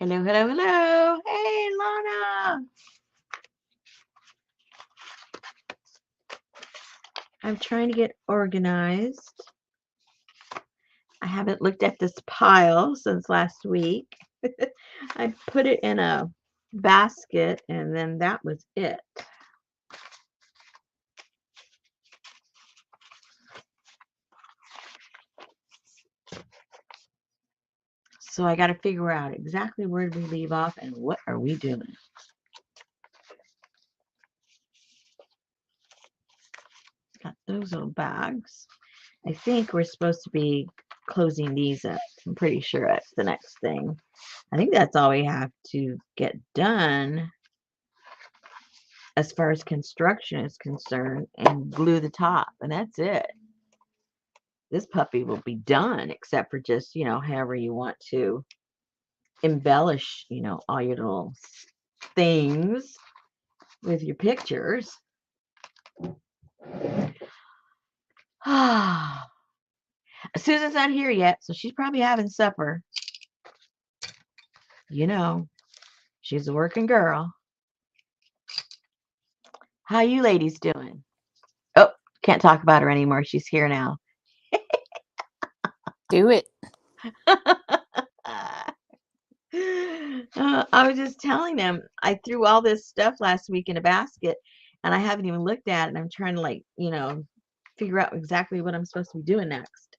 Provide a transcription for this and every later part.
Hello, hello, hello. Hey, Lana. I'm trying to get organized. I haven't looked at this pile since last week. I put it in a basket and then that was it. So I got to figure out exactly where did we leave off and what are we doing. Got those little bags. I think we're supposed to be closing these up. I'm pretty sure that's the next thing. I think that's all we have to get done as far as construction is concerned, and glue the top, and that's it. This puppy will be done, except for just, however you want to embellish, all your little things with your pictures. Susan's not here yet, so she's probably having supper. She's a working girl. How you ladies doing? Oh, can't talk about her anymore. She's here now. Do it. I was just telling them I threw all this stuff last week in a basket and I haven't even looked at it. And I'm trying to figure out exactly what I'm supposed to be doing next.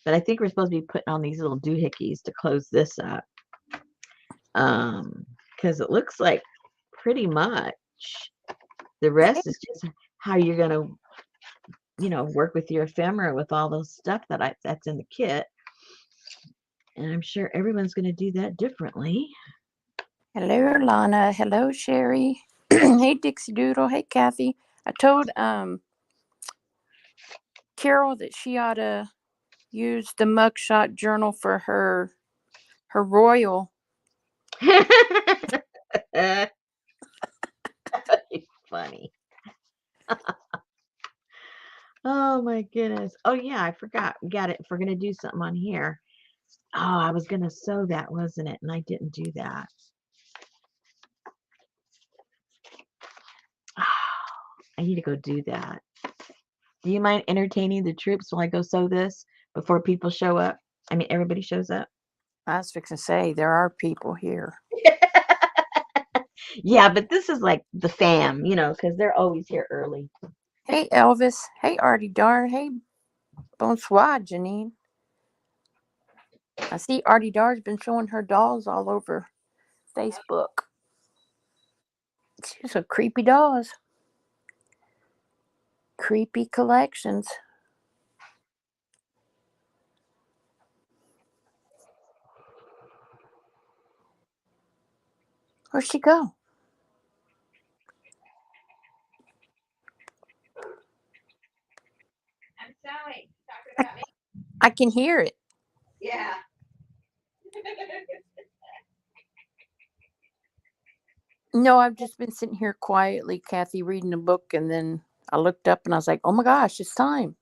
But I think we're supposed to be putting on these little doohickeys to close this up. Because it looks like pretty much the rest is just how you're going to, work with your ephemera with all those stuff that's in the kit. And I'm sure everyone's going to do that differently. Hello, Lana. Hello, Sherry. Hey, Dixie Doodle. Hey, Kathy. I told Carol that she ought to use the Mugshot journal for her royal. Funny. Oh my goodness. Oh yeah, I forgot. We got it. If we're gonna do something on here. Oh, I was gonna sew that, wasn't it? And I didn't do that. Oh, I need to go do that. Do you mind entertaining the troops while I go sew this before people show up? I mean, everybody shows up. I was fixing to say there are people here. Yeah, but this is like the fam, because they're always here early. Hey, Elvis. Hey, Artie Dar. Hey, bonsoir, Janine. I see Artie Dar's been showing her dolls all over Facebook. She's a creepy dolls. Creepy collections. Where'd she go? I'm sewing. Talking about me. I can hear it. Yeah. No, I've just been sitting here quietly, Kathy, reading a book, and then I looked up and I was like, oh my gosh, it's time.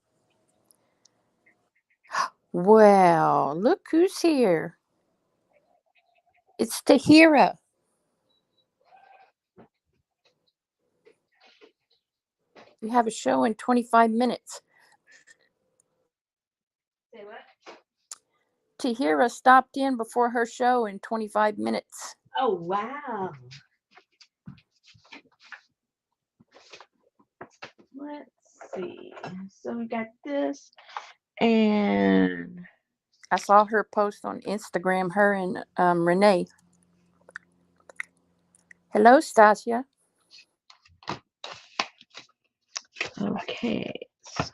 Well, look who's here. It's Tahira. You have a show in 25 minutes. Say what? Tahira stopped in before her show in 25 minutes. Oh, wow. Let's see. So we got this, and I saw her post on Instagram, her and Renee. Hello, Stasia. okay,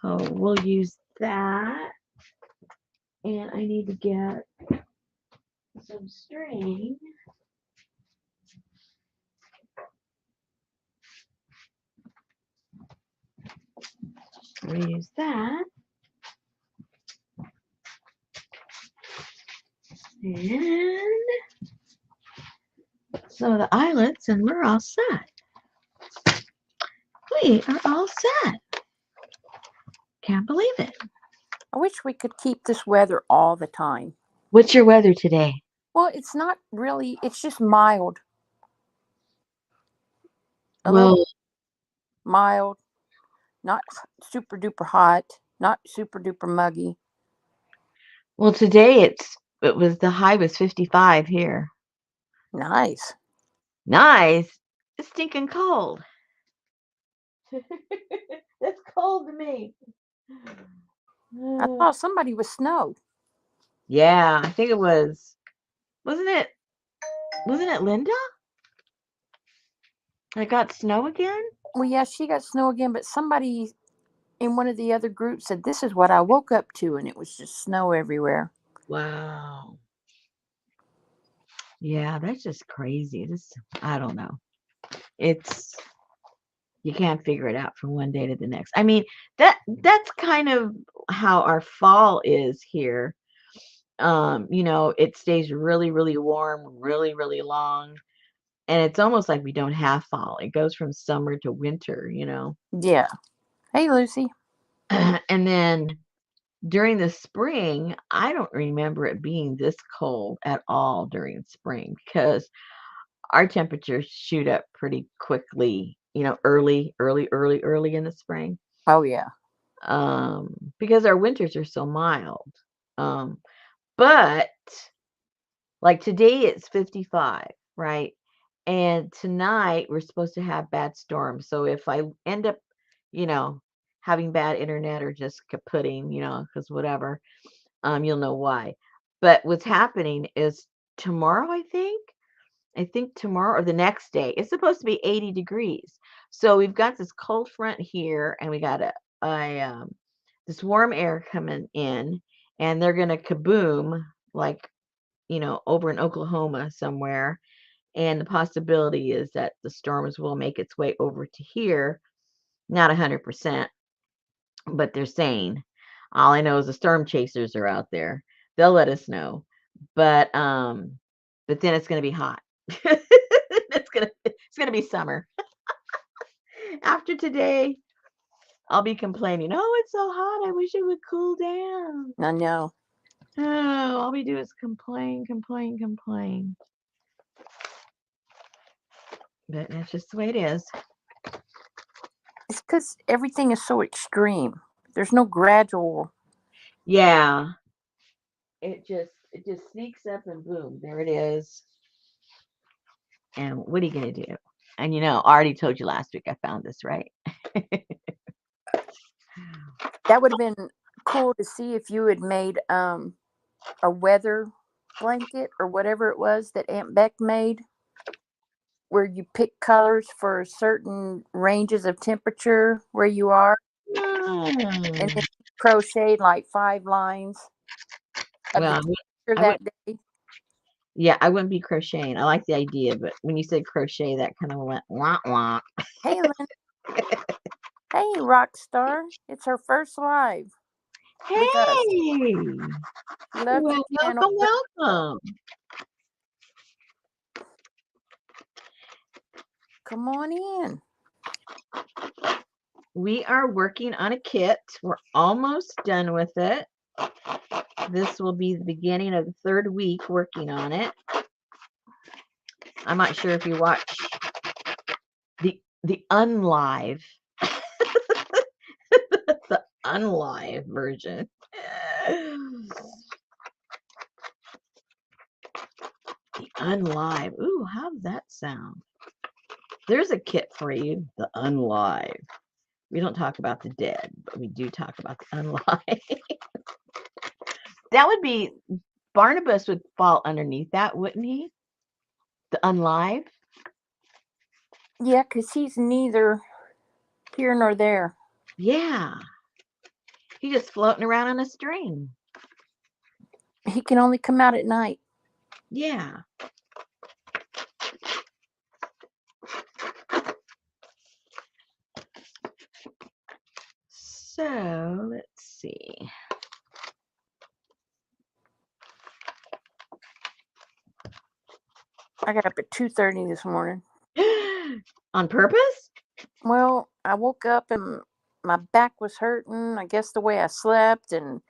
so we'll use that, and I need to get some string. We'll use that. And some of the eyelets, and we're all set. We are all set. Can't believe it. I wish we could keep this weather all the time. What's your weather today? Well, it's not really. It's just mild. A little Well, mild. Not super duper hot. Not super duper muggy. well, today the high was 55 here. Nice. Nice. It's stinking cold. That's cold to me. I saw somebody with snow. Yeah, I think it was. Wasn't it? Wasn't it Linda? I got snow again. Well, yeah, she got snow again, but somebody in one of the other groups said, "This is what I woke up to," and it was just snow everywhere. Wow. Yeah, that's just crazy. I don't know. It's you can't figure it out from one day to the next. I mean, that's kind of how our fall is here. It stays really, really warm, really, really long. And it's almost like we don't have fall. It goes from summer to winter. Yeah. Hey, Lucy. And then during the spring, I don't remember it being this cold at all during spring because our temperatures shoot up pretty quickly, early, early, early, early in the spring. Oh yeah. Because our winters are so mild. But like today it's 55, right? And tonight we're supposed to have bad storms. So if I end up, you know, having bad internet or just kaputting, because whatever, you'll know why. But what's happening is tomorrow, I think tomorrow or the next day, it's supposed to be 80 degrees. So we've got this cold front here, and we got this warm air coming in, and they're gonna kaboom like over in Oklahoma somewhere. And the possibility is that the storms will make its way over to here. Not 100%, but they're saying. All I know is the storm chasers are out there. They'll let us know. But then it's gonna be hot. It's gonna be summer. After today, I'll be complaining. Oh, it's so hot. I wish it would cool down. I know. Oh, all we do is complain, complain, complain. But that's just the way it is. It's because everything is so extreme. There's no gradual. Yeah. It just sneaks up and boom, there it is. And what are you gonna do? And I already told you last week I found this, right? That would have been cool to see if you had made a weather blanket or whatever it was that Aunt Beck made, where you pick colors for certain ranges of temperature where you are, and then Mm. crocheted like 5 lines of the Well, temperature I would, that day. yeah, I wouldn't be crocheting. I like the idea, but when you said crochet, that kind of went wah wah. Hey, Lynn. Hey, rock star. It's her first live with us. Hey, Love your well, channel. welcome, welcome. Come on in. We are working on a kit. We're almost done with it. This will be the beginning of the third week working on it. I'm not sure if you watch the unlive the unlive version. The unlive. Ooh, how does that sound? There's a kit for you, the unlive. We don't talk about the dead, but we do talk about the unlive. That would be Barnabas would fall underneath that, wouldn't he? The unlive. Yeah, because he's neither here nor there. Yeah. He's just floating around on a string. He can only come out at night. Yeah. So let's see. I got up at 2:30 this morning. On purpose? Well, I woke up and my back was hurting. I guess the way I slept, and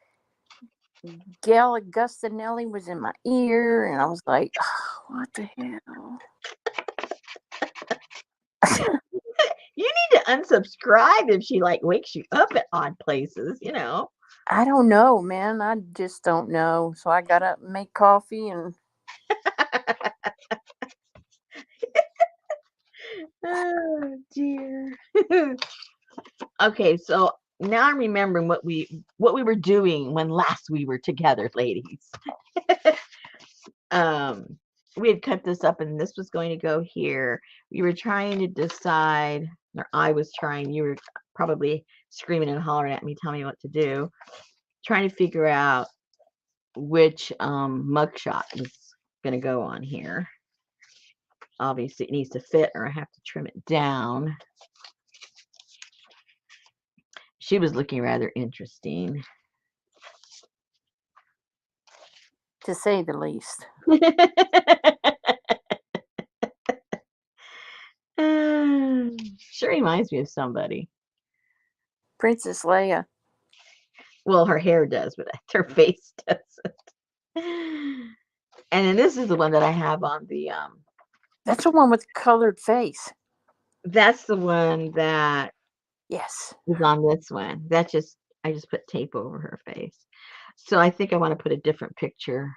Gail Augustinelli was in my ear, and I was like, oh, what the hell? You need to unsubscribe if she like wakes you up at odd places, you know. I don't know, man. I just don't know. So I got up and made coffee, and Oh dear. Okay, so now I'm remembering what we were doing when last we were together, ladies. We had cut this up and this was going to go here. We were trying to decide, or I was trying, you were probably screaming and hollering at me, telling me what to do, trying to figure out which mugshot was going to go on here. Obviously it needs to fit or I have to trim it down. She was looking rather interesting. to say the least. Sure reminds me of somebody. Princess Leia. Well, her hair does, but her face doesn't. And then this is the one that I have on the That's the one with the colored face. that's the one that Yes. is on this one. I just put tape over her face. So I think I want to put a different picture.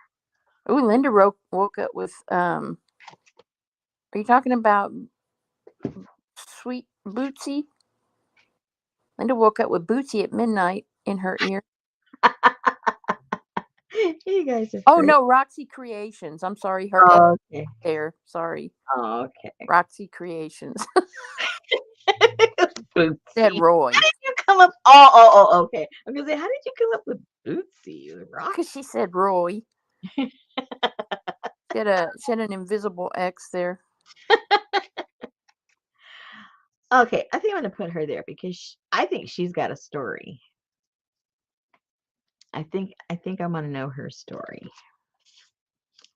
Oh, Linda woke up with are you talking about Sweet Bootsy? Linda woke up with Bootsy at midnight in her ear. You guys are Oh great. no, Roxy Creations. I'm sorry, her Oh, okay. there. Sorry. Oh, okay. Roxy Creations. Bootsy. Said Roy. How did you come up? Oh, okay. I'm gonna say, how did you come up with Bootsy? Because she said Roy. She had an invisible X there. Okay, I think I'm gonna put her there because I think she's got a story. I think I want to know her story.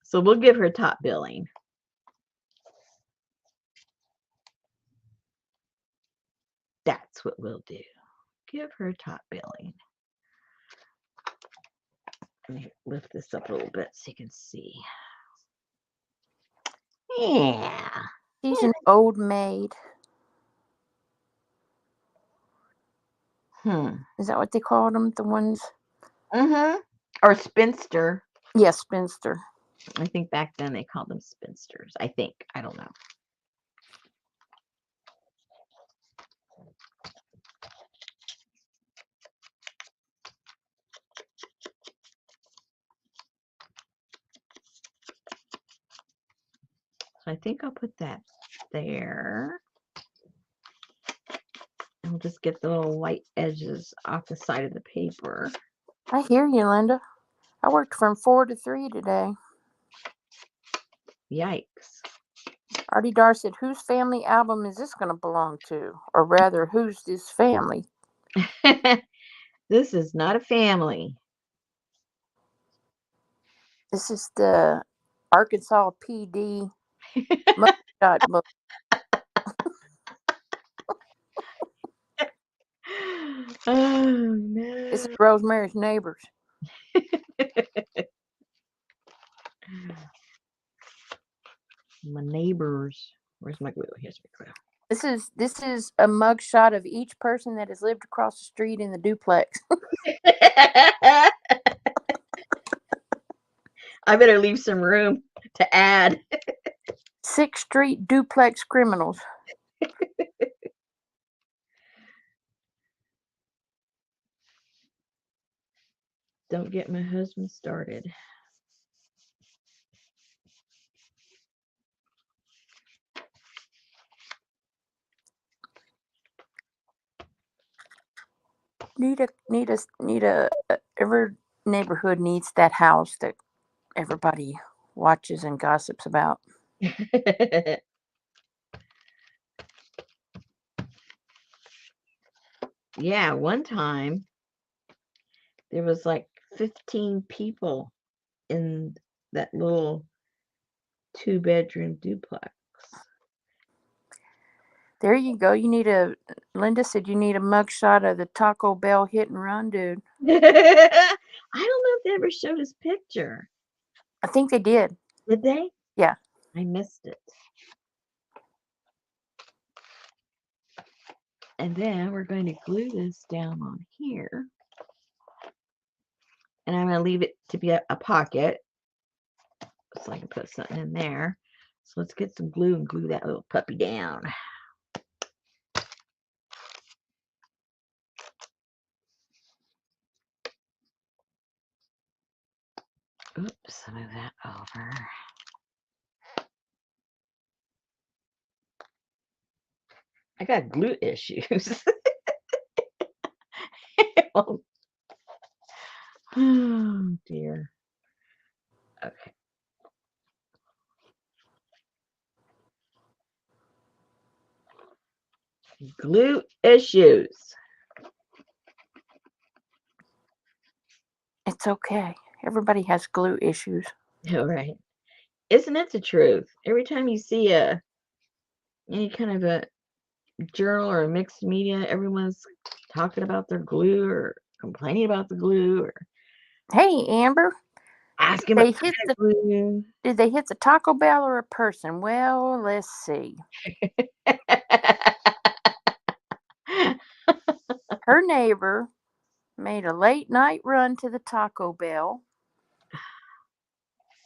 So we'll give her top billing. That's what we'll do. Give her top billing. Let me lift this up a little bit so you can see. Yeah. She's an old maid. Is that what they called them? The ones? Or spinster. Yeah, spinster. I think back then they called them spinsters. I think. I don't know. So I think I'll put that there. And we'll just get the little white edges off the side of the paper. I hear you, Linda. I worked from 4 to 3 today. Yikes. Artie Dar said, whose family album is this going to belong to? Or rather, who's this family? This is not a family. This is the Arkansas PD Mugshot book. Oh, no. This is Rosemary's Neighbors. My neighbors. Where's my glue? Here's my glue. This is a mugshot of each person that has lived across the street in the duplex. I better leave some room to add. 6th Street duplex criminals. Don't get my husband started. Every neighborhood needs that house that everybody watches and gossips about. Yeah, one time there was like 15 people in that little 2-bedroom duplex. There you go. Linda said you need a mugshot of the Taco Bell hit and run dude. I don't know if they ever showed his picture. I think they did. Did they? Yeah. I missed it. And then we're going to glue this down on here. And I'm going to leave it to be a pocket so I can put something in there. So let's get some glue and glue that little puppy down. Oops, move that over. I got glue issues. Oh dear. Okay. Glue issues. It's okay. Everybody has glue issues. All right. Isn't it the truth? Every time you see any kind of a journal or a mixed media, everyone's talking about their glue or complaining about the glue or Hey, Amber. asking They about hit the glue. Did they hit the Taco Bell or a person? Well, let's see. Her neighbor made a late night run to the Taco Bell,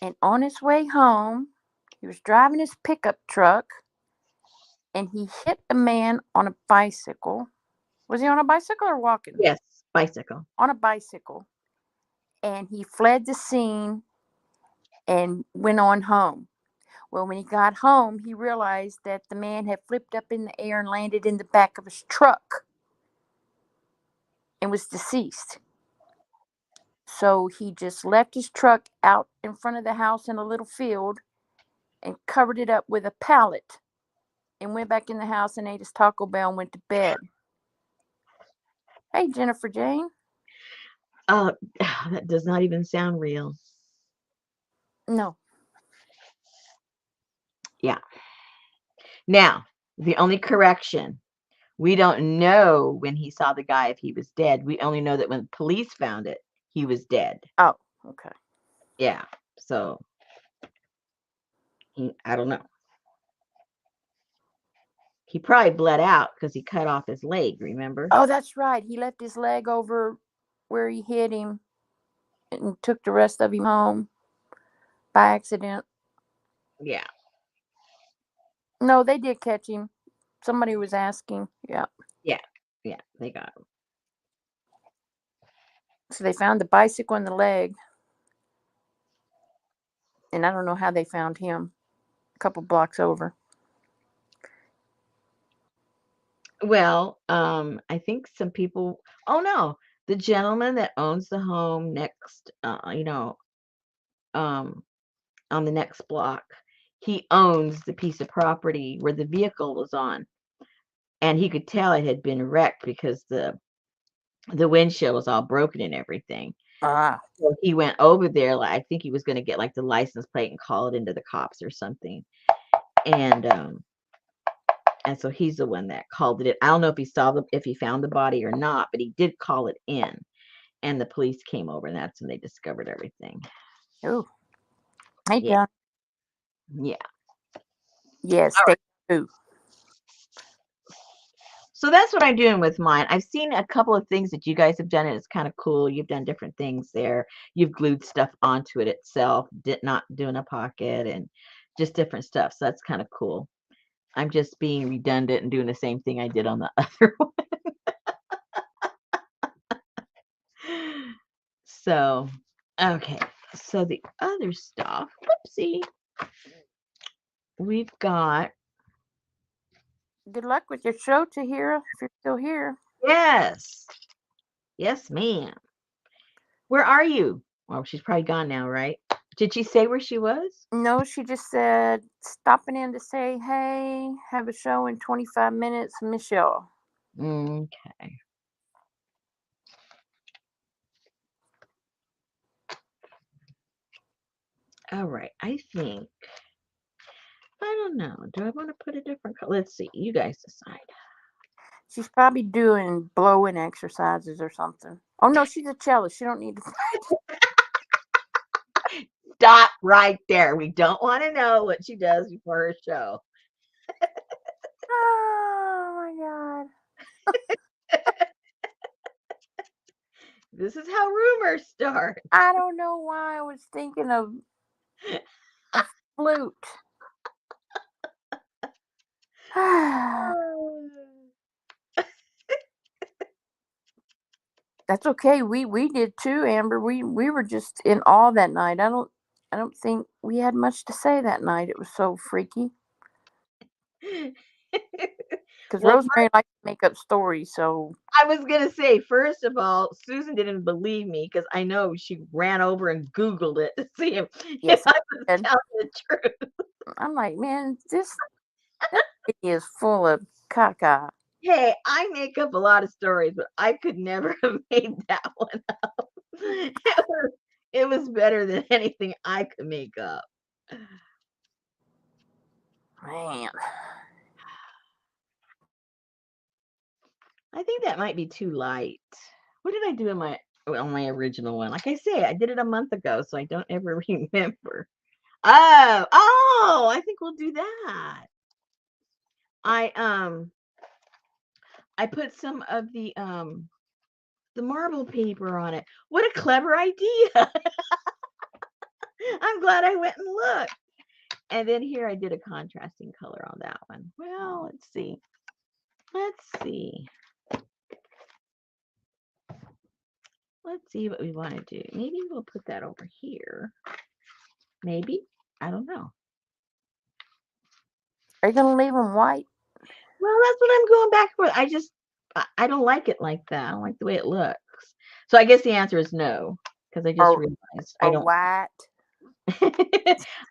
and on his way home, he was driving his pickup truck, and he hit a man on a bicycle. Was he on a bicycle or walking? Yes, bicycle. On a bicycle. And he fled the scene and went on home. Well, when he got home, he realized that the man had flipped up in the air and landed in the back of his truck and was deceased. So he just left his truck out in front of the house in a little field and covered it up with a pallet and went back in the house and ate his Taco Bell and went to bed. Hey, Jennifer Jane. That does not even sound real. No. Yeah. Now, the only correction, we don't know when he saw the guy if he was dead. We only know that when police found it, he was dead. Oh, okay. Yeah. So, I don't know. He probably bled out because he cut off his leg, remember? Oh, that's right. He left his leg over where he hit him and took the rest of him home by accident. Yeah. No, they did catch him. Somebody was asking. Yeah. Yeah. Yeah. They got him. So they found the bicycle and the leg. And I don't know how they found him. A couple blocks over. Well, I think some people. Oh no, the gentleman that owns the home next, on the next block, he owns the piece of property where the vehicle was on, and he could tell it had been wrecked because the windshield was all broken and everything. Ah. So he went over there. Like I think he was going to get like the license plate and call it into the cops or something, and so he's the one that called it. I don't know if he found the body or not, but he did call it in, and the police came over, and that's when they discovered everything. Oh. Hey, Yeah. John. Yeah. Yes, All they right. do. So that's what I'm doing with mine. I've seen a couple of things that you guys have done, and it's kind of cool. You've done different things there. You've glued stuff onto it itself, not doing a pocket, and just different stuff. So that's kind of cool. I'm just being redundant and doing the same thing I did on the other one. So, okay. So the other stuff, whoopsie, we've got. Good luck with your show, Tahira, if you're still here. Yes. Yes, ma'am. Where are you? Well, she's probably gone now, right? Did she say where she was? No, she just said stopping in to say, hey, have a show in 25 minutes, miss y'all. Okay. All right. I think don't know. Do I want to put a different color? Let's see. You guys decide. She's probably doing blowing exercises or something. Oh no, she's a cellist. She don't need to. Stop right there. We don't want to know what she does before her show. Oh my god. This is how rumors start. I don't know why I was thinking of a flute. That's okay. We did too, Amber. We were just in awe that night. I don't think we had much to say that night. It was so freaky. Because Well, Rosemary likes to make up stories, so I was going to say, first of all, Susan didn't believe me because I know she ran over and Googled it to see if yes, I was I did. telling the truth. I'm like, man, this lady is full of caca. Hey, I make up a lot of stories, but I could never have made that one up. It was better than anything I could make up. Man, I think that might be too light. What did I do on my original one? Like I say, I did it a month ago, so I don't ever remember. Oh, I think we'll do that. I put some of the marble paper on it. What a clever idea. I'm glad I went and looked. And then here I did a contrasting color on that one. Well, let's see. Let's see what we want to do. Maybe we'll put that over here. Maybe. I don't know. are you gonna leave them white? Well, that's what I'm going back for. I don't like it like that. I don't like the way it looks. So I guess the answer is no, because I just realized I don't. White.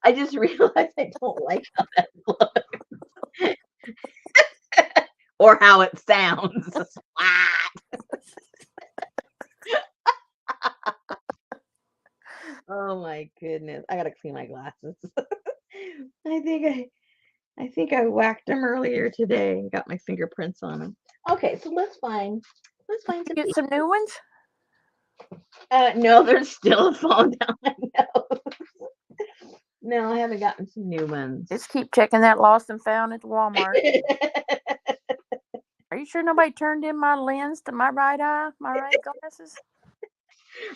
I just realized I don't like how that looks. Or how it sounds. Oh my goodness. I gotta clean my glasses. I think I whacked them earlier today and got my fingerprints on them. Okay, so let's find some Get some new ones. no, they're still falling down my nose. No, I haven't gotten some new ones. Just keep checking that lost and found at the Walmart. Are you sure nobody turned in my lens to my right eye, my right glasses?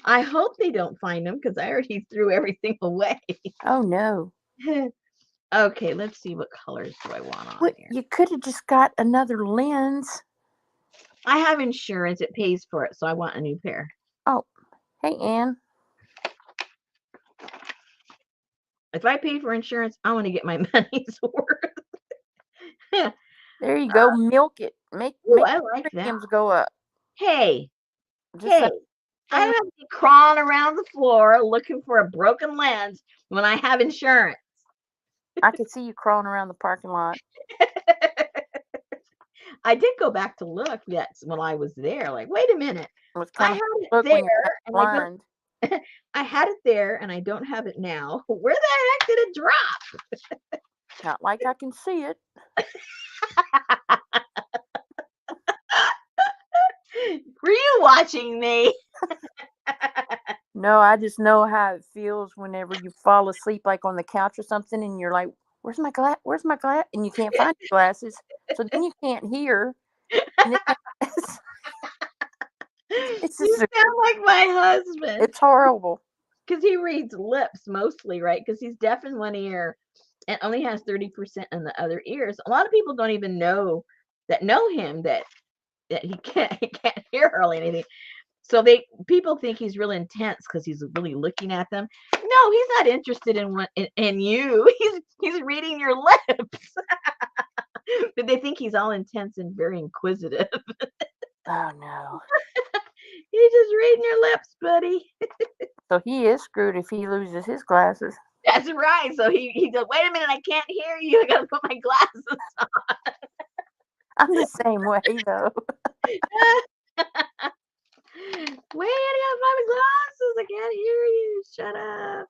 I hope they don't find them because I already threw everything away. Oh no. Okay, let's see what colors do I want on What? here. You could have just got another lens. I have insurance; it pays for it, so I want a new pair. Oh, hey Ann. If I pay for insurance, I want to get my money's worth. There you go. Milk it. Make I like premiums that. go up. Hey, Just hey, I don't have to be crawling around the floor looking for a broken lens when I have insurance. I could see you crawling around the parking lot. I did go back to look when I was there. Like, wait a minute. I had it there, and I had it there, and I don't have it now. Where the heck did it drop? Not like I can see it. Were you watching me? No, I just know how it feels whenever you fall asleep, like on the couch or something, and you're like, "Where's my glass? Where's my glass?" And you can't find your glasses, so then you can't hear. And it's You sound like my husband. It's horrible. Because he reads lips mostly, right? Because he's deaf in one ear and only has 30% in the other ears. A lot of people don't even know him that he can't hear hardly anything. So people think he's really intense because he's really looking at them. No, he's not interested in you. He's reading your lips. But they think he's all intense and very inquisitive. Oh no. He's just reading your lips, buddy. So he is screwed if he loses his glasses. That's right. So he said, wait a minute, I can't hear you. I gotta put my glasses on. I'm the same way though. Wait, I gotta find my glasses. I can't hear you. Shut up.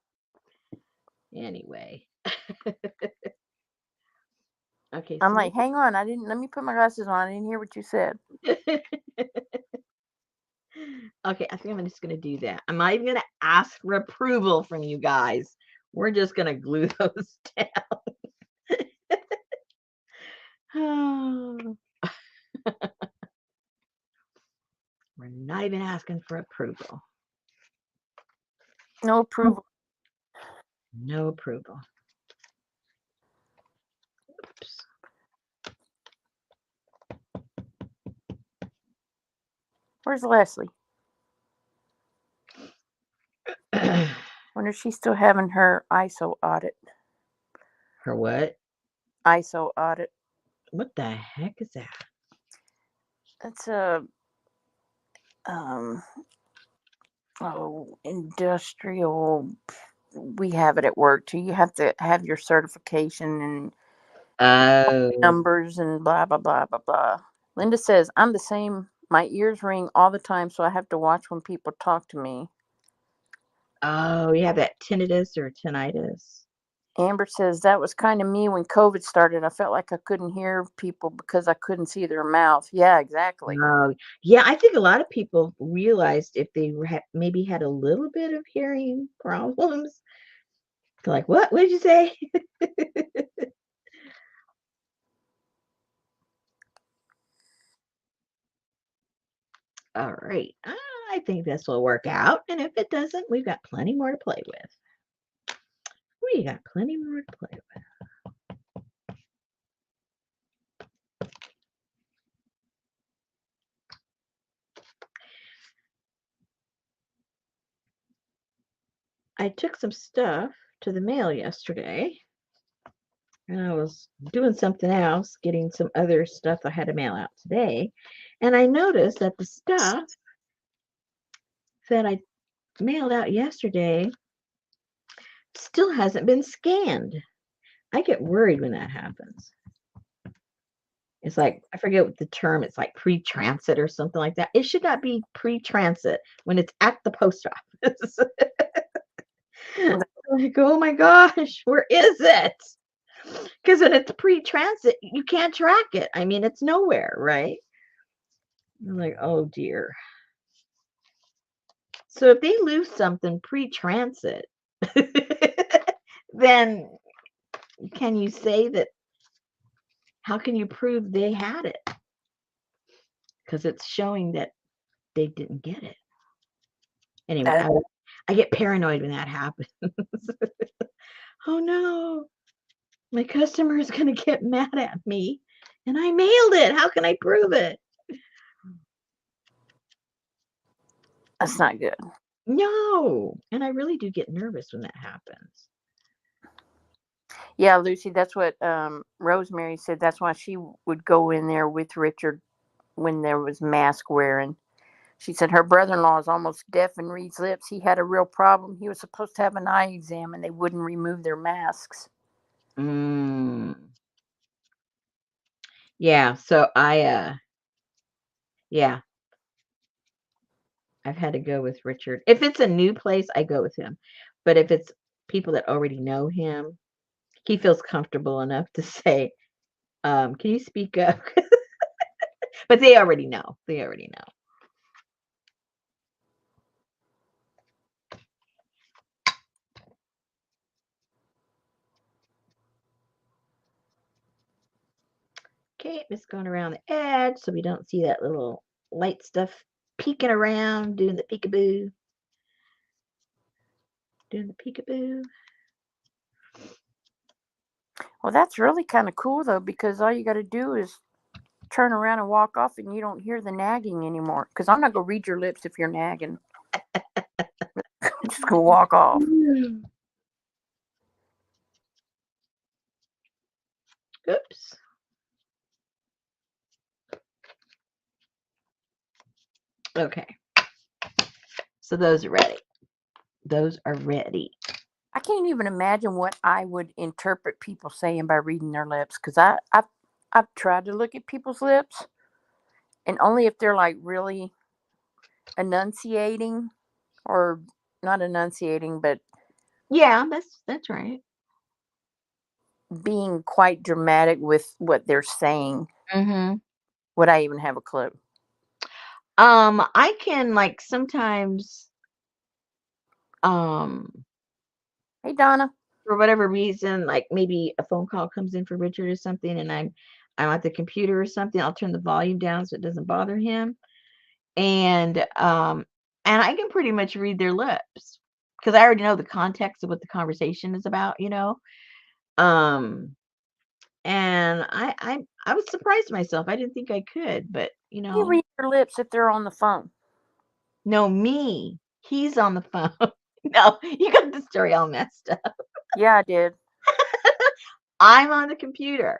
Anyway. Okay, I'm so like, hang on, let me put my glasses on. I didn't hear what you said. okay, I think I'm just gonna do that. I'm not even gonna ask for approval from you guys. We're just gonna glue those down. We're not even asking for approval. No approval. No approval. Oops. Where's Leslie? Wonder if she's still having her ISO audit. Her what? ISO audit. What the heck is that? That's a industrial. We have it at work too. You have to have your certification and Oh. numbers and blah blah blah blah blah. Linda says I'm the same. My ears ring all the time, so I have to watch when people talk to me. Oh, you have that tinnitus or tinnitus. Amber says that was kind of me when COVID started. I felt like I couldn't hear people because I couldn't see their mouth. Yeah, exactly. Yeah, I think a lot of people realized if they maybe had a little bit of hearing problems, they're like, what did you say? All right. I think this will work out. And if it doesn't, we've got plenty more to play with. We got plenty more to play with. I took some stuff to the mail yesterday. And I was doing something else, getting some other stuff I had to mail out today. And I noticed that the stuff that I mailed out yesterday still hasn't been scanned. I get worried when that happens. It's like, I forget what the term, it's like pre-transit or something like that. It should not be pre-transit when it's at the post office. Like, oh my gosh, where is it? Because when it's pre-transit, you can't track it. I mean, it's nowhere, right? I'm like, oh dear. So if they lose something pre-transit, then can you say that? How can you prove they had it? Because it's showing that they didn't get it. Anyway, I get paranoid when that happens. Oh no, my customer is going to get mad at me and I mailed it. How can I prove it? That's not good. No. And I really do get nervous when that happens. Yeah, Lucy, that's what Rosemary said. That's why she would go in there with Richard when there was mask wearing. She said her brother-in-law is almost deaf and reads lips. He had a real problem. He was supposed to have an eye exam and they wouldn't remove their masks. Yeah, so yeah, I've had to go with Richard. If it's a new place, I go with him. But if it's people that already know him, he feels comfortable enough to say, can you speak up? But they already know. They already know. Okay, just going around the edge so we don't see that little light stuff peeking around, doing the peekaboo. Doing the peekaboo. Well, that's really kind of cool, though, because all you got to do is turn around and walk off and you don't hear the nagging anymore. Because I'm not going to read your lips if you're nagging. I'm just going to walk off. Oops. Okay. So those are ready. Those are ready. I can't even imagine what I would interpret people saying by reading their lips. Because I've tried to look at people's lips. And only if they're like really enunciating or not enunciating, but Yeah, that's right. being quite dramatic with what they're saying, Mm-hmm. would I even have a clue? I can like sometimes, um, Hey, Donna. for whatever reason, like maybe a phone call comes in for Richard or something, and I'm at the computer or something. I'll turn the volume down so it doesn't bother him, and I can pretty much read their lips because I already know the context of what the conversation is about, Um, and I was surprised myself. I didn't think I could, but You read their lips if they're on the phone. no, me. He's on the phone. No, you got the story all messed up. Yeah, I did. I'm on the computer.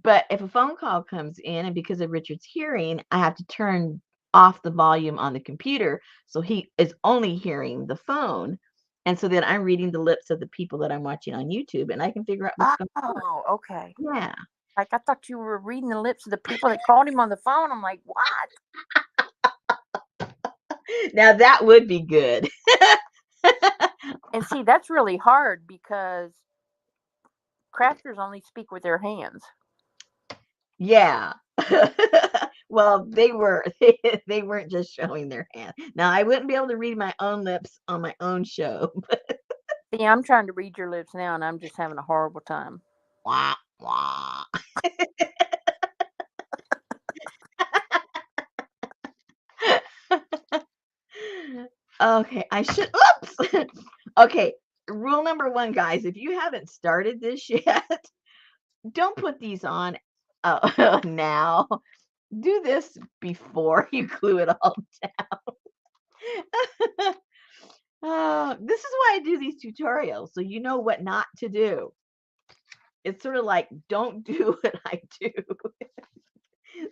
But if a phone call comes in, and because of Richard's hearing, I have to turn off the volume on the computer, so he is only hearing the phone. And so then I'm reading the lips of the people that I'm watching on YouTube, and I can figure out what's going on. Oh, okay. Yeah. Like, I thought you were reading the lips of the people that called him on the phone. I'm like, what? Now that would be good. And see, that's really hard because crafters only speak with their hands. Yeah. Well, they weren't just showing their hand. Now I wouldn't be able to read my own lips on my own show. See, I'm trying to read your lips now, and I'm just having a horrible time. Wah, wah. Okay, I should. Oops. Okay, rule number one, guys. If you haven't started this yet, don't put these on now. Do this before you glue it all down. This is why I do these tutorials, so you know what not to do. It's sort of like, don't do what I do.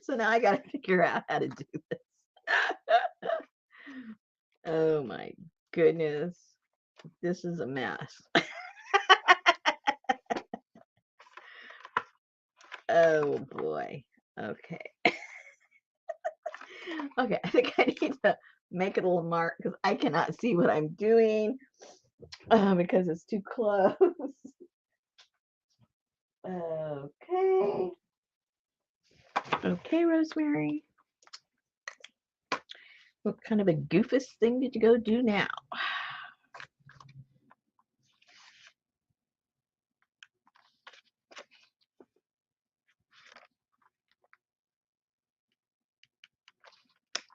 So now I got to figure out how to do this. Oh my goodness. This is a mess. Oh boy. Okay. Okay, I think I need to make it a little mark because I cannot see what I'm doing because it's too close. Okay. Okay, Rosemary. What kind of a goofus thing did you go do now?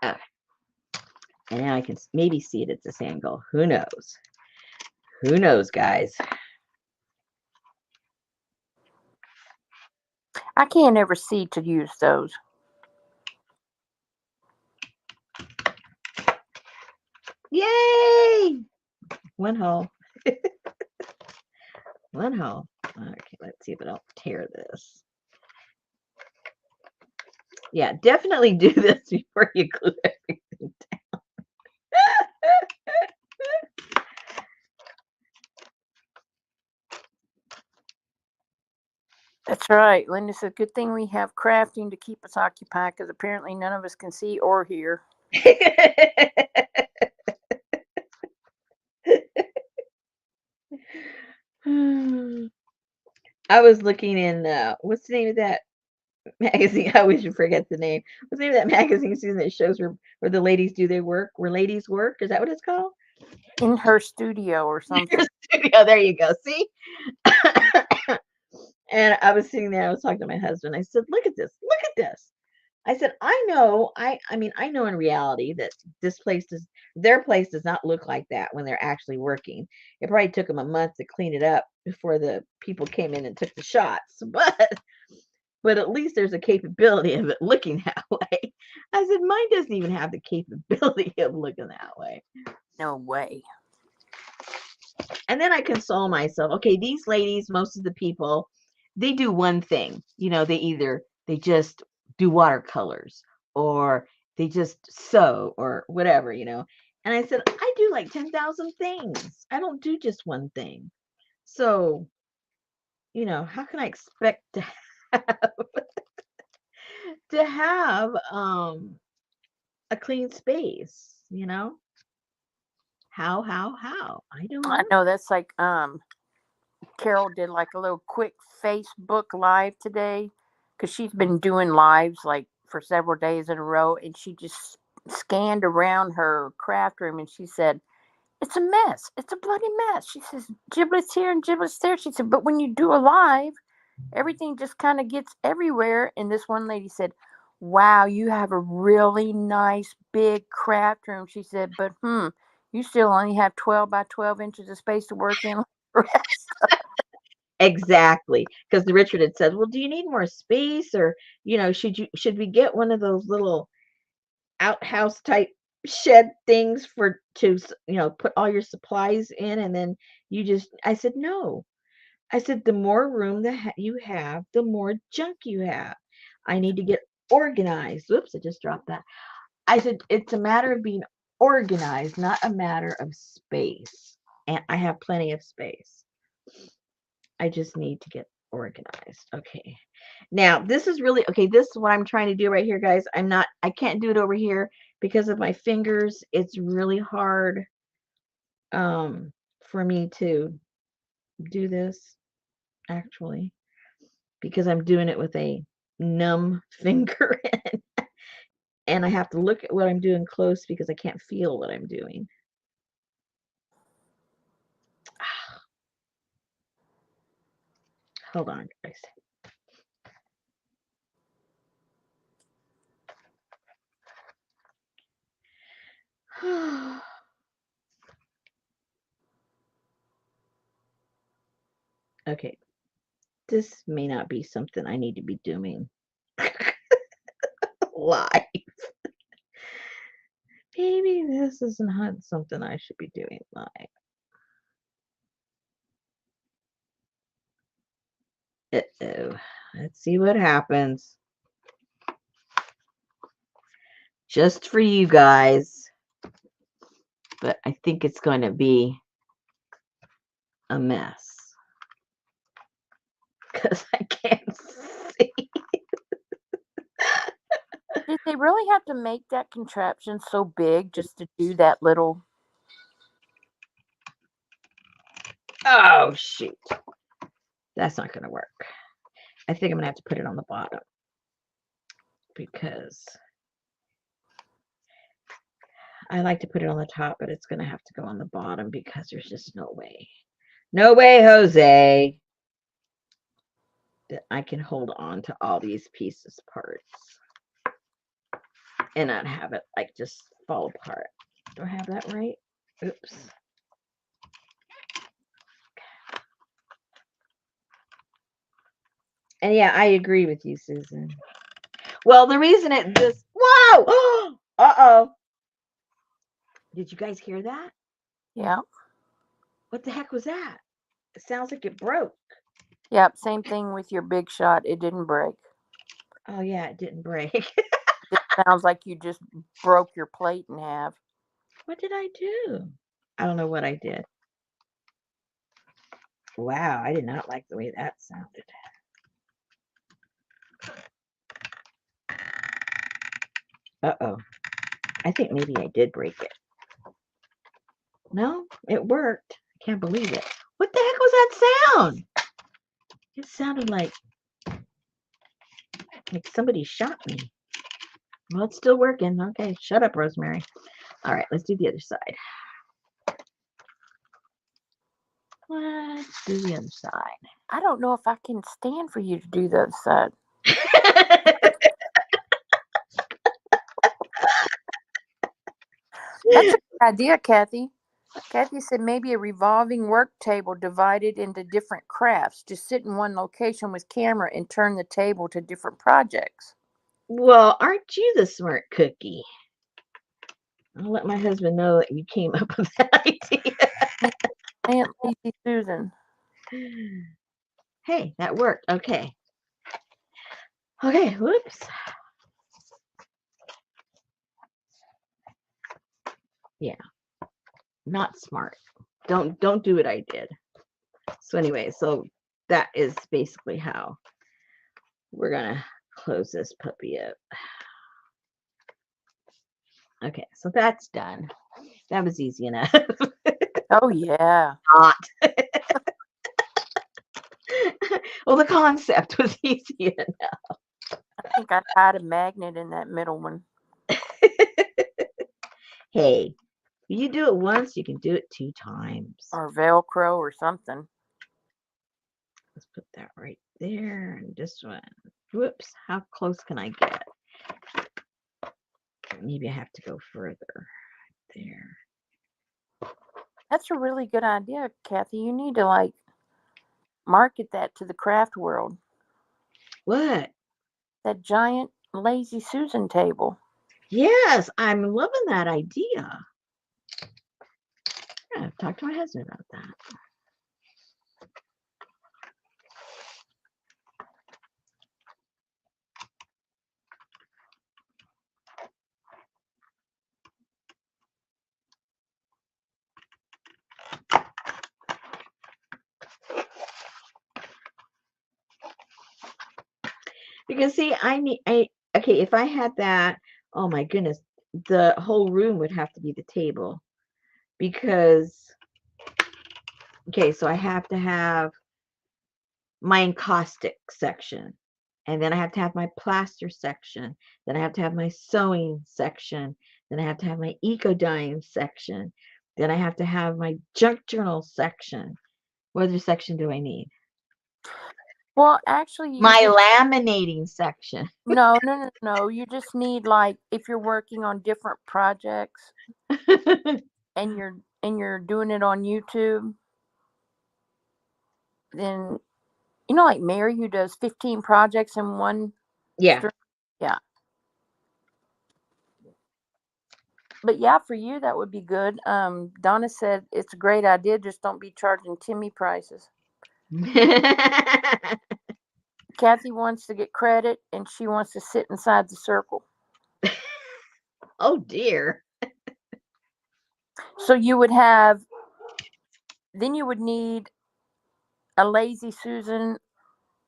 Okay. And now I can maybe see it at this angle. Who knows? Who knows, guys? I can't ever see to use those. Yay! One hole. One hole. Okay, let's see if it'll tear this. Yeah, definitely do this before you glue everything down. That's right. Linda said, good thing we have crafting to keep us occupied because apparently none of us can see or hear. I was looking in, what's the name of that magazine? I always forget the name. What's the name of that magazine season that shows where the ladies do their work? Where ladies work? Is that what it's called? In her studio or something. Studio. There you go. See? And I was sitting there, I was talking to my husband. I said, look at this. Look at this. I said, I mean, I know in reality that their place does not look like that when they're actually working. It probably took them a month to clean it up before the people came in and took the shots. But at least there's a capability of it looking that way. I said, mine doesn't even have the capability of looking that way. No way. And then I console myself. Okay, these ladies, most of the people, they do one thing. They just do watercolors or they just sew or whatever. And I said, I do like 10,000 things. I don't do just one thing. So, how can I expect to have a clean space, How? I don't I know. know that's like Carol did like a little quick Facebook live today because she's been doing lives like for several days in a row, and she just scanned around her craft room and she said, "It's a mess. It's a bloody mess." She says, "Giblets here and giblets there." She said, "But when you do a live, everything just kind of gets everywhere." And this one lady said, "Wow, you have a really nice big craft room." She said, "But you still only have 12 by 12 inches of space to work in like the rest." Exactly. Because Richard had said, well, do you need more space? Or, should we get one of those little outhouse type shed things to put all your supplies in? And then I said, no. I said, the more room that you have, the more junk you have. I need to get organized. Whoops, I just dropped that. I said, it's a matter of being organized, not a matter of space. And I have plenty of space. I just need to get organized. Okay. Now, this is really, okay, this is what I'm trying to do right here, guys. I can't do it over here because of my fingers. It's really hard for me to do this, actually, because I'm doing it with a numb finger. And I have to look at what I'm doing close because I can't feel what I'm doing. Hold on, guys. Okay. This may not be something I need to be doing live. Maybe this is not something I should be doing live. Uh-oh. Let's see what happens. Just for you guys. But I think it's going to be a mess. Because I can't see. Did they really have to make that contraption so big just to do that little? Oh, shoot. That's not going to work. I think I'm going to have to put it on the bottom. Because I like to put it on the top, but it's going to have to go on the bottom because there's just no way. No way, Jose, that I can hold on to all these pieces parts and not have it like just fall apart. Do I have that right? Oops. And yeah, I agree with you, Susan. Well, the reason it just, whoa! Uh-oh. Did you guys hear that? Yeah. What the heck was that? It sounds like it broke. Yep. Same thing with your big shot. It didn't break. Oh, yeah, it didn't break. It sounds like you just broke your plate in half. What did I do? I don't know what I did. Wow, I did not like the way that sounded. Uh-oh. I think maybe I did break it. No, it worked. I can't believe it. What the heck was that sound? It sounded like somebody shot me. Well, it's still working. Okay, shut up, Rosemary. All right, let's do the other side. Let's do the other side. I don't know if I can stand for you to do the other side. That's a good idea, Kathy. Kathy said maybe a revolving work table divided into different crafts. Just sit in one location with camera and turn the table to different projects. Well, aren't you the smart cookie? I'll let my husband know that you came up with that idea. Aunt Lazy Susan. Hey, that worked. Okay. Okay, whoops. Yeah. Not smart. Don't do what I did. So anyway, so that is basically how we're gonna close this puppy up. Okay, so that's done. That was easy enough. Oh yeah. Not. Well, the concept was easy enough. I think I tied a magnet in that middle one. Hey, you do it once, you can do it 2 times. Or Velcro or something. Let's put that right there. And this one. Whoops. How close can I get? Maybe I have to go further. There. That's a really good idea, Kathy. You need to like market that to the craft world. What? That giant lazy Susan table. Yes, I'm loving that idea. Yeah, talk to my husband about that. Because see, okay, if I had that, oh my goodness, the whole room would have to be the table. Because, okay, so I have to have my encaustic section. And then I have to have my plaster section. Then I have to have my sewing section. Then I have to have my eco dyeing section. Then I have to have my junk journal section. What other section do I need? Well, actually, My laminating section. no. You just need like if you're working on different projects and you're doing it on YouTube, then like Mary who does 15 projects in one. Yeah. Yeah. But yeah, for you that would be good. Donna said it's a great idea. Just don't be charging Timmy prices. Kathy wants to get credit, and she wants to sit inside the circle. Oh dear. So then you would need a lazy Susan,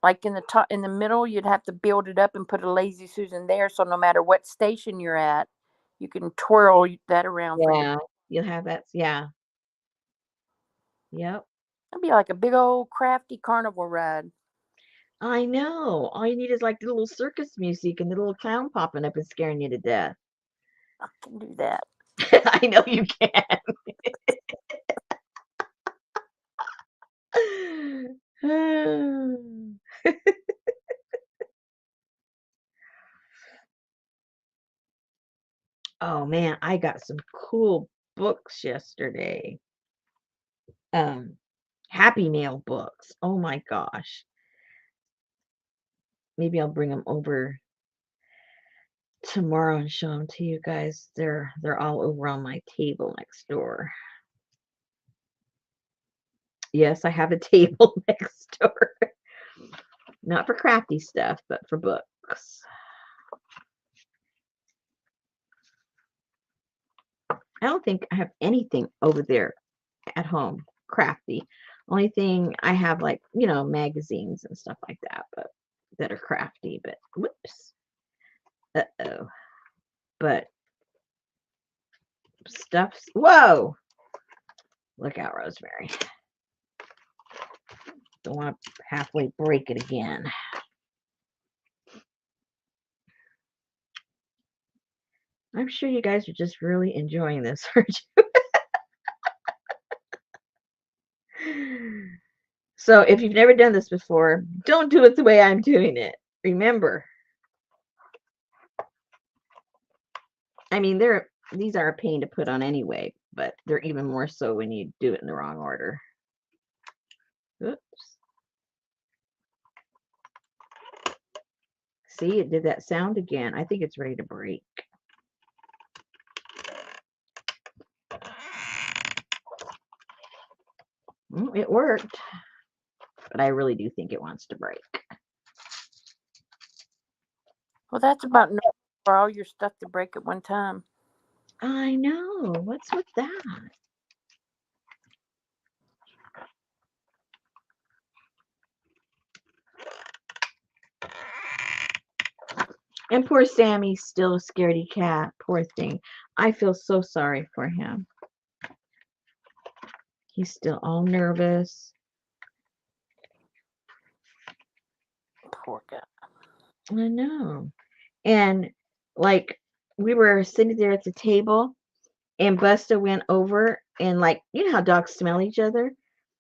like in the top, in the middle. You'd have to build it up and put a lazy Susan there. So no matter what station you're at, you can twirl that around for your. Yeah. You'll have that. Yeah. Yep. It'd be like a big old crafty carnival ride. I know. All you need is like the little circus music and the little clown popping up and scaring you to death. I can do that. I know you can. Oh man, I got some cool books yesterday. Happy Mail books. Oh my gosh. Maybe I'll bring them over tomorrow and show them to you guys. They're all over on my table next door. Yes, I have a table next door. Not for crafty stuff, but for books. I don't think I have anything over there at home crafty. Only thing I have, like, magazines and stuff like that, but that are crafty. But whoops. Uh-oh. But stuff's, whoa, look out, Rosemary. Don't want to halfway break it again. I'm sure you guys are just really enjoying this, aren't you? So if you've never done this before, don't do it the way I'm doing it. Remember, I mean, these are a pain to put on anyway, but they're even more so when you do it in the wrong order. Oops. See, it did that sound again. I think it's ready to break. It worked, but I really do think it wants to break. Well, that's about normal for all your stuff to break at one time. I know. What's with that? And poor Sammy's still a scaredy cat. Poor thing. I feel so sorry for him. He's still all nervous. Poor guy. I know. And like we were sitting there at the table and Busta went over and like you know how dogs smell each other?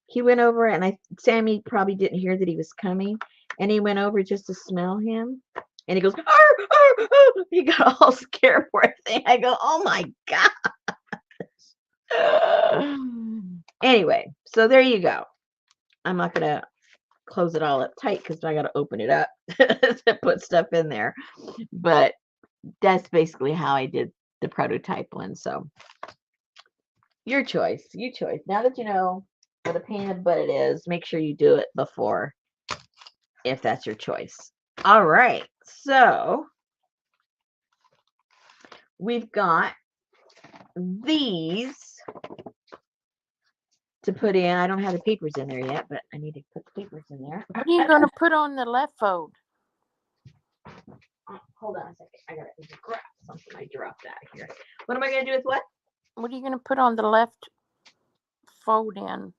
He went over and Sammy probably didn't hear that he was coming and he went over just to smell him and he goes, "Arr, arr, arr." He got all scared for everything. I go, "Oh my God." Anyway, so there you go. I'm not going to close it all up tight because I got to open it up to put stuff in there. But that's basically how I did the prototype one. So your choice. Now that you know what a pain in the butt it is, make sure you do it before if that's your choice. All right. So we've got these to put in. I don't have the papers in there yet, but I need to put the papers in there. What are you going to put on the left fold? Hold on a second. I got to grab something. I dropped that here. What am I going to do with what? What are you going to put on the left fold in?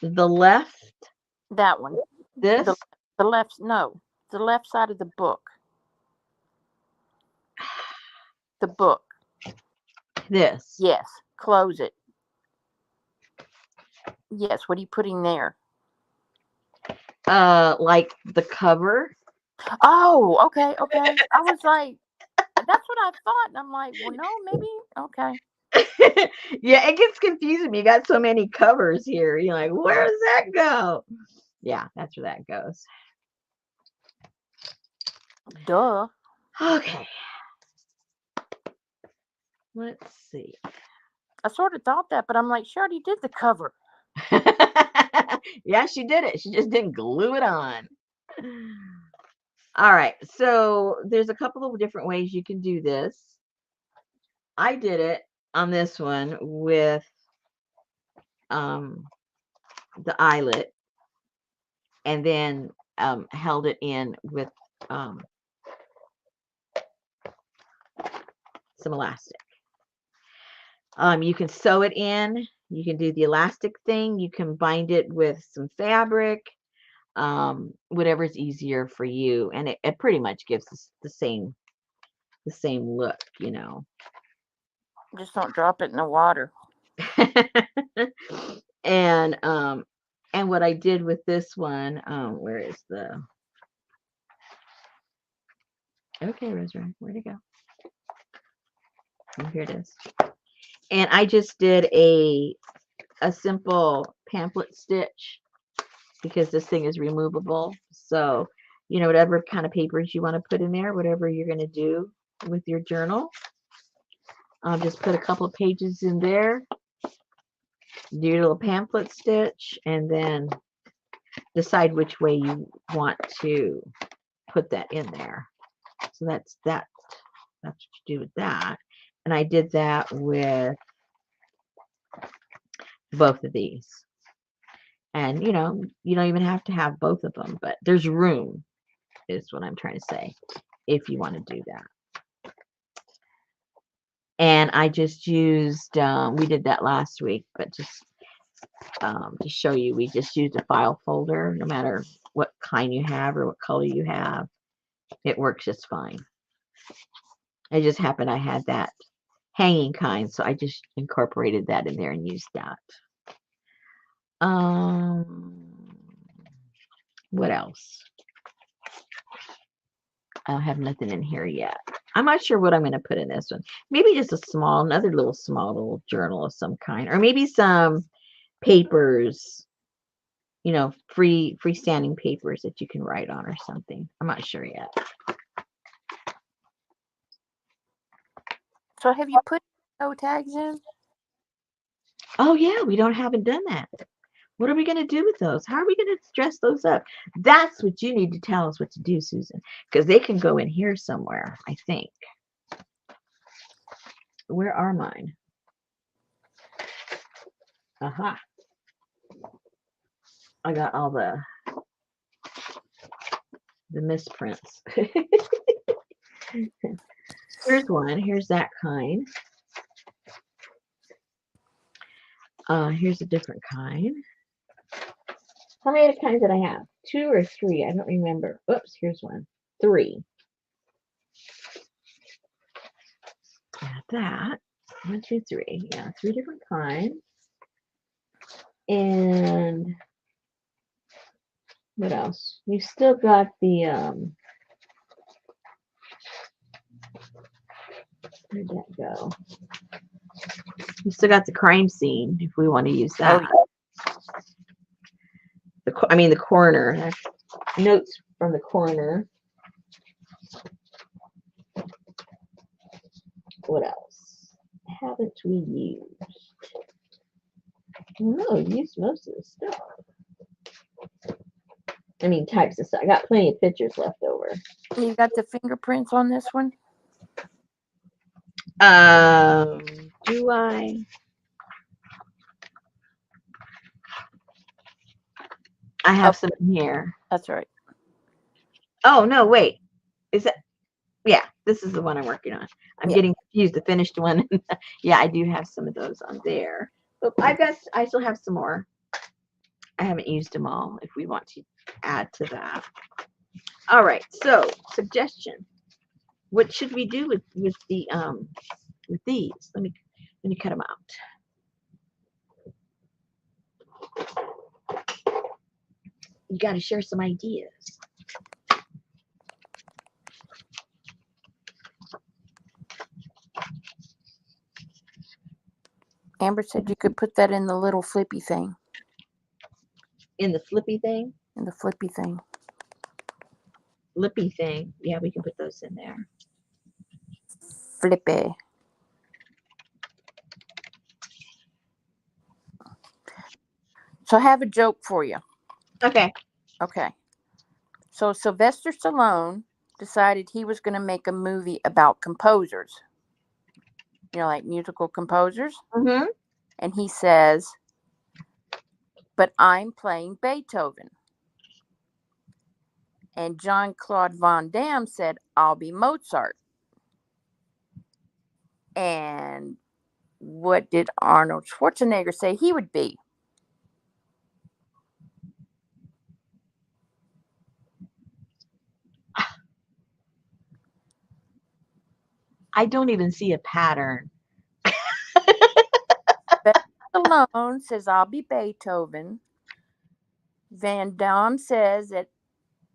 The left? That one. This? The left, no. The left side of the book. The book. This? Yes. Close it. Yes. What are you putting there? Like the cover? Oh, okay. I was like, that's what I thought. And I'm like, well, no, maybe. Okay. Yeah, it gets confusing. You got so many covers here. You're like, where does that go? Yeah, that's where that goes. Duh. Okay. Let's see. I sort of thought that, but I'm like, she already did the cover. Yeah, she did it. She just didn't glue it on. All right. So there's a couple of different ways you can do this. I did it on this one with the eyelet and then held it in with some elastic. You can sew it in. You can do the elastic thing. You can bind it with some fabric, whatever's easier for you. And it pretty much gives us the same look, you know. Just don't drop it in the water. And what I did with this one, where is the okay, Rosemary, where'd it go? Oh, here it is. And I just did a simple pamphlet stitch because this thing is removable. So, you know, whatever kind of papers you want to put in there, whatever you're going to do with your journal, just put a couple of pages in there, do your little pamphlet stitch, and then decide which way you want to put that in there. So that's what you do with that. And I did that with both of these. And, you know, you don't even have to have both of them, but there's room, is what I'm trying to say, if you want to do that. And I just used, we did that last week, but just to show you, we just used a file folder, no matter what kind you have or what color you have. It works just fine. It just happened I had that hanging kind, so I just incorporated that in there and used that. What else? I don't have nothing in here yet. I'm not sure what I'm going to put in this one. Maybe just another small little journal of some kind, or maybe some papers, you know, freestanding papers that you can write on or something. I'm not sure yet. So have you put no tags in? Oh yeah, we haven't done that. What are we going to do with those? How are we going to dress those up? That's what you need to tell us what to do, Susan, because they can go in here somewhere, I think. Where are mine? Aha. I got all the misprints. Here's one. Here's that kind. Here's a different kind. How many kinds did I have? 2 or 3? I don't remember. Oops, here's one. 3. Add that. 1, 2, 3. Yeah, 3 different kinds. And what else? You still got the where'd that go? You still got the crime scene if we want to use that. Oh, The coroner. Notes from the coroner. What else haven't we used? No, we used most of the stuff. Types of stuff. I got plenty of pictures left over. you got the fingerprints on this one? Do I? I have some in here. That's right. Oh, no, wait. Is that? Yeah, this is the one I'm working on. I'm getting confused. The finished one. Yeah, I do have some of those on there. But I still have some more. I haven't used them all if we want to add to that. All right, so suggestion. What should we do with these? Let me cut them out. You got to share some ideas. Amber said you could put that in the little flippy thing. In the flippy thing? In the flippy thing. Flippy thing. Yeah, we can put those in there. Flippy. So I have a joke for you. Okay. Okay. So Sylvester Stallone decided he was going to make a movie about composers. Like musical composers. Mm-hmm. And he says, but I'm playing Beethoven. And Jean-Claude Van Damme said, I'll be Mozart. And what did Arnold Schwarzenegger say he would be? I don't even see a pattern. Stallone says, I'll be Beethoven. Van Damme says that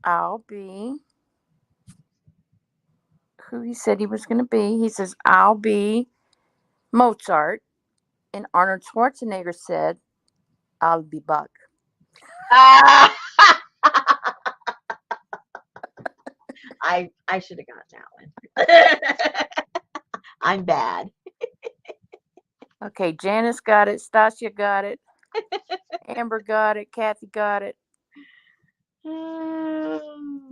I'll be who he said he was going to be. He says, I'll be Mozart. And Arnold Schwarzenegger said, I'll be Buck. I should have gotten that one. I'm bad. Okay, Janice got it. Stasia got it. Amber got it. Kathy got it.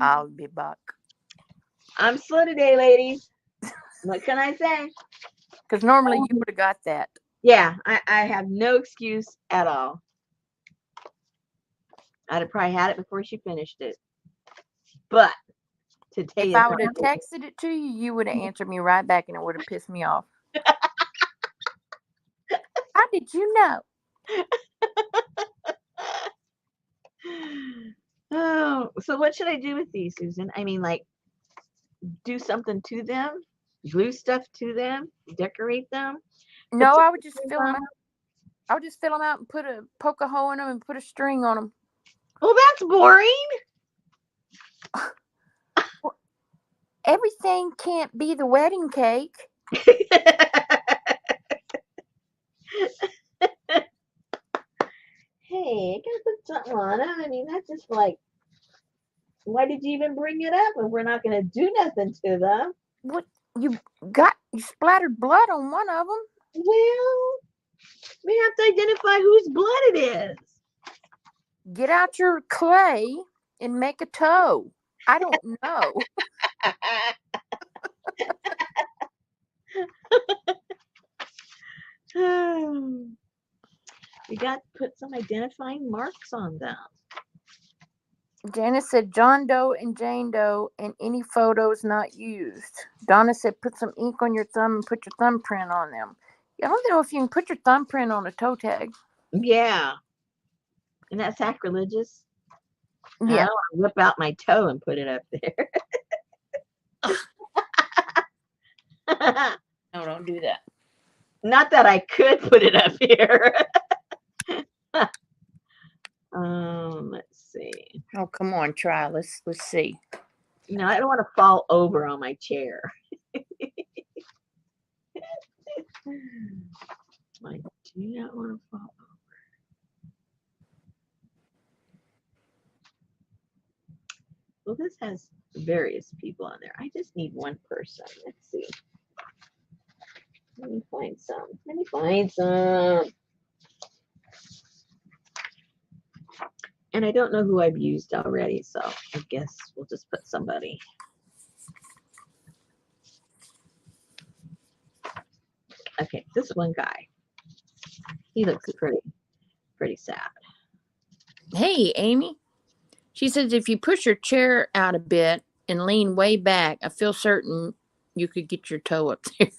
I'll be Buck. I'm slow today, ladies. What can I say? Because normally you would have got that. Yeah, I have no excuse at all. I'd have probably had it before she finished it. But today, if I would have texted it to you, you would have answered me right back, and it would have pissed me off. How did you know? Oh, so what should I do with these, Susan? Do something to them, glue stuff to them, decorate them. No, I would just fill them out. I would just fill them out and poke a hole in them and put a string on them. Well, that's boring. Everything can't be the wedding cake. Hey, I gotta put something on it. That's just like, why did you even bring it up if we're not gonna do nothing to them? What you splattered blood on one of them. Well, we have to identify whose blood it is. Get out your clay and make a toe. I don't know. We got to put some identifying marks on them. Janice said John Doe and Jane Doe and any photos not used. Donna said put some ink on your thumb and put your thumbprint on them. I don't know if you can put your thumbprint on a toe tag. Yeah. Isn't that sacrilegious? I Yeah. don't want to whip out my toe and put it up there. No, don't do that. Not that I could put it up here. Let's see. Oh, come on, try. Let's see. I don't want to fall over on my chair. I do not want to fall over. Well, this has various people on there. I just need one person. Let's see. Let me find some. Let me find some. And I don't know who I've used already, so I guess we'll just put somebody. Okay, this one guy. He looks pretty sad. Hey, Amy. She says if you push your chair out a bit and lean way back, I feel certain you could get your toe up there.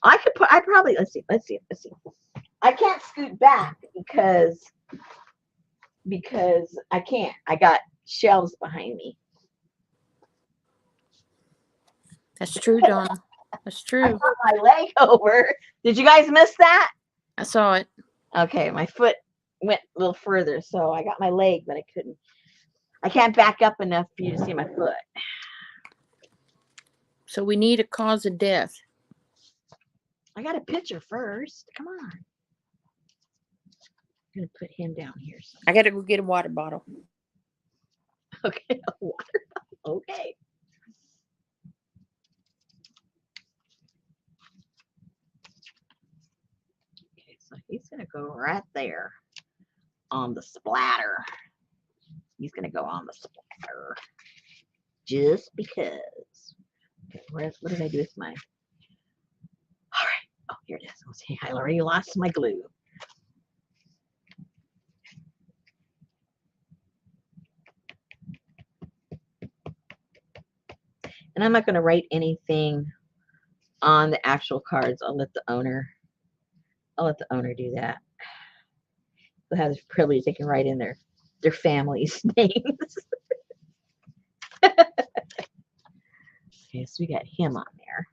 I could put. I probably. Let's see. I can't scoot back because I can't. I got shelves behind me. That's true, Donna. That's I true. put my leg over. Did you guys miss that? I saw it. Okay, my foot went a little further, so I got my leg, but I couldn't. I can't back up enough for you to see my foot. So we need a cause of death. I got a picture first. Come on. I'm gonna put him down here. I got to go get a water bottle. Okay, a water bottle. Okay. Okay, so he's gonna go right there on the splatter. He's gonna go on the splatter just because. Okay, what did I do with mine? All right. Oh, here it is. Okay, I already lost my glue. And I'm not going to write anything on the actual cards. I'll let the owner do that. They'll have the privilege. They can write in their family's names. Okay, so we got him on there.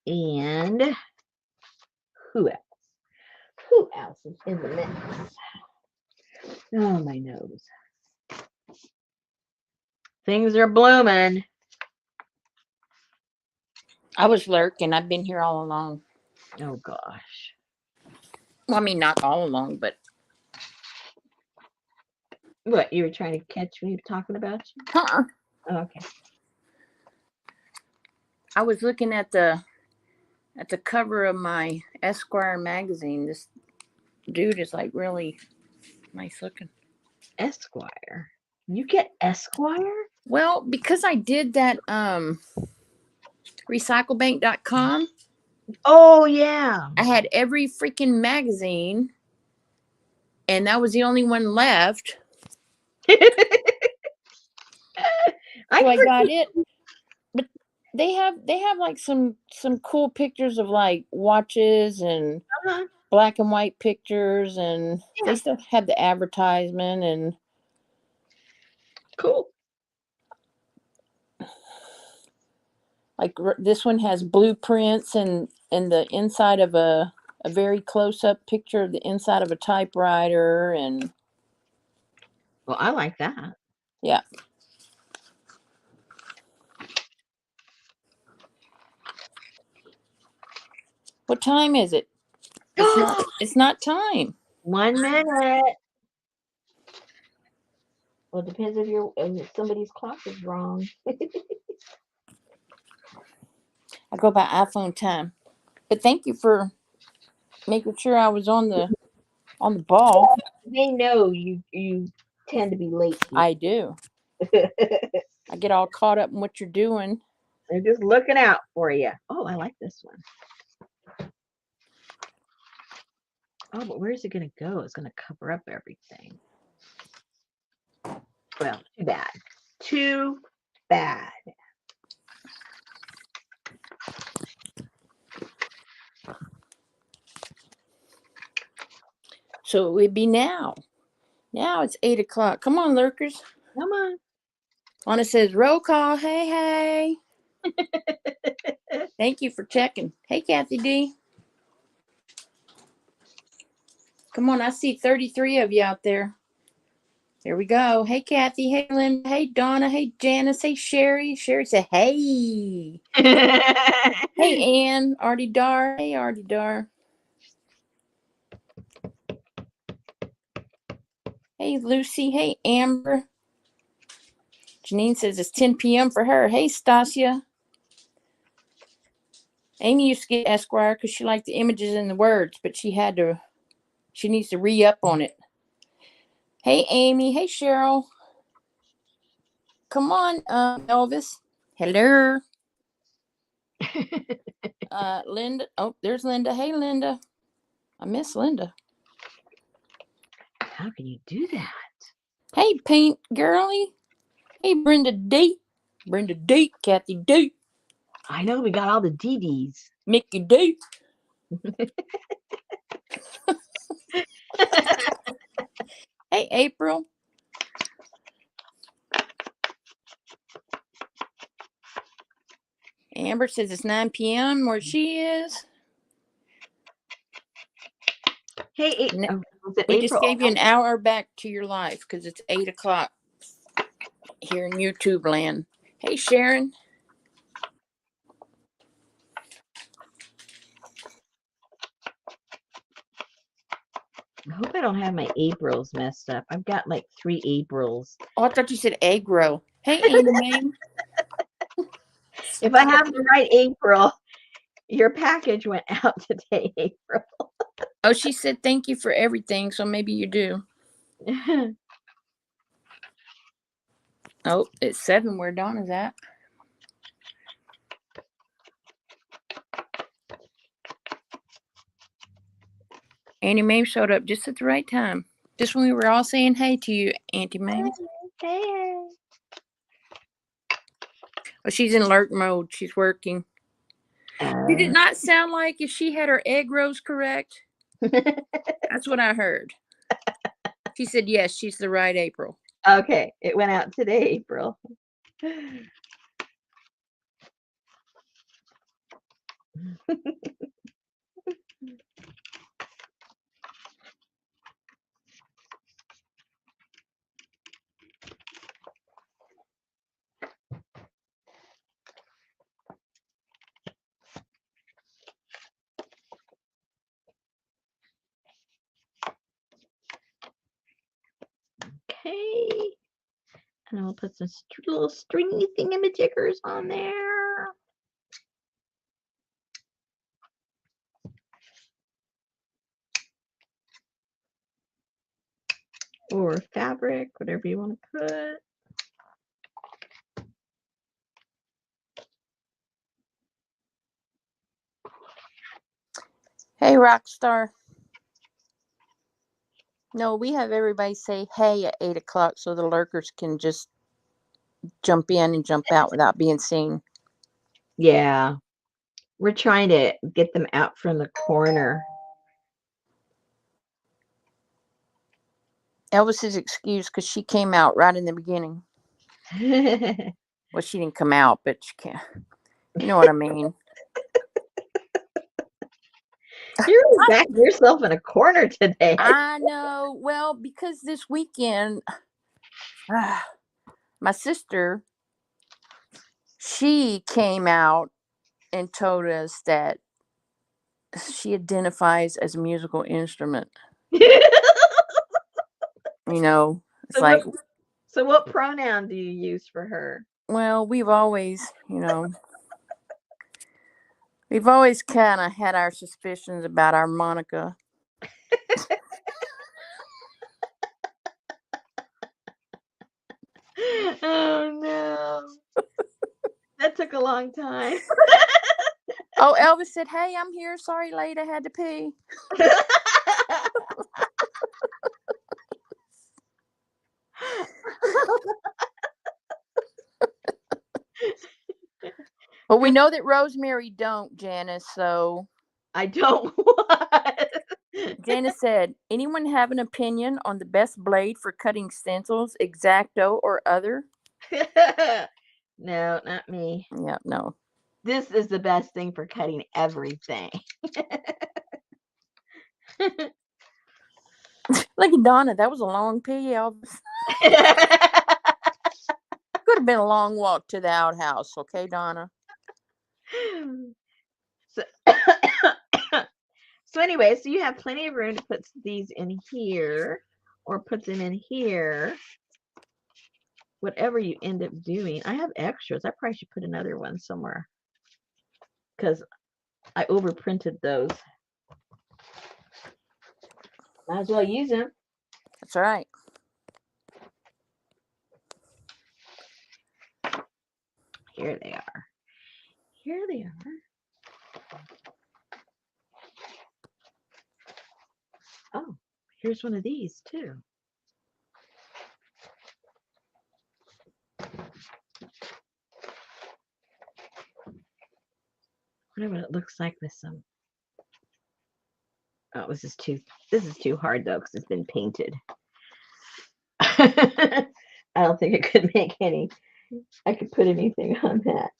And who else? Who else is in the mix? Oh, my nose. Things are blooming. I was lurking. I've been here all along. Oh, gosh. Well, I mean, not all along, but. What, you were trying to catch me talking about you? Huh. Oh, okay. I was looking at the cover of my Esquire magazine. This dude is like really nice looking. Esquire. You get Esquire? Well, because I did that recyclebank.com. Oh, yeah. I had every freaking magazine, and that was the only one left. So I got it. But they have like some cool pictures of like watches and black and white pictures, and they still have the advertisement and cool. like this one has blueprints and the inside of a very close-up picture of the inside of a typewriter. And well, I like that. Yeah. What time is it? It's not time. 1 minute. Well, it depends if somebody's clock is wrong. I go by iPhone time. But thank you for making sure I was on the ball. They know you tend to be late. I do. I get all caught up in what you're doing. They're just looking out for you. Oh, I like this one. Oh, but where's it going to go? It's going to cover up everything. Well, too bad. Too bad. So it would be now. Now it's 8 o'clock. Come on, lurkers. Come on. Anna says, roll call. Hey, hey. Thank you for checking. Hey, Kathy D. Come on, I see 33 of you out there. Here we go. Hey, Kathy. Hey, Linda. Hey, Donna. Hey, Janice. Hey, Sherry. Sherry said, hey. Hey, Ann. Artie Dar. Hey, Artie Dar. Hey, Lucy. Hey, Amber. Janine says it's 10 p.m. for her. Hey, Stasia. Amy used to get Esquire because she liked the images and the words, but she needs to re-up on it. Hey, Amy. Hey, Cheryl. Come on, Elvis. Hello. Linda. Oh, there's Linda. Hey, Linda. I miss Linda. How can you do that? Hey, Paint Girly. Hey, Brenda D. Brenda D. Kathy D. I know we got all the DDs. Mickey D. Hey, April. Amber says it's 9 p.m. where she is. Hey, We just gave you an hour back to your life because it's 8 o'clock here in YouTube land. Hey, Sharon. I hope I don't have my Aprils messed up. I've got like 3 Aprils. Oh, I thought you said egg roll. Hey, Andy Mae. If I have the right April, your package went out today, April. Oh, she said thank you for everything, so maybe you do. Oh, it's 7 where Donna's at. Auntie Mae showed up just at the right time. Just when we were all saying hey to you, Auntie Mae. Hey. Oh, she's in alert mode. She's working. Did it not sound like if she had her egg rolls correct? That's what I heard. She said yes, she's the right April. Okay, it went out today, April. Okay. And I'll put some little stringy thingamajiggers on there. Or fabric, whatever you want to put. Hey, Rockstar. No, we have everybody say hey at 8 o'clock so the lurkers can just jump in and jump out without being seen. Yeah. We're trying to get them out from the corner. Elvis's excuse because she came out right in the beginning. Well, she didn't come out, but she can't. You know what I mean? You're really backing yourself in a corner today. I know. Well, because this weekend, my sister, she came out and told us that she identifies as a musical instrument. You know, it's so what pronoun do you use for her? Well, we've always kind of had our suspicions about our Monica. Oh no. That took a long time. Oh, Elvis said, hey, I'm here. Sorry, late. I had to pee. Well, we know that Rosemary don't, Janice. So I don't want. Janice said, anyone have an opinion on the best blade for cutting stencils, X-Acto or other? No, not me. Yeah, no. This is the best thing for cutting everything. Look at Donna. That was a long pee, Elvis. Could have been a long walk to the outhouse. Okay, Donna. So, so anyway, so you have plenty of room to put these in here or put them in here. Whatever you end up doing. I have extras. I probably should put another one somewhere because I overprinted those. Might as well use them. That's right. Here they are. Here they are. Oh, here's one of these too. Wonder what it looks like with some. Oh, this is too hard though because it's been painted. I don't think I could make any. I could put anything on that.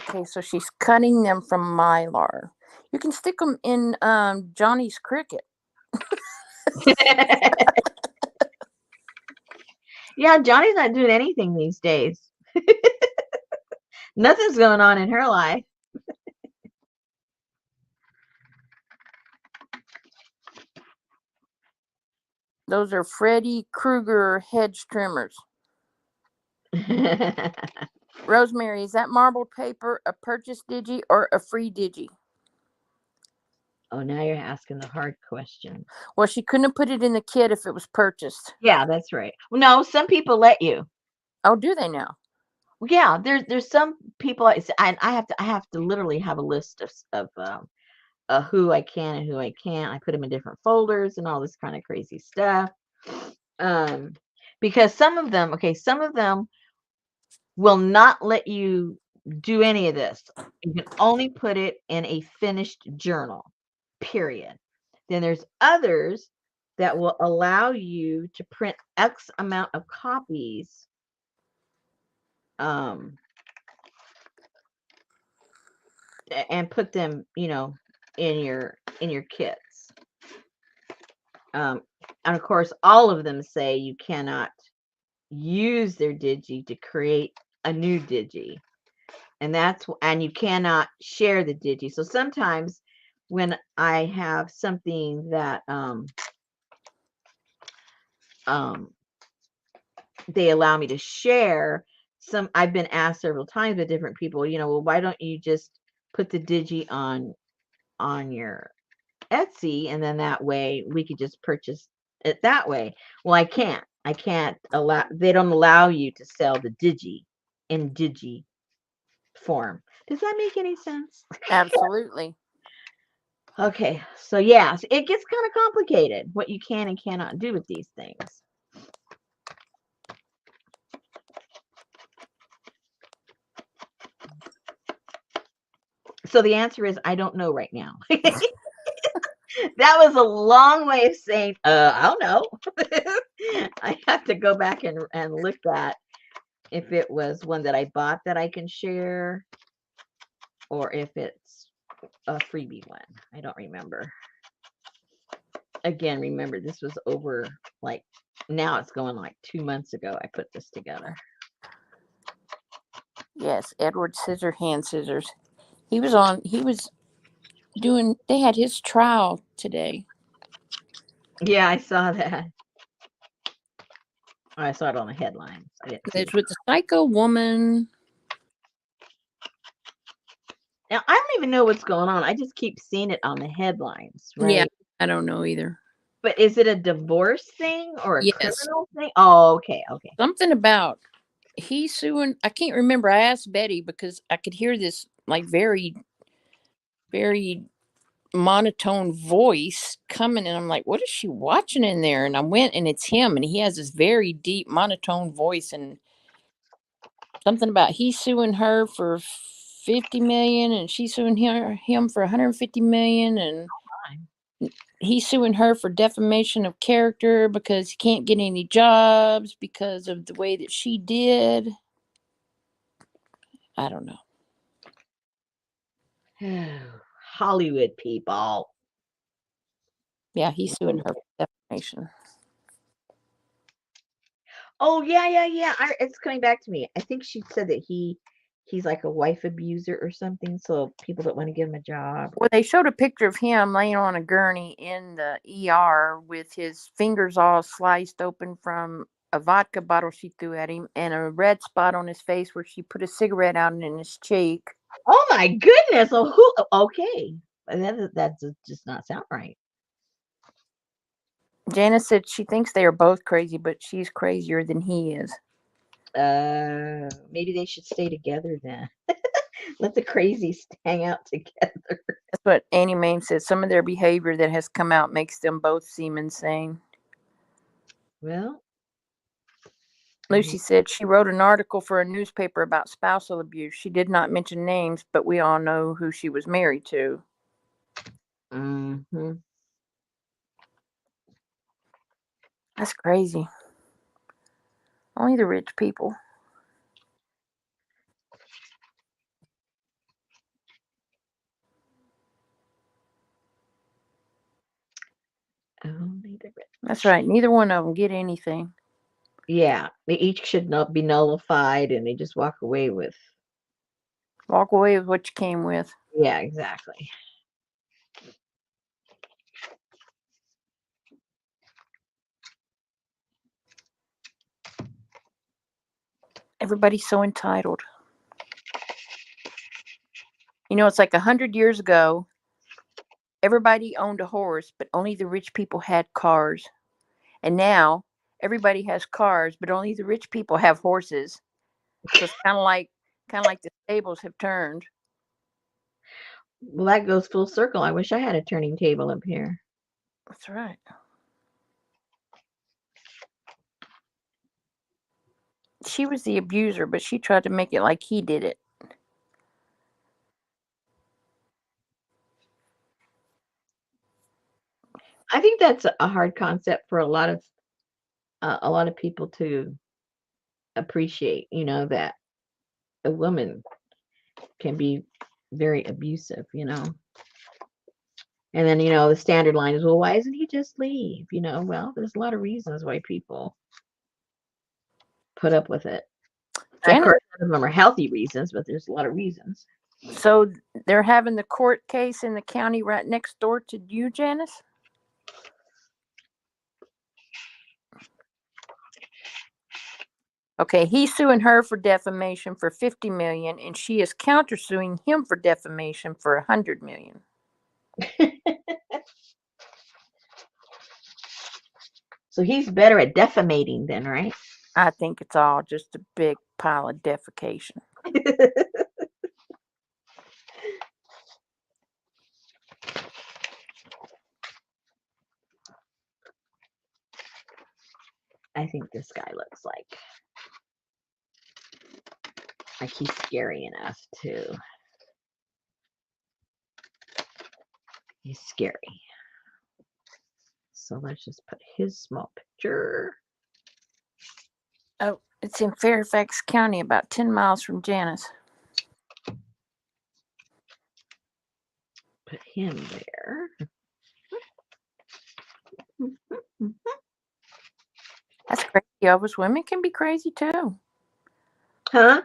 Okay, so she's cutting them from Mylar. You can stick them in Johnny's Cricut. Yeah, Johnny's not doing anything these days. Nothing's going on in her life. Those are Freddy Krueger hedge trimmers. Rosemary, is that marbled paper a purchase digi or a free digi? Oh, now you're asking the hard question. Well, she couldn't have put it in the kit if it was purchased. Yeah, that's right. Well, no, some people let you. Oh, do they now? Yeah, there's some people. I have to literally have a list of who I can and who I can't. I put them in different folders and all this kind of crazy stuff. Because some of them will not let you do any of this. You can only put it in a finished journal, period. Then there's others that will allow you to print X amount of copies. And put them, in your kits. And of course, all of them say you cannot use their digi to create a new digi, and you cannot share the digi. So sometimes when I have something that they allow me to share, I've been asked several times by different people, well, why don't you just put the digi on your Etsy, and then that way we could just purchase it that way. Well, I can't they don't allow you to sell the digi in digi form. Does that make any sense? Absolutely. Okay, so yeah, so it gets kind of complicated what you can and cannot do with these things. So the answer is I don't know right now. That was a long way of saying, I don't know. I have to go back and look at if it was one that I bought that I can share, or if it's a freebie one. I don't remember. Again, remember, this was over, now it's going 2 months ago I put this together. Yes, Edward Scissorhand Scissors. They had his trial today. Yeah, I saw that. I saw it on the headlines. It's with the Psycho Woman. Now, I don't even know what's going on. I just keep seeing it on the headlines, right? Yeah, I don't know either. But is it a divorce thing or a criminal thing? Oh, okay. Something about he's suing. I can't remember. I asked Betty because I could hear this very, very monotone voice coming, and I'm like, what is she watching in there? And I went, and it's him, and he has this very deep monotone voice, and something about he's suing her for 50 million, and she's suing him for 150 million, and he's suing her for defamation of character because he can't get any jobs because of the way that she did. I don't know. Hollywood people. Yeah, he's suing her for defamation. Oh yeah. It's coming back to me. I think she said that he's like a wife abuser or something, so people don't want to give him a job. Well, they showed a picture of him laying on a gurney in the ER with his fingers all sliced open from a vodka bottle she threw at him, and a red spot on his face where she put a cigarette out in his cheek. Oh my goodness! Oh, who? Okay, that does not sound right. Janice said she thinks they are both crazy, but she's crazier than he is. Maybe they should stay together then. Let the crazies hang out together. That's what Annie Main said. Some of their behavior that has come out makes them both seem insane. Well, Lucy said she wrote an article for a newspaper about spousal abuse. She did not mention names, but we all know who she was married to. mm-hmm. That's crazy. Only the rich people. Only the rich. That's right. Neither one of them get anything. Yeah, they each should not be nullified, and they just walk away with. Walk away with what you came with. Yeah, exactly. Everybody's so entitled. You know, it's like 100 years ago, everybody owned a horse, but only the rich people had cars. And now everybody has cars, but only the rich people have horses. So it's kind of like the tables have turned. Well, that goes full circle. I wish I had a turning table up here. That's right. She was the abuser, but she tried to make it like he did it. I think that's a hard concept for a lot of people to appreciate. You know that a woman can be very abusive. And then the standard line is, well, why doesn't he just leave? Well, there's a lot of reasons why people put up with it. And of course, none of them are healthy reasons, but there's a lot of reasons. So they're having the court case in the county right next door to you, Janice? Okay, he's suing her for defamation for 50 million, and she is countersuing him for defamation for 100 million. So he's better at defamating then, right? I think it's all just a big pile of defecation. I think this guy looks like he's scary enough too. He's scary. So let's just put his small picture. Oh, it's in Fairfax County, about 10 miles from Janice. Put him there. That's crazy. Elvis, women can be crazy too. Huh?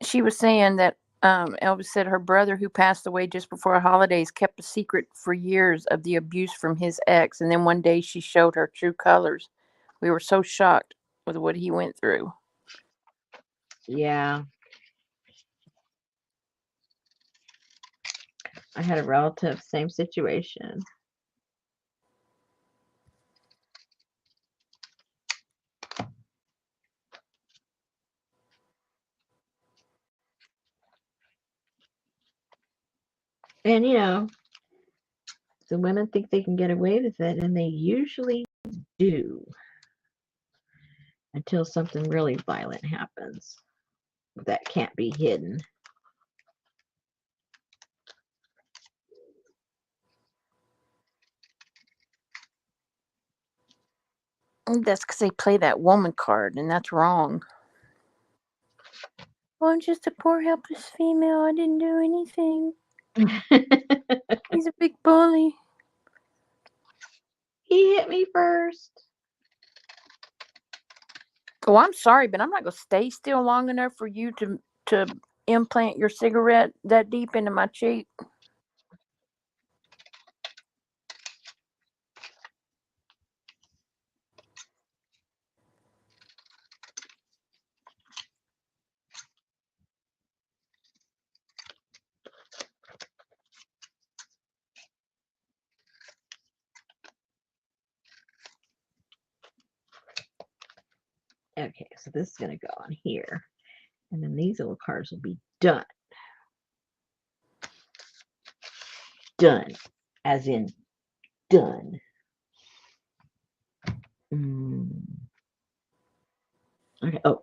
She was saying that Elvis said her brother, who passed away just before holidays, kept a secret for years of the abuse from his ex. And then one day she showed her true colors. We were so shocked with what he went through. Yeah. I had a relative, same situation. And So women think they can get away with it, and they usually do until something really violent happens that can't be hidden. That's because they play that woman card, and that's wrong. Well, I'm just a poor, helpless female. I didn't do anything. He's a big bully. He hit me first. Oh, I'm sorry, but I'm not going to stay still long enough for you to implant your cigarette that deep into my cheek. Okay, so this is going to go on here. And then these little cards will be done. Done. As in done. Okay. Oh,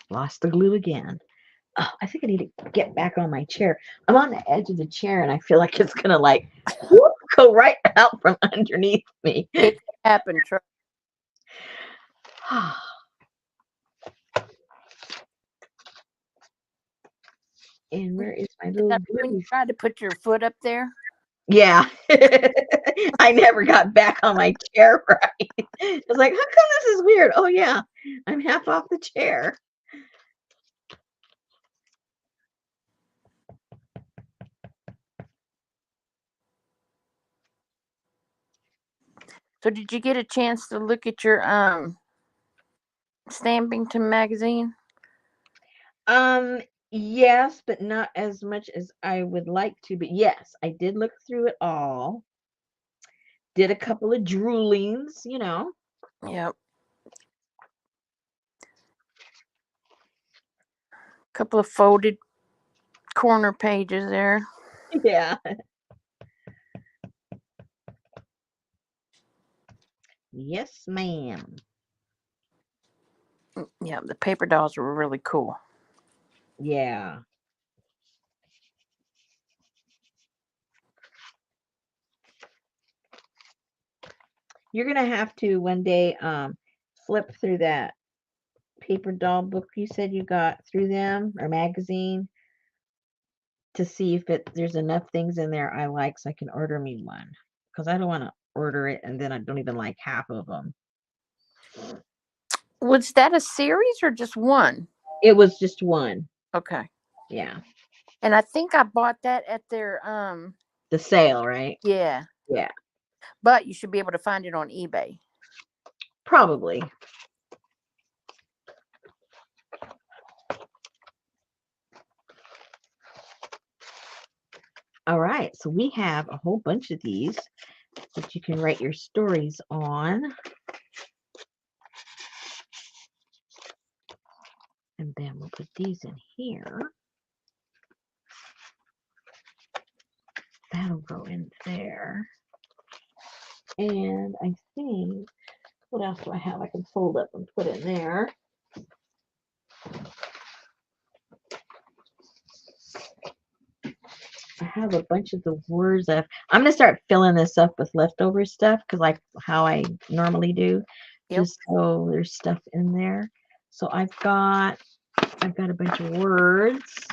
lost the glue again. Oh, I think I need to get back on my chair. I'm on the edge of the chair, and I feel like it's going to like whoop, go right out from underneath me. It happened, Trey. And where is my Is little that when you goodies? tried to put your foot up there? Yeah. I never got back on my chair right. I was like, how come this is weird? Oh, yeah. I'm half off the chair. So did you get a chance to look at your Stampington magazine? Yes, but not as much as I would like to. But yes, I did look through it all. Did a couple of droolings, you know. Yep. Couple of folded corner pages there. Yeah. Yes, ma'am. Yeah, the paper dolls were really cool. Yeah. You're gonna have to one day flip through that paper doll book you said you got through them or magazine to see if there's enough things in there I like so I can order me one. Because I don't want to order it and then I don't even like half of them. Was that a series or just one? It was just one. Okay. Yeah. And I think I bought that at their The sale, right? yeah. Yeah. But you should be able to find it on eBay. Probably. All right, so we have a whole bunch of these that you can write your stories on. And then we'll put these in here. That'll go in there. And I think, what else do I have I can fold up and put in there? I have a bunch of the words I'm going to start filling this up with leftover stuff because like how I normally do. Yep. Just so there's stuff in there. So I've got a bunch of words.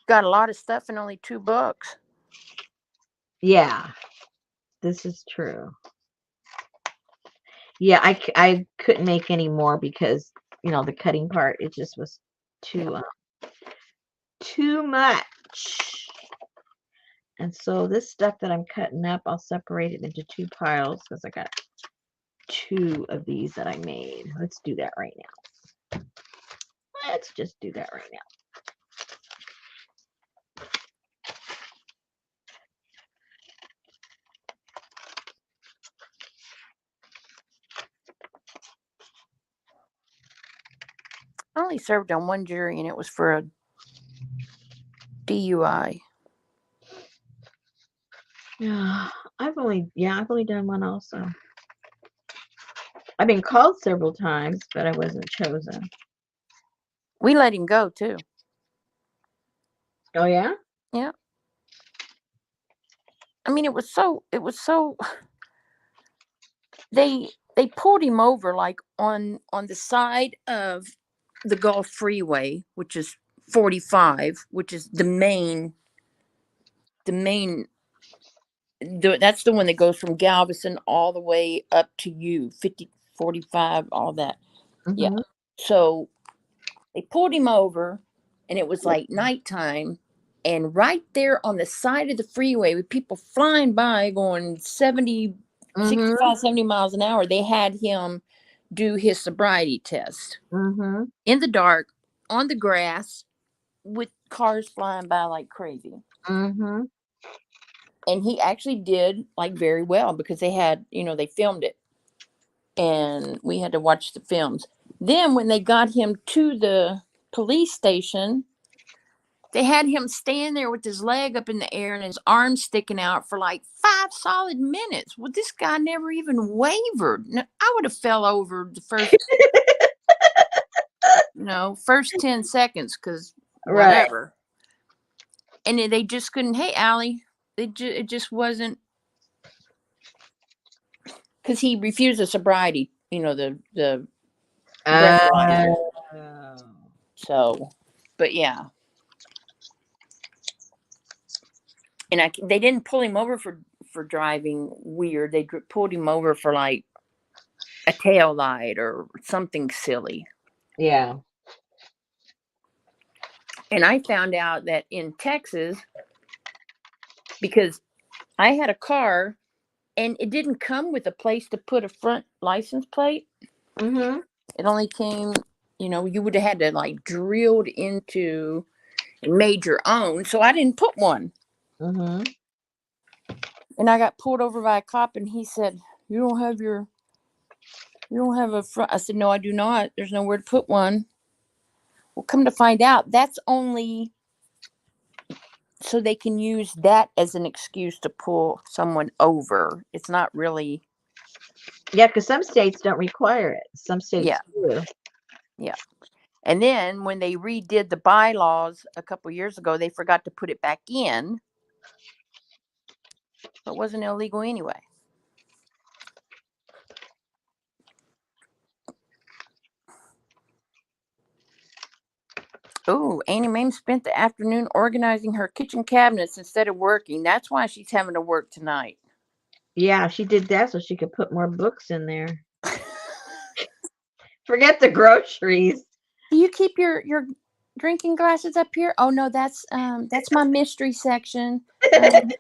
Got a lot of stuff in only 2 books. Yeah, this is true. Yeah, I couldn't make any more because, you know, the cutting part, it just was too much. And so this stuff that I'm cutting up, I'll separate it into 2 piles because I got 2 of these that I made. Let's do that right now. Let's just do that right now. I only served on 1 jury, and it was for a DUI. Yeah, I've only done one also. I've been called several times, but I wasn't chosen. We let him go too. Oh yeah? Yeah. I mean, it was so. They pulled him over like on the side of the Gulf Freeway, which is 45, which is the main. That's the one that goes from Galveston all the way up to you, 50, 45, all that. Yeah. Mhm. So they pulled him over, and it was like nighttime. And right there on the side of the freeway with people flying by going 70, Mhm. 65, 70 miles an hour, they had him do his sobriety test Mhm. in the dark on the grass with cars flying by like crazy. Mhm. And he actually did like very well because they had, they filmed it and we had to watch the films. Then when they got him to the police station, they had him stand there with his leg up in the air and his arms sticking out for like 5 solid minutes. Well, this guy never even wavered. I would have fell over the first 10 seconds because Right. whatever. And they just couldn't. Hey, Allie, it just wasn't because he refused the sobriety. The breathalyzer. Oh. So, but yeah, and they didn't pull him over for driving weird. They pulled him over for like a tail light or something silly. Yeah. And I found out that in Texas, because I had a car and it didn't come with a place to put a front license plate. Mhm. It only came, you would have had to like drilled into and made your own. So I didn't put one. Mhm. And I got pulled over by a cop and he said, You don't have a front. I said, No, I do not. There's nowhere to put one. Well, come to find out, that's only so they can use that as an excuse to pull someone over. It's not really. Yeah, because some states don't require it. Some states Yeah. do. Yeah. And then when they redid the bylaws a couple years ago, they forgot to put it back in. But it wasn't illegal anyway. Oh, Annie Mame spent the afternoon organizing her kitchen cabinets instead of working. That's why she's having to work tonight. Yeah, she did that so she could put more books in there. Forget the groceries. Do you keep your drinking glasses up here? Oh no, that's my mystery section. Um,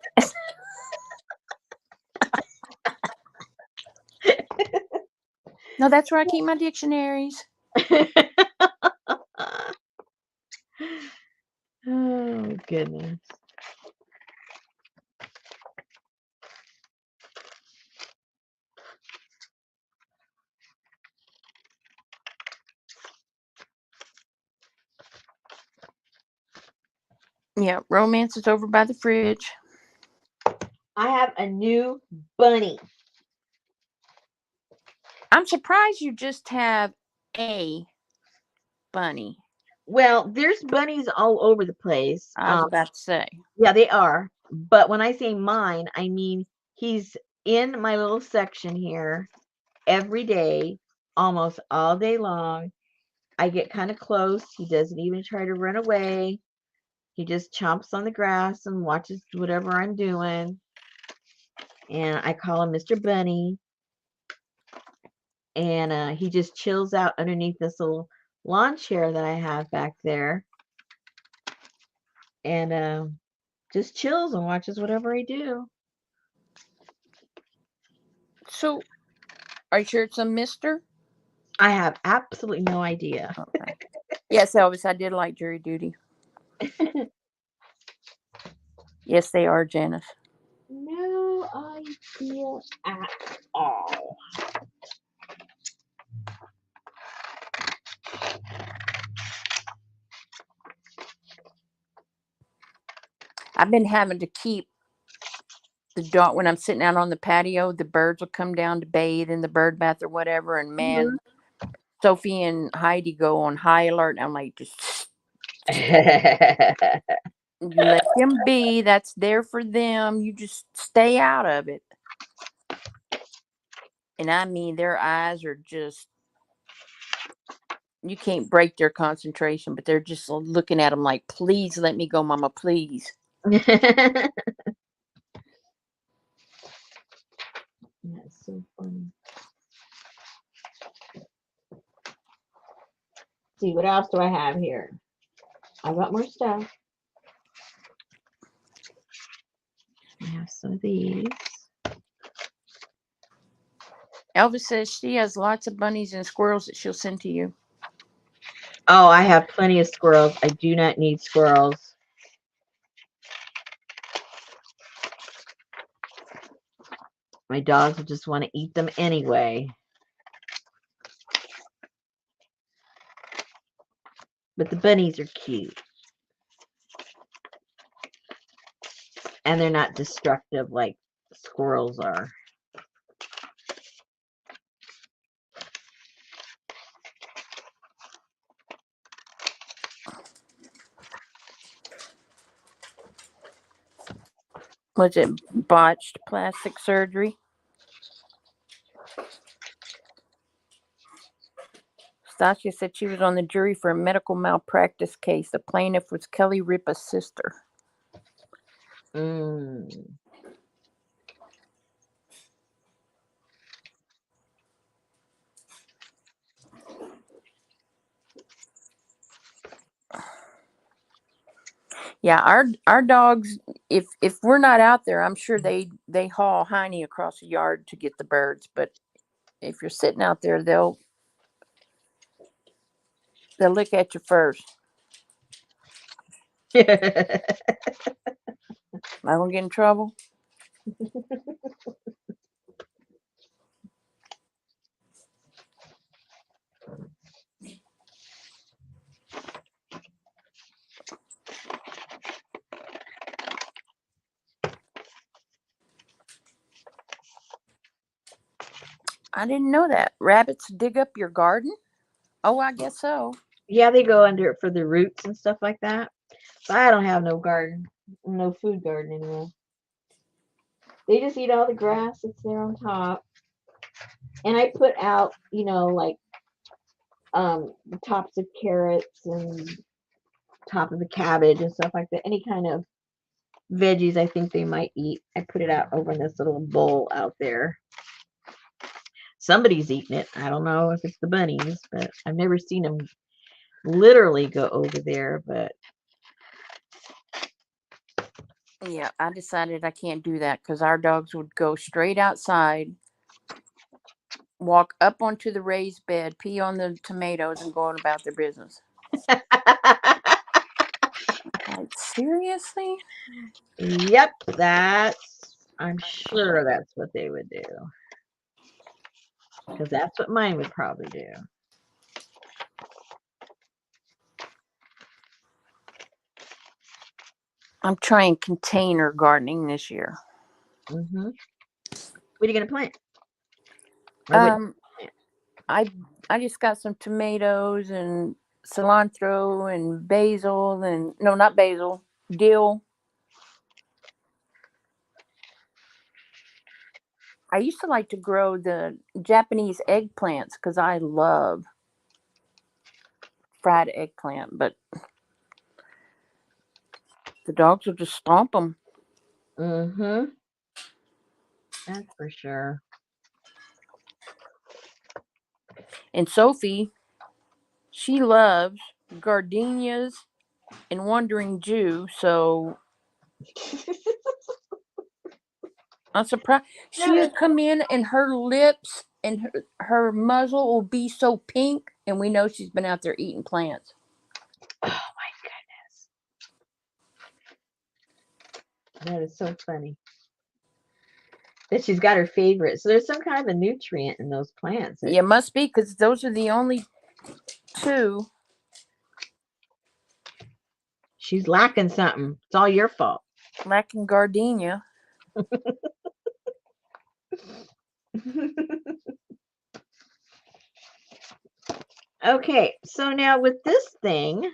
no, that's where I keep my dictionaries. Oh, goodness. Yeah, romance is over by the fridge. I have a new bunny. I'm surprised you just have a bunny. Well, there's bunnies all over the place. I was about to say. Yeah, they are. But when I say mine, I mean he's in my little section here every day, almost all day long. I get kind of close. He doesn't even try to run away. He just chomps on the grass and watches whatever I'm doing. And I call him Mr. Bunny. And he just chills out underneath this little lawn chair that I have back there. And just chills and watches whatever I do. So, are you sure it's a mister? I have absolutely no idea. Okay. Yes, Elvis, I did like jury duty. Yes, they are, Janice. No idea at all. I've been having to keep the dog, when I'm sitting out on the patio, the birds will come down to bathe in the bird bath or whatever. And man, Sophie and Heidi go on high alert. And I'm like, just let them be. That's there for them. You just stay out of it. And I mean, their eyes are just, you can't break their concentration, but they're just looking at them like, please let me go, Mama, please. That's so funny. See, what else do I have here? I've got more stuff. I have some of these. Elvis says she has lots of bunnies and squirrels that she'll send to you. Oh, I have plenty of squirrels. I do not need squirrels. My dogs will just want to eat them anyway. But the bunnies are cute. And they're not destructive like squirrels are. Was it botched plastic surgery? Stasha said she was on the jury for a medical malpractice case. The plaintiff was Kelly Ripa's sister. Yeah, our dogs, if we're not out there, I'm sure they haul Heine across the yard to get the birds. But if you're sitting out there, they'll look at you first. I don't get in trouble. I didn't know that. Rabbits dig up your garden? Oh, I guess so. Yeah, they go under it for the roots and stuff like that. But I don't have no garden, no food garden anymore. They just eat all the grass that's there on top. And I put out, like the tops of carrots and top of the cabbage and stuff like that. Any kind of veggies I think they might eat. I put it out over in this little bowl out there. Somebody's eating it. I don't know if it's the bunnies, but I've never seen them literally go over there. But yeah, I decided I can't do that because our dogs would go straight outside, walk up onto the raised bed, pee on the tomatoes, and go on about their business. Like, seriously? Yep, I'm sure that's what they would do. Because that's what mine would probably do. I'm trying container gardening this year. Mm-hmm. What are you gonna plant? I just got some tomatoes and cilantro and basil and no, not basil, dill. I used to like to grow the Japanese eggplants because I love fried eggplant, but the dogs will just stomp them. Mm-hmm. That's for sure. And Sophie, she loves gardenias and Wandering Jew, so I'm surprised. She would come in and her lips and her muzzle will be so pink, and we know she's been out there eating plants. Oh my goodness. That is so funny. That she's got her favorite. So there's some kind of a nutrient in those plants. Yeah, must be because those are the only two. She's lacking something. It's all your fault. Lacking gardenia. Okay, so now with this thing,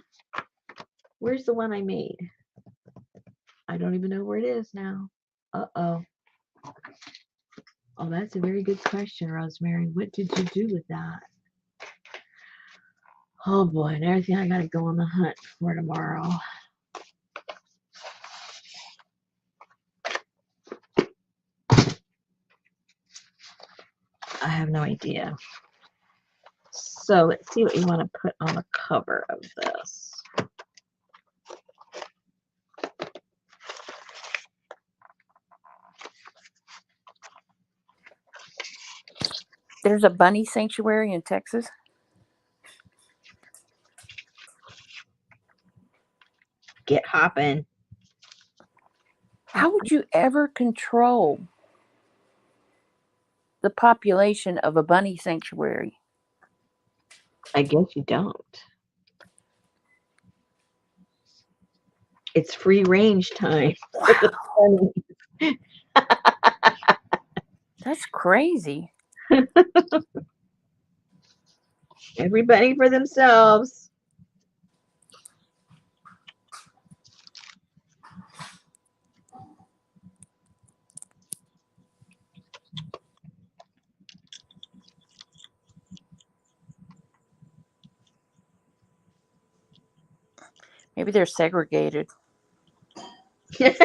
where's the one I made? I don't even know where it is now. Uh-oh. Oh, that's a very good question, Rosemary. What did you do with that? Oh boy, and everything I gotta go on the hunt for tomorrow. I have no idea. So let's see what you want to put on the cover of this. There's a bunny sanctuary in Texas. Get hopping. How would you ever control the population of a bunny sanctuary? I guess you don't. It's free range time. Wow. That's crazy. Everybody for themselves. Maybe they're segregated. It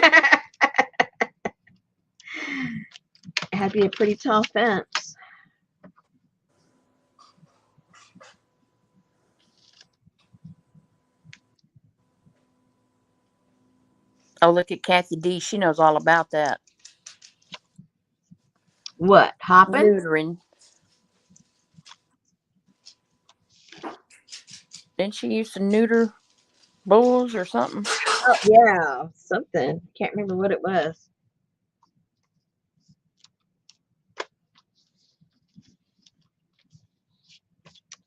had to be a pretty tall fence. Oh, look at Kathy D. She knows all about that. What? Hopping? Neutering. Didn't she used to neuter bulls or something? Oh, yeah, something. Can't remember what it was.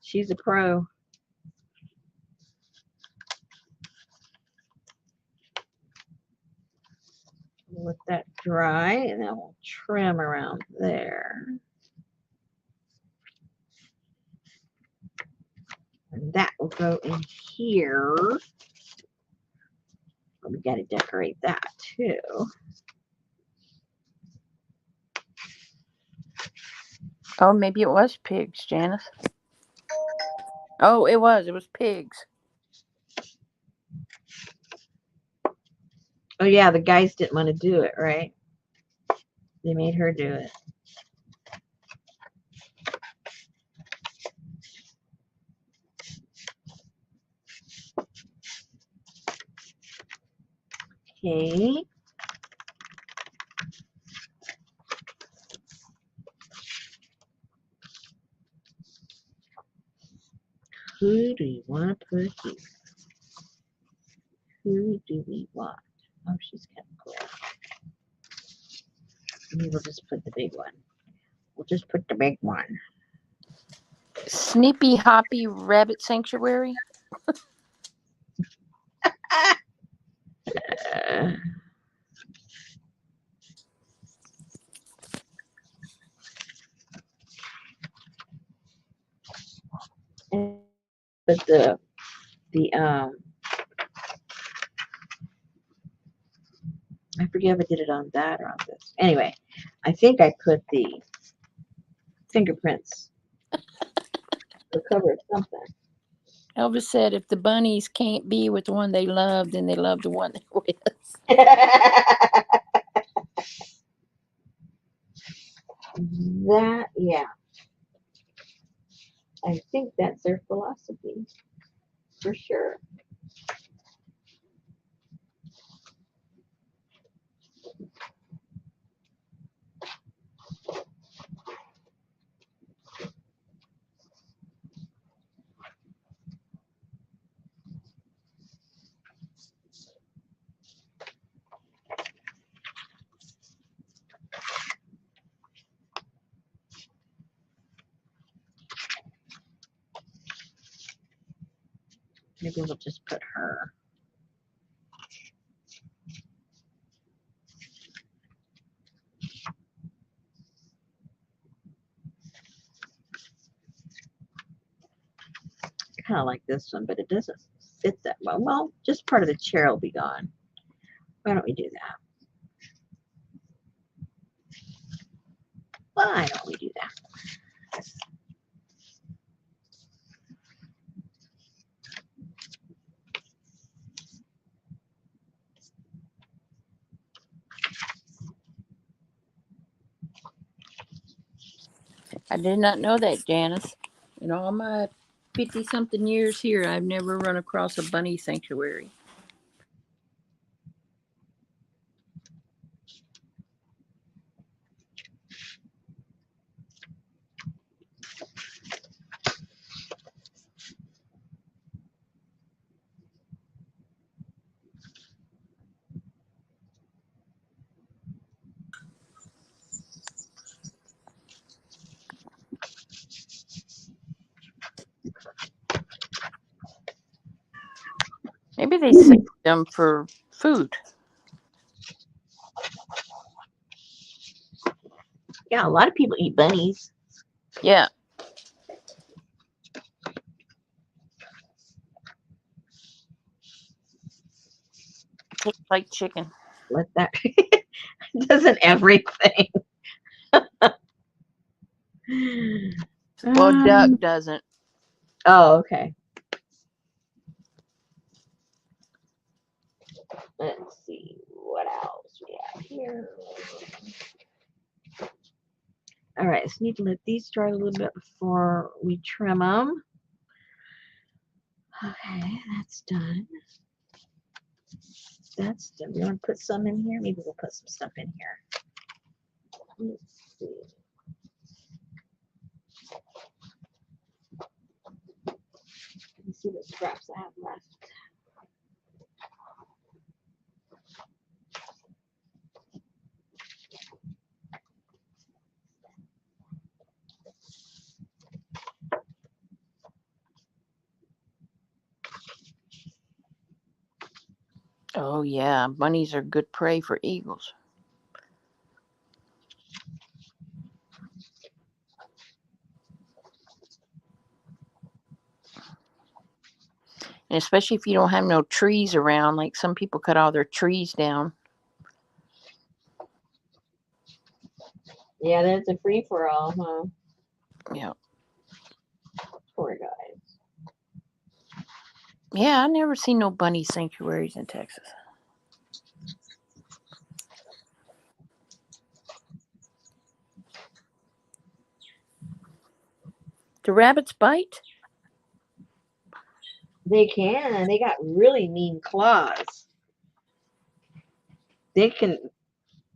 She's a pro. Let that dry, and then we'll trim around there. And that will go in here. We got to decorate that too. Oh, maybe it was pigs, Janice. Oh, it was. It was pigs. Oh yeah, the guys didn't want to do it, right? They made her do it. Okay. Who do you want to put here? Who do we want? Oh, she's kind of cool. Maybe we'll just put the big one. We'll just put the big one. Snippy Hoppy Rabbit Sanctuary. But the I forget if I did it on that or on this. Anyway, I think I put the fingerprints to cover something. Elvis said if the bunnies can't be with the one they love, then they love the one they're with. That, yeah. I think that's their philosophy, for sure. Maybe we'll just put her. kind of like this one, but it doesn't fit that well. Well, just part of the chair will be gone. Why don't we do that? Why don't we do that? I did not know that, Janice. In all my 50-something years here, I've never run across a bunny sanctuary. Maybe they sell them for food. Yeah, a lot of people eat bunnies. Yeah. Tastes like chicken. Let that doesn't everything. Well, duck doesn't. Oh, okay. Let's see what else we have here. All right, so need to let these dry a little bit before we trim them. Okay, that's done. That's done. We want to put some in here? Maybe we'll put some stuff in here. Let's see. Let me see what scraps I have left. Oh, yeah. Bunnies are good prey for eagles. And especially if you don't have no trees around, like some people cut all their trees down. Yeah, that's a free for all, huh? Yeah. Poor guys. Yeah, I never seen no bunny sanctuaries in Texas. Do rabbits bite? They can. They got really mean claws. They can.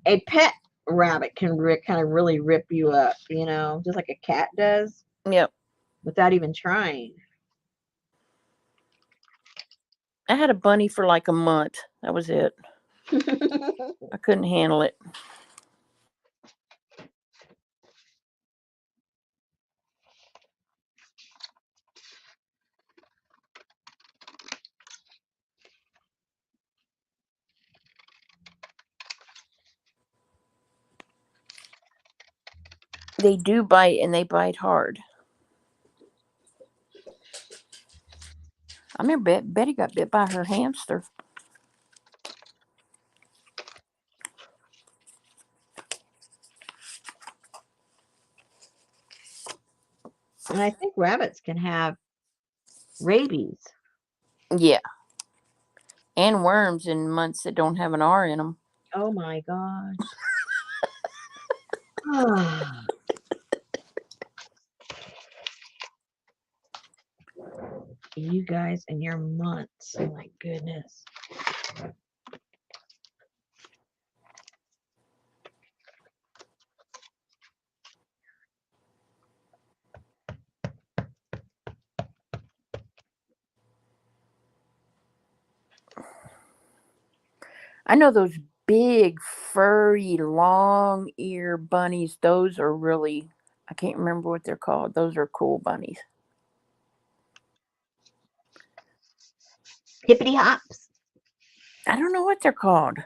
A pet rabbit can kind of really rip you up, you know, just like a cat does, Yep. without even trying. I had a bunny for like a month. That was it. I couldn't handle it. They do bite, and they bite hard. I remember Betty got bit by her hamster. And I think rabbits can have rabies. Yeah. And worms in months that don't have an R in them. Oh my gosh. You guys and your months. Oh my goodness. I know those big, furry, long ear bunnies. Those are really, I can't remember what they're called. Those are cool bunnies. Hippity hops. I don't know what they're called.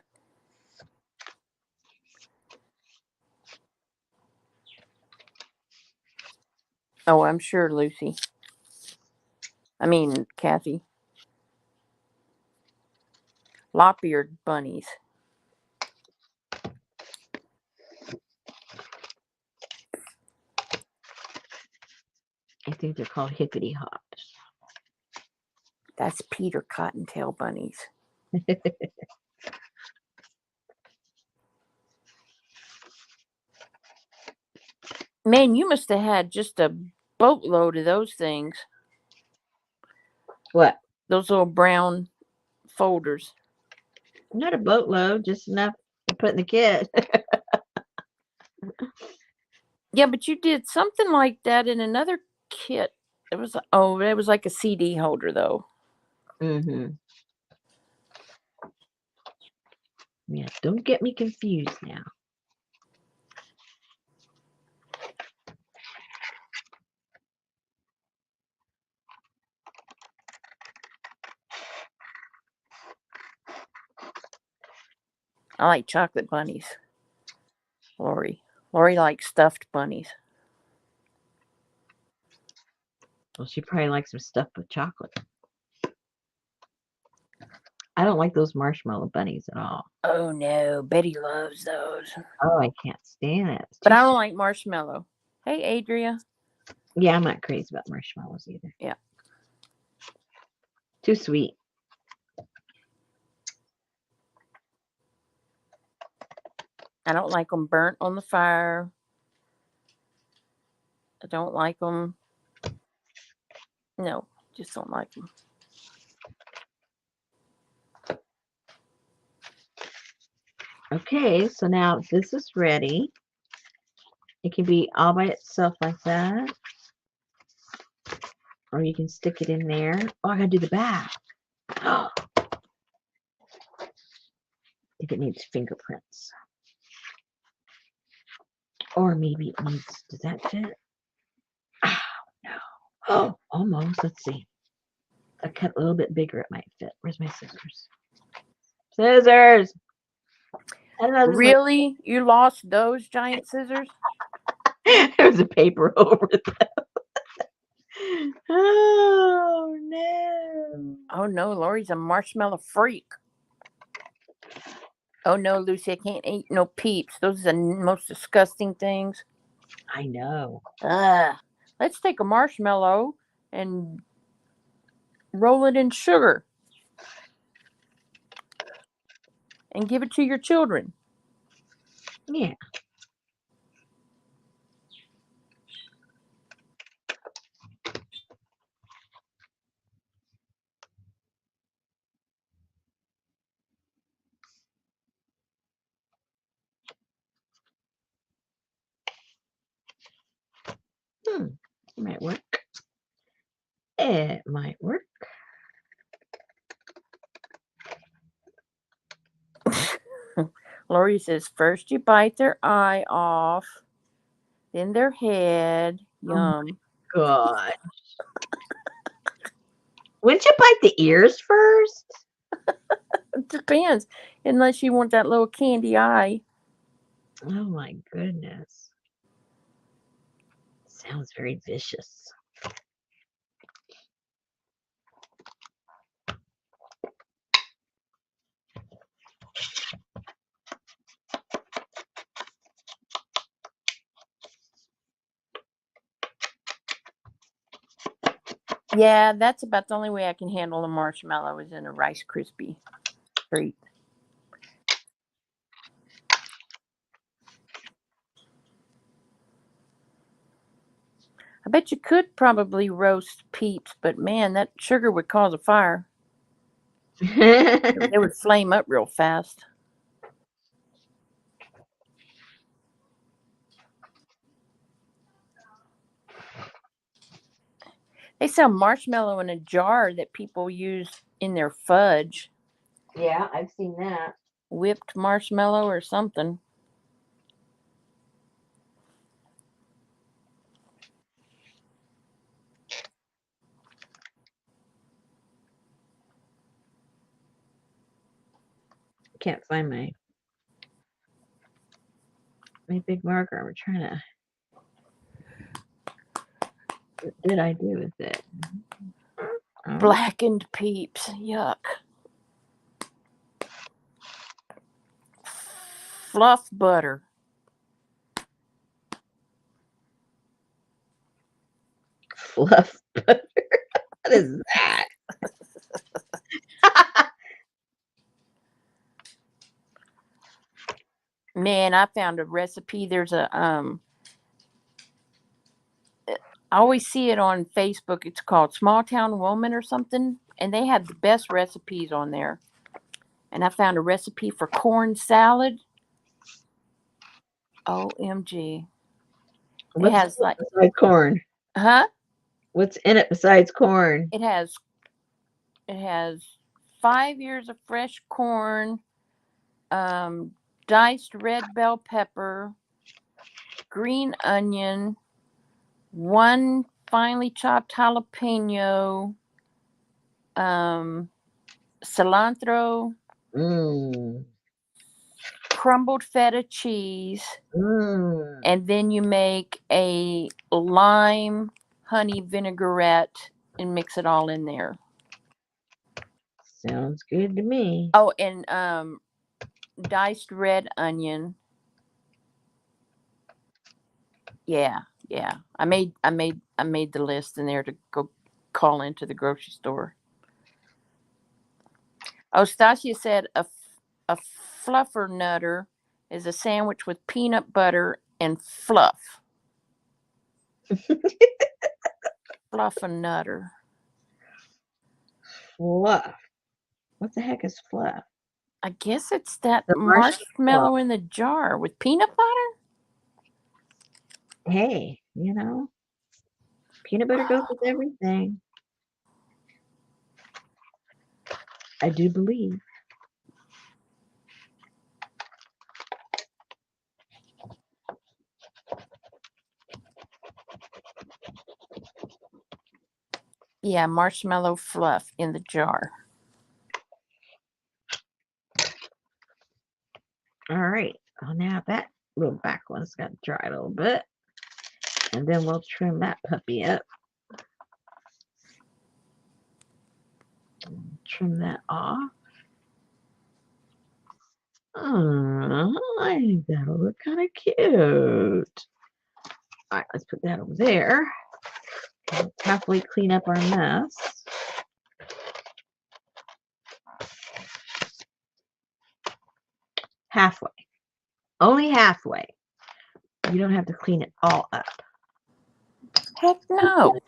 Oh, I'm sure, Lucy. I mean, Kathy. Lop-eared bunnies. I think they're called hippity hops. That's Peter Cottontail bunnies. Man, you must have had just a boatload of those things. What? Those little brown folders. Not a boatload, just enough to put in the kit. Yeah, but you did something like that in another kit. It was like a CD holder though. Mm-hmm. Yeah, don't get me confused now. I like chocolate bunnies. Lori likes stuffed bunnies. Well, she probably likes some stuff with chocolate. I don't like those marshmallow bunnies at all. Oh no, Betty loves those. Oh, I can't stand it. But I don't like marshmallow. Hey, Adria. Yeah, I'm not crazy about marshmallows either. Yeah. Too sweet. I don't like them burnt on the fire. I don't like them. No, just don't like them. Okay, so now this is ready. It can be all by itself like that. Or you can stick it in there. Oh, I gotta do the back. If it needs fingerprints. Or maybe it needs, does that fit? Oh, no. Oh, almost. Let's see. I cut a little bit bigger, it might fit. Where's my scissors? Scissors! I don't know. Really? You lost those giant scissors? There's a paper over them. Oh, no. Oh no, Lori's a marshmallow freak. Oh no, Lucy, I can't eat no Peeps. Those are the most disgusting things. I know. Let's take a marshmallow and roll it in sugar and give it to your children. Yeah. It might work. It might work. Lori says, first you bite their eye off, then their head. Yum. God. Wouldn't you bite the ears first? It depends. Unless you want that little candy eye. Oh my goodness. Sounds very vicious. Yeah, that's about the only way I can handle a marshmallow is in a Rice Krispie treat. I bet you could probably roast Peeps, but man, that sugar would cause a fire. They would flame up real fast. They sell marshmallow in a jar that people use in their fudge. Yeah, I've seen that. Whipped marshmallow or something. Can't find my big marker. I'm trying to. What did I do with it? Blackened peeps. Yuck. Fluff butter. Fluff butter. What is that? Man, I found a recipe. There's a I always see it on Facebook. It's called Small Town Woman or something, and they have the best recipes on there. And I found a recipe for corn salad. OMG. What's has in it like, besides corn? huh? What's in it besides corn? It has 5 ears of fresh corn, diced red bell pepper, green onion, 1 finely chopped jalapeno, cilantro, Mmm. crumbled feta cheese, Mmm. and then you make a lime honey vinaigrette and mix it all in there. Sounds good to me. Oh, and diced red onion. Yeah. I made the list in there to go call into the grocery store. Oh, Stasia said a fluffer nutter is a sandwich with peanut butter and fluff. Fluff and nutter. Fluff. What the heck is fluff? I guess it's that The marshmallow in the jar with peanut butter. Hey, peanut butter goes with everything. I do believe. Yeah, marshmallow fluff in the jar. All right. Oh, now that little back one's got to dry a little bit. And then we'll trim that puppy up. Trim that off. I think that'll look kind of cute. All right, let's put that over there. We'll halfway clean up our mess. Halfway. Only halfway. You don't have to clean it all up. Heck no.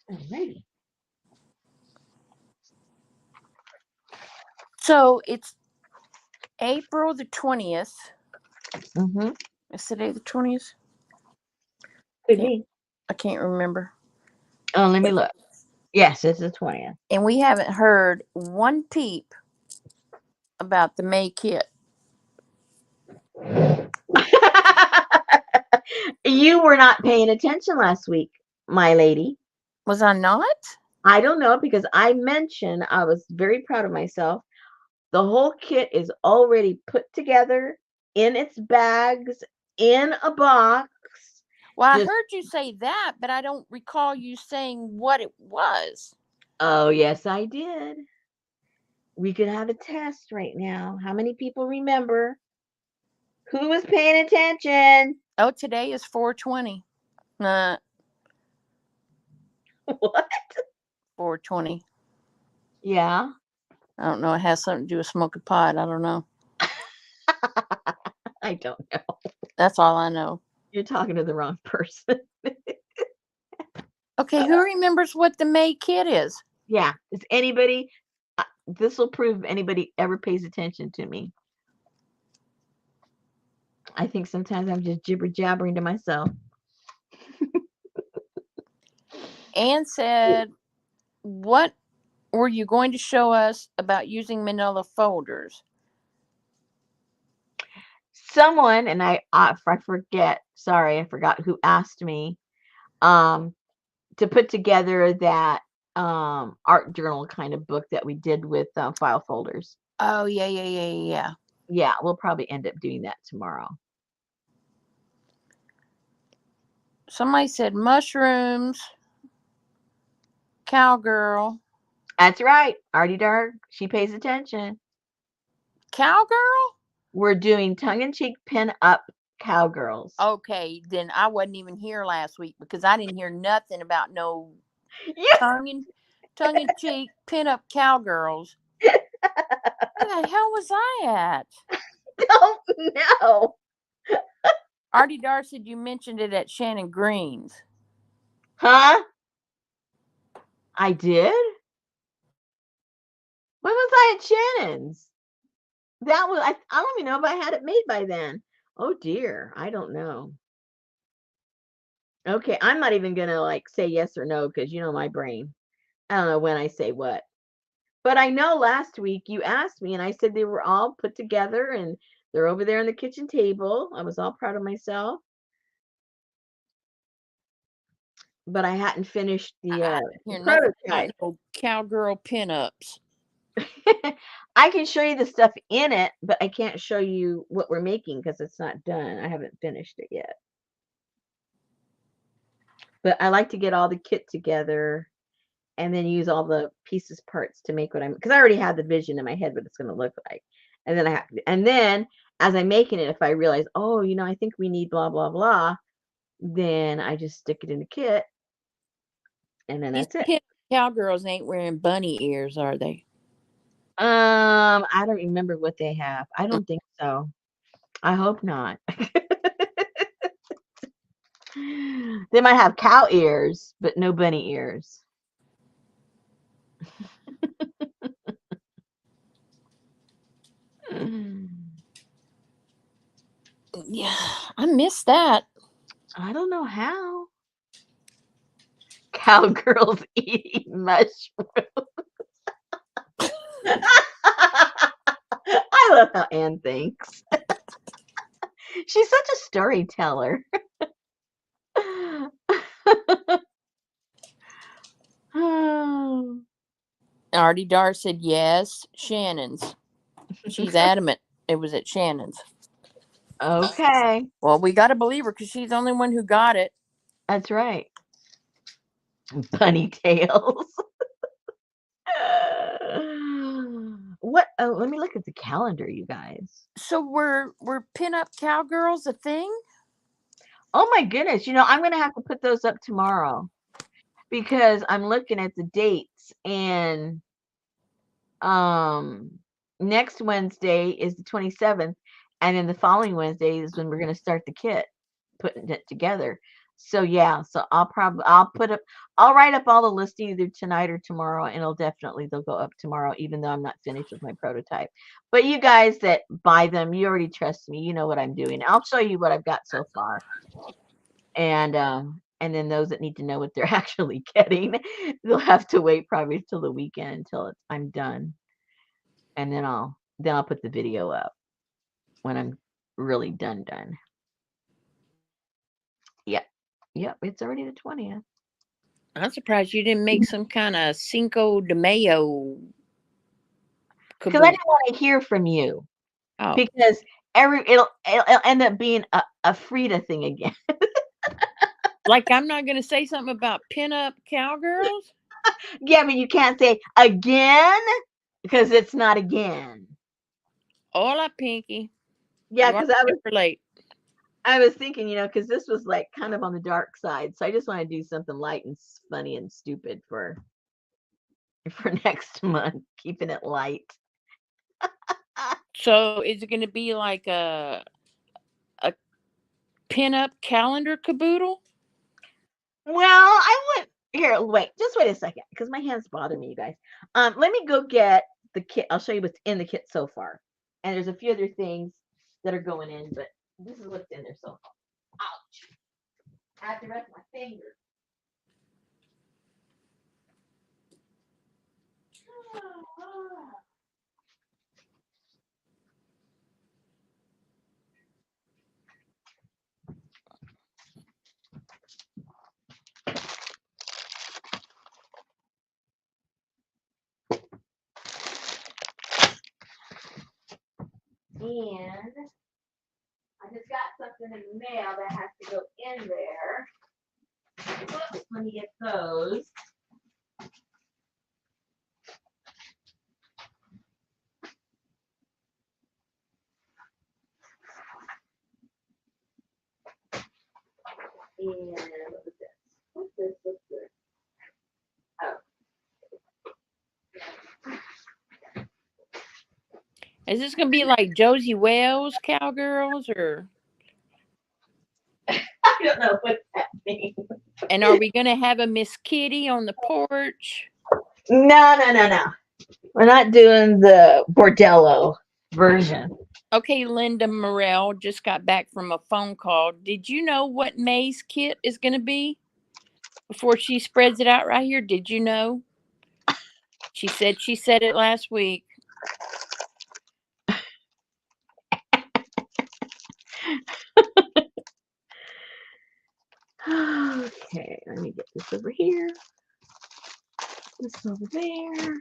Alrighty. So it's April the 20th. Mm-hmm. Is today the 20th? Could be. I can't remember. Oh, let me look. Yes, it's the 20th. And we haven't heard one peep about the May kit. You were not paying attention last week, my lady. Was I not? I don't know, because I mentioned I was very proud of myself. The whole kit is already put together in its bags, in a box. Well, I heard you say that, but I don't recall you saying what it was. Oh, yes, I did. We could have a test right now. How many people remember? Who was paying attention? Oh, today is 420. What? 420. Yeah. I don't know. It has something to do with smoking pot. I don't know. I don't know. That's all I know. You're talking to the wrong person. Okay, who remembers what the May kit is? Yeah. Is anybody, this will prove if anybody ever pays attention to me. I think sometimes I'm just jibber jabbering to myself. Anne said, what were you going to show us about using manila folders? Someone, and I forget, sorry, I forgot who asked me. to put together that art journal kind of book that we did with file folders. Oh, yeah. Yeah, we'll probably end up doing that tomorrow. Somebody said mushrooms, cowgirl. That's right. Artie Dark, she pays attention. Cowgirl? We're doing tongue-in-cheek pin-up cowgirls. Okay, then I wasn't even here last week because I didn't hear nothing about no Yeah. tongue-in-cheek pin-up cowgirls. Where the hell was I at? Don't know. Artie Dar said you mentioned it at Shannon Green's. Huh? I did? When was I at Shannon's? That was, I don't even know if I had it made by then. Oh dear, I don't know. Okay, I'm not even gonna like say yes or no because you know my brain. I don't know when I say what. But I know last week you asked me and I said they were all put together and they're over there on the kitchen table. I was all proud of myself. But I hadn't finished I the didn't hear nothing about prototype. no cowgirl pin-ups. I can show you the stuff in it, but I can't show you what we're making because it's not done. I haven't finished it yet. But I like to get all the kit together and then use all the pieces parts to make what I'm, because I already have the vision in my head what it's going to look like. And then and then as I'm making it, if I realize, oh, you know, I think we need blah blah blah, then I just stick it in the kit and then These that's it. pin cowgirls ain't wearing bunny ears, are they? I don't remember what they have. I don't think so. I hope not. They might have cow ears, but no bunny ears. Yeah, I missed that. I don't know how. Cowgirls eating mushrooms. I love how Anne thinks. She's such a storyteller. Artie Dar said yes, Shannon's. She's adamant it was at Shannon's. Okay, Well, we got to believe her because she's the only one who got it. that's right. Bunny tails. What? Oh, let me look at the calendar, you guys. So were pin-up cowgirls a thing? Oh my goodness. You know, I'm going to have to put those up tomorrow because I'm looking at the dates and next Wednesday is the 27th and then the following Wednesday is when we're going to start the kit, putting it together. So yeah, so I'll write up all the listing either tonight or tomorrow and they'll go up tomorrow even though I'm not finished with my prototype. But you guys that buy them, you already trust me. You know what I'm doing. I'll show you what I've got so far. And then those that need to know what they're actually getting, they'll have to wait probably till the weekend until I'm done. And then I'll put the video up when I'm really done. Yep. Yep, it's already the 20th. I'm surprised you didn't make some kind of Cinco de Mayo Because I caboose. didn't want to hear from you. Oh, Because it'll end up being a Frida thing again. like I'm not going to say something about pin-up cowgirls? Yeah, but you can't say again because it's not again. Hola, Pinky. Yeah, You are because late. I was thinking, you know, because this was like kind of on the dark side, so I just want to do something light and funny and stupid for next month, keeping it light. So is it going to be like a pin-up calendar caboodle? Well, I went here. Wait, just wait a second, because my hands bother me, you guys. Let me go get the kit. I'll show you what's in the kit so far, and there's a few other things that are going in, but this is what's in there so far. Ouch! I have to rest my fingers. And I just got something in the mail that has to go in there. Whoops, let me get those. And what was this? What's this? What's this? Oh. Is this gonna be like Josie Wells Cowgirls or? I don't know what that means. And are we gonna have a Miss Kitty on the porch? No. We're not doing the bordello version. Okay, Linda Morell just got back from a phone call. Did you know what May's kit is gonna be? Before she spreads it out right here, did you know? She said it last week. Okay, let me get this over here. This over there.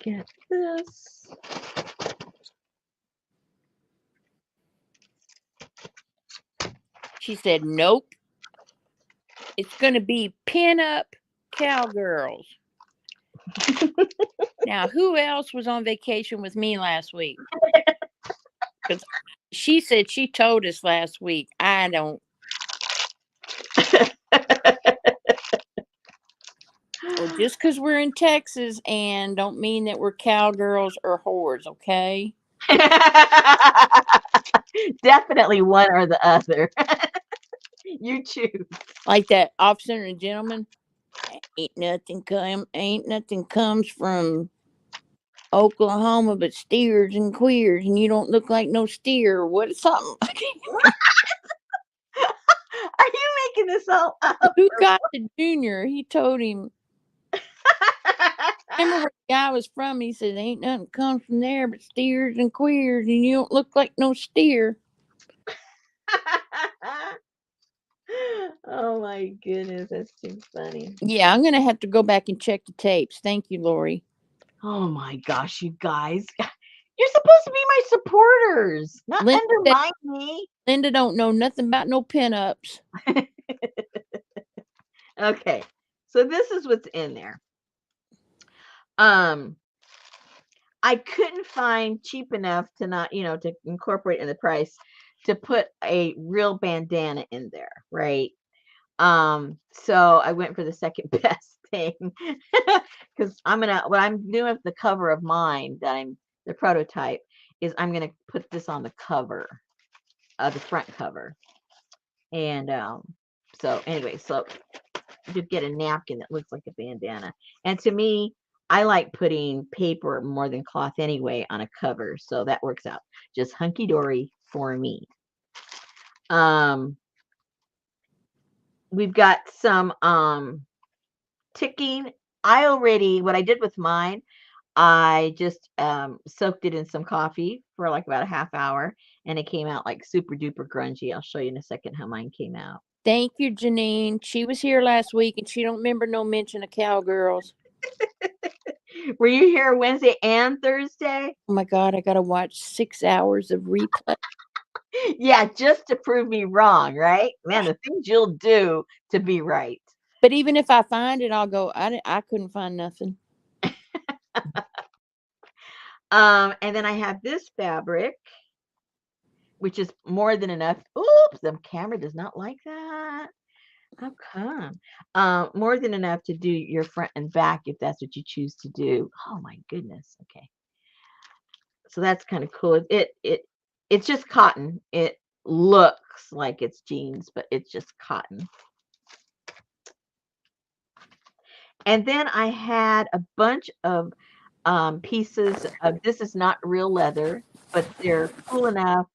Get this. She said, nope. It's going to be pin-up cowgirls. Now, who else was on vacation with me last week? Because she said she told us last week. I don't. Well, just because we're in Texas and don't mean that we're cowgirls or whores, okay? Definitely one or the other. You choose. Like that officer and gentleman. Ain't nothing comes from Oklahoma but steers and queers, and you don't look like no steer. What something? Are you making this all up? Who got the junior? He told him. Remember where the guy was from? He said, "Ain't nothing comes from there but steers and queers, and you don't look like no steer." Oh my goodness, that's too funny. Yeah, I'm gonna have to go back and check the tapes. Thank you, Lori. Oh my gosh, you guys. You're supposed to be my supporters, not undermine me. Linda don't know nothing about no pinups. Okay, so this is what's in there. I couldn't find cheap enough to not, to incorporate in the price to put a real bandana in there, right? So I went for the second best thing because what I'm doing with the cover of mine the prototype is I'm gonna put this on the cover, the front cover, and so anyway, so you get a napkin that looks like a bandana, and to me, I like putting paper more than cloth anyway on a cover, so that works out just hunky dory for me. We've got some ticking. What I did with mine, I just soaked it in some coffee for like about a half hour, and it came out like super duper grungy. I'll show you in a second how mine came out. Thank you, Janine. She was here last week, and she don't remember no mention of cowgirls. Were you here Wednesday and Thursday? Oh my God, I gotta watch 6 hours of replay. Yeah, just to prove me wrong, right? Man, the things you'll do to be right. But even if I find it, I'll go, I couldn't find nothing. And then I have this fabric, which is more than enough. Oops, the camera does not like that. How come? More than enough to do your front and back if that's what you choose to do. Oh my goodness. Okay. So that's kind of cool. It's just cotton. It looks like it's jeans, but it's just cotton. And then I had a bunch of pieces of, this is not real leather, but they're cool enough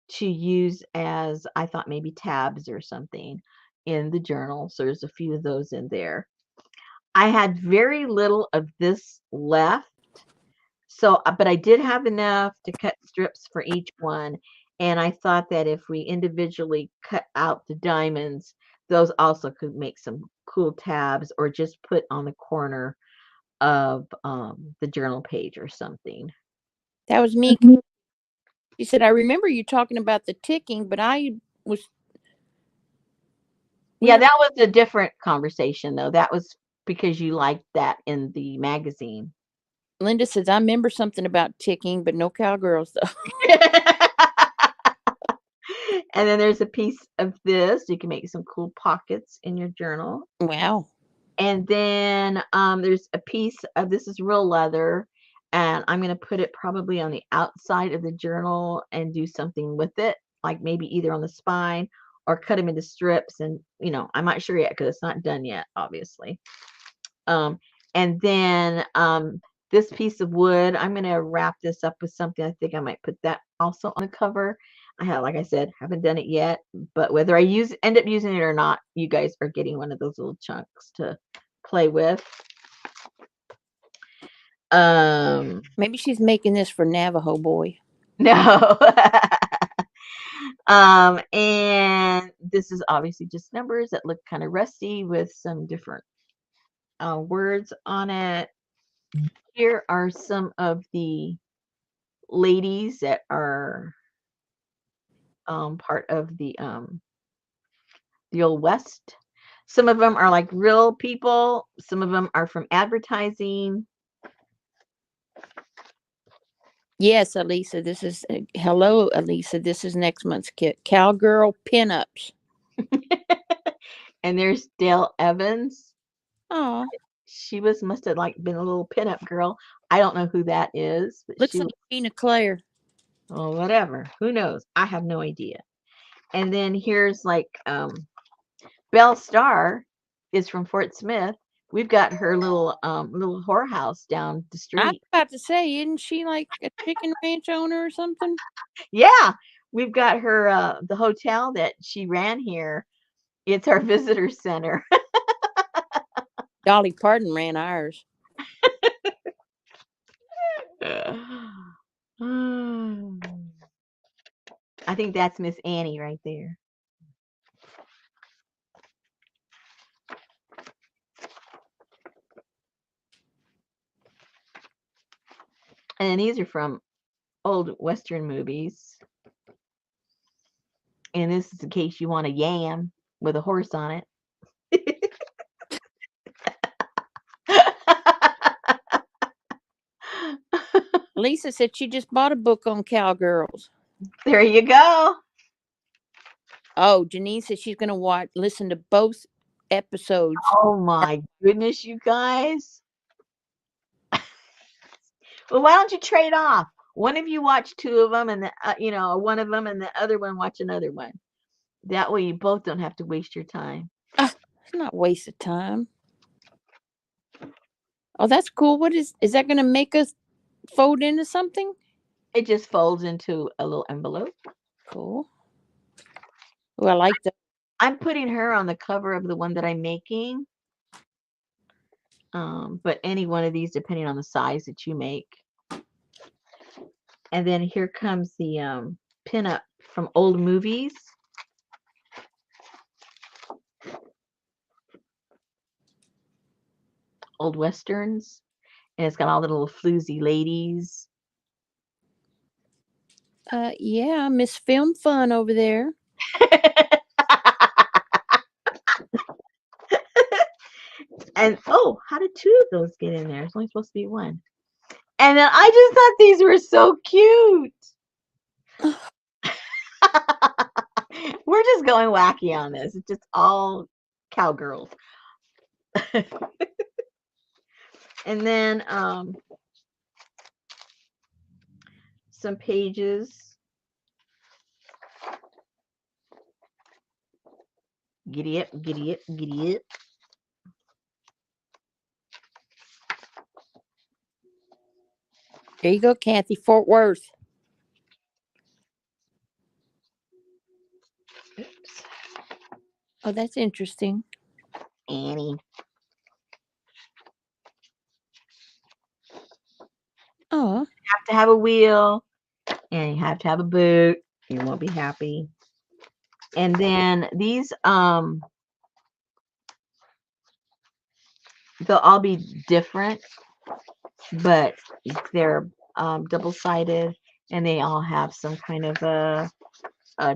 to use as, I thought, maybe tabs or something in the journal. So there's a few of those in there. I had very little of this left. So, but I did have enough to cut strips for each one. And I thought that if we individually cut out the diamonds, those also could make some cool tabs or just put on the corner of the journal page or something. That was me. She said, I remember you talking about the ticking, but I was. Yeah, that was a different conversation, though. That was because you liked that in the magazine. Linda says, I remember something about ticking, but no cowgirls, though. And then there's a piece of this. You can make some cool pockets in your journal. Wow. And then there's a piece of this is real leather, and I'm going to put it probably on the outside of the journal and do something with it, like maybe either on the spine or cut them into strips. And, I'm not sure yet because it's not done yet, obviously. And then this piece of wood, I'm going to wrap this up with something. I think I might put that also on the cover. Like I said, haven't done it yet, but whether I end up using it or not, you guys are getting one of those little chunks to play with. Maybe she's making this for Navajo Boy. No. And this is obviously just numbers that look kind of rusty with some different words on it. Here are some of the ladies that are part of the Old West. Some of them are like real people. Some of them are from advertising. Yes, Elisa. This is hello, Elisa. This is next month's kit. Cowgirl pinups. And there's Dale Evans. Oh, She must have like been a little pinup girl. I don't know who that is, but looks like Gina Claire. Oh, whatever. Who knows? I have no idea. And then here's like Belle Starr is from Fort Smith. We've got her little whorehouse down the street. I was about to say, isn't she like a chicken ranch owner or something? Yeah, we've got her the hotel that she ran here. It's our visitor center. Dolly Parton ran ours. I think that's Miss Annie right there. And these are from old Western movies. And this is in case you want a yam with a horse on it. Lisa said she just bought a book on cowgirls. There you go. Oh, Janine said she's going to listen to both episodes. Oh my goodness, you guys. Well, why don't you trade off? One of you watch two of them, and one of them, and the other one watch another one. That way, you both don't have to waste your time. It's not waste of time. Oh, that's cool. What is that going to make us fold into something? It just folds into a little envelope. Cool. Oh, I like that. I'm putting her on the cover of the one that I'm making. But any one of these, depending on the size that you make. And then here comes the pinup from old movies. Old Westerns. And it's got all the little floozy ladies. Yeah, Miss Film Fun over there. And how did two of those get in there? It's only supposed to be one. And then I just thought these were so cute. We're just going wacky on this. It's just all cowgirls. And then some pages. Giddy up, giddy up, giddy up. There you go, Kathy. Fort Worth. Oops. Oh, that's interesting. Annie. Oh. You have to have a wheel, and you have to have a boot. You won't be happy. And then these they'll all be different, but they're double-sided, and they all have some kind of a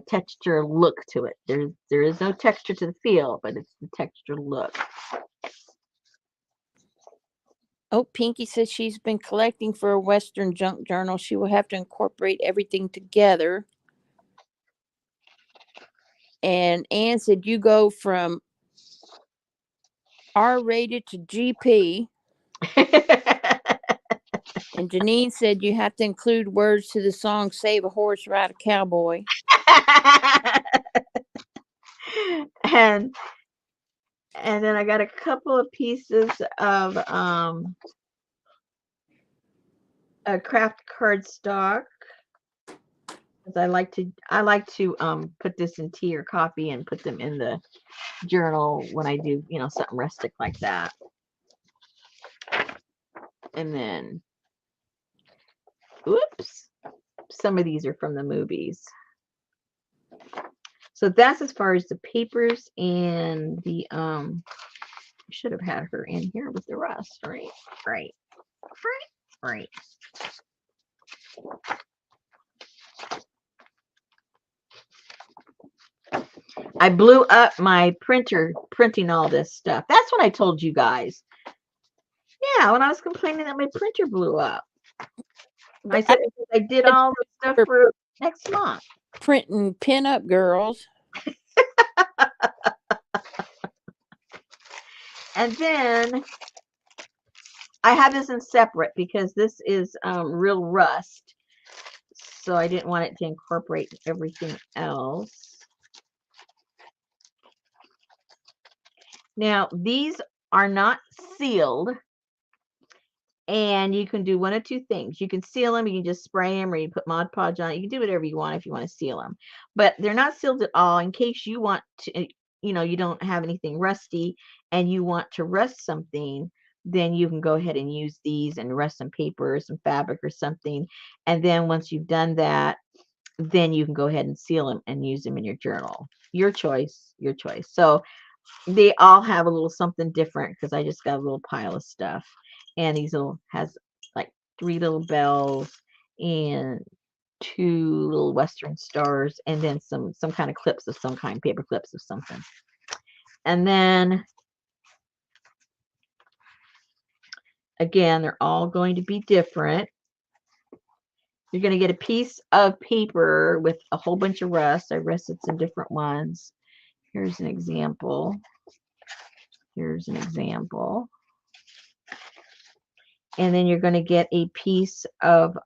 texture look to it. There is no texture to the feel, but it's the texture look. Oh, Pinky says she's been collecting for a Western junk journal. She will have to incorporate everything together. And Ann said you go from R-rated to GP. And Janine said you have to include words to the song Save a Horse, Ride a Cowboy. and then I got a couple of pieces of a craft cardstock. I like to put this in tea or coffee and put them in the journal when I do, something rustic like that. And then, oops, some of these are from the movies. So that's as far as the papers and the I should have had her in here with the rest, right. I blew up my printer printing all this stuff. That's what I told you guys. Yeah, when I was complaining that my printer blew up. I said I did all the stuff for next month. Printing pin-up girls. And then I have this in separate because this is real rust. So I didn't want it to incorporate everything else. Now, these are not sealed. And you can do one of two things. You can seal them, you can just spray them, or you put Mod Podge on it. You can do whatever you want if you want to seal them. But they're not sealed at all in case you want to, you don't have anything rusty and you want to rust something, then you can go ahead and use these and rust some paper or some fabric or something. And then once you've done that, then you can go ahead and seal them and use them in your journal. Your choice, your choice. So they all have a little something different because I just got a little pile of stuff. And these has like 3 little bells and 2 little Western stars, and then some kind of clips of some kind, paper clips of something. And then again, they're all going to be different. You're going to get a piece of paper with a whole bunch of rust. I rusted some different ones. Here's an example. Here's an example. And then you're going to get a piece of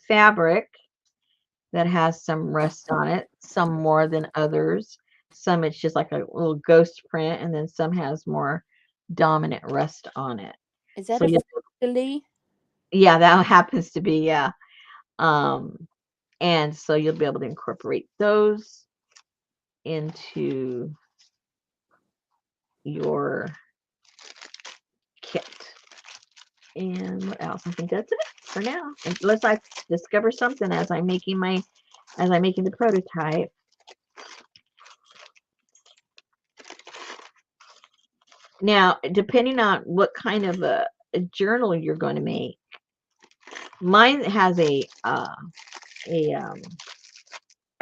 fabric that has some rust on it, some more than others. Some it's just like a little ghost print, and then some has more dominant rust on it. Is that a Lee? Yeah, that happens to be, yeah. And so you'll be able to incorporate those into your kit. And what else? I think that's it for now. Unless I discover something as I'm making the prototype. Now, depending on what kind of a journal you're going to make, mine has I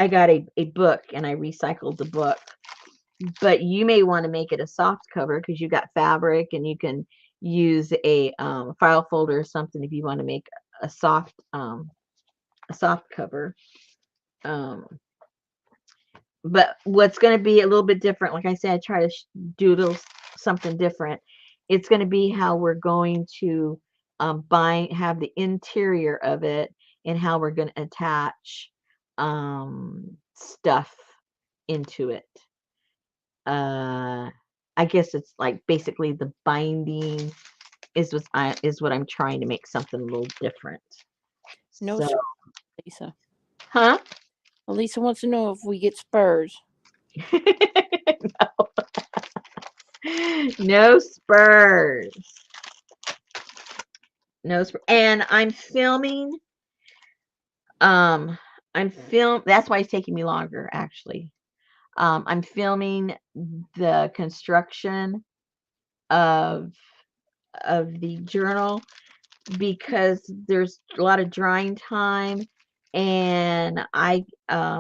got a book and I recycled the book, but you may want to make it a soft cover because you got fabric and you can use a file folder or something if you want to make a soft cover. But what's going to be a little bit different, like I said, I try to do a little something different. It's going to be how we're going to have the interior of it and how we're going to attach stuff into it. I guess it's like basically the binding is what I'm trying to make something a little different. No, so, Lisa. Huh? Well, Lisa wants to know if we get spurs. No. No spurs. No spurs. And I'm filming. That's why it's taking me longer, actually. I'm filming the construction of the journal because there's a lot of drying time, and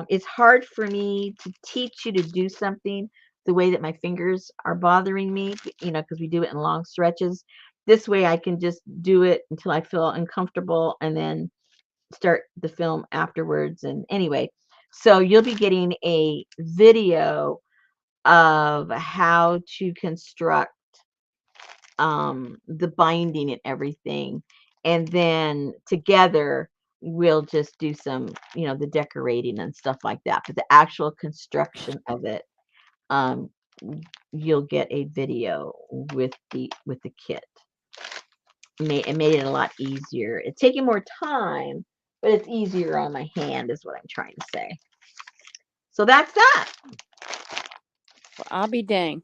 it's hard for me to teach you to do something the way that my fingers are bothering me, because we do it in long stretches. This way I can just do it until I feel uncomfortable and then start the film afterwards. And anyway, so you'll be getting a video of how to construct the binding and everything, and then together we'll just do some, the decorating and stuff like that. But the actual construction of it, um, you'll get a video with the kit. It made it a lot easier. It's taking more time, but it's easier on my hand, is what I'm trying to say. So that's that. Well, I'll be dang.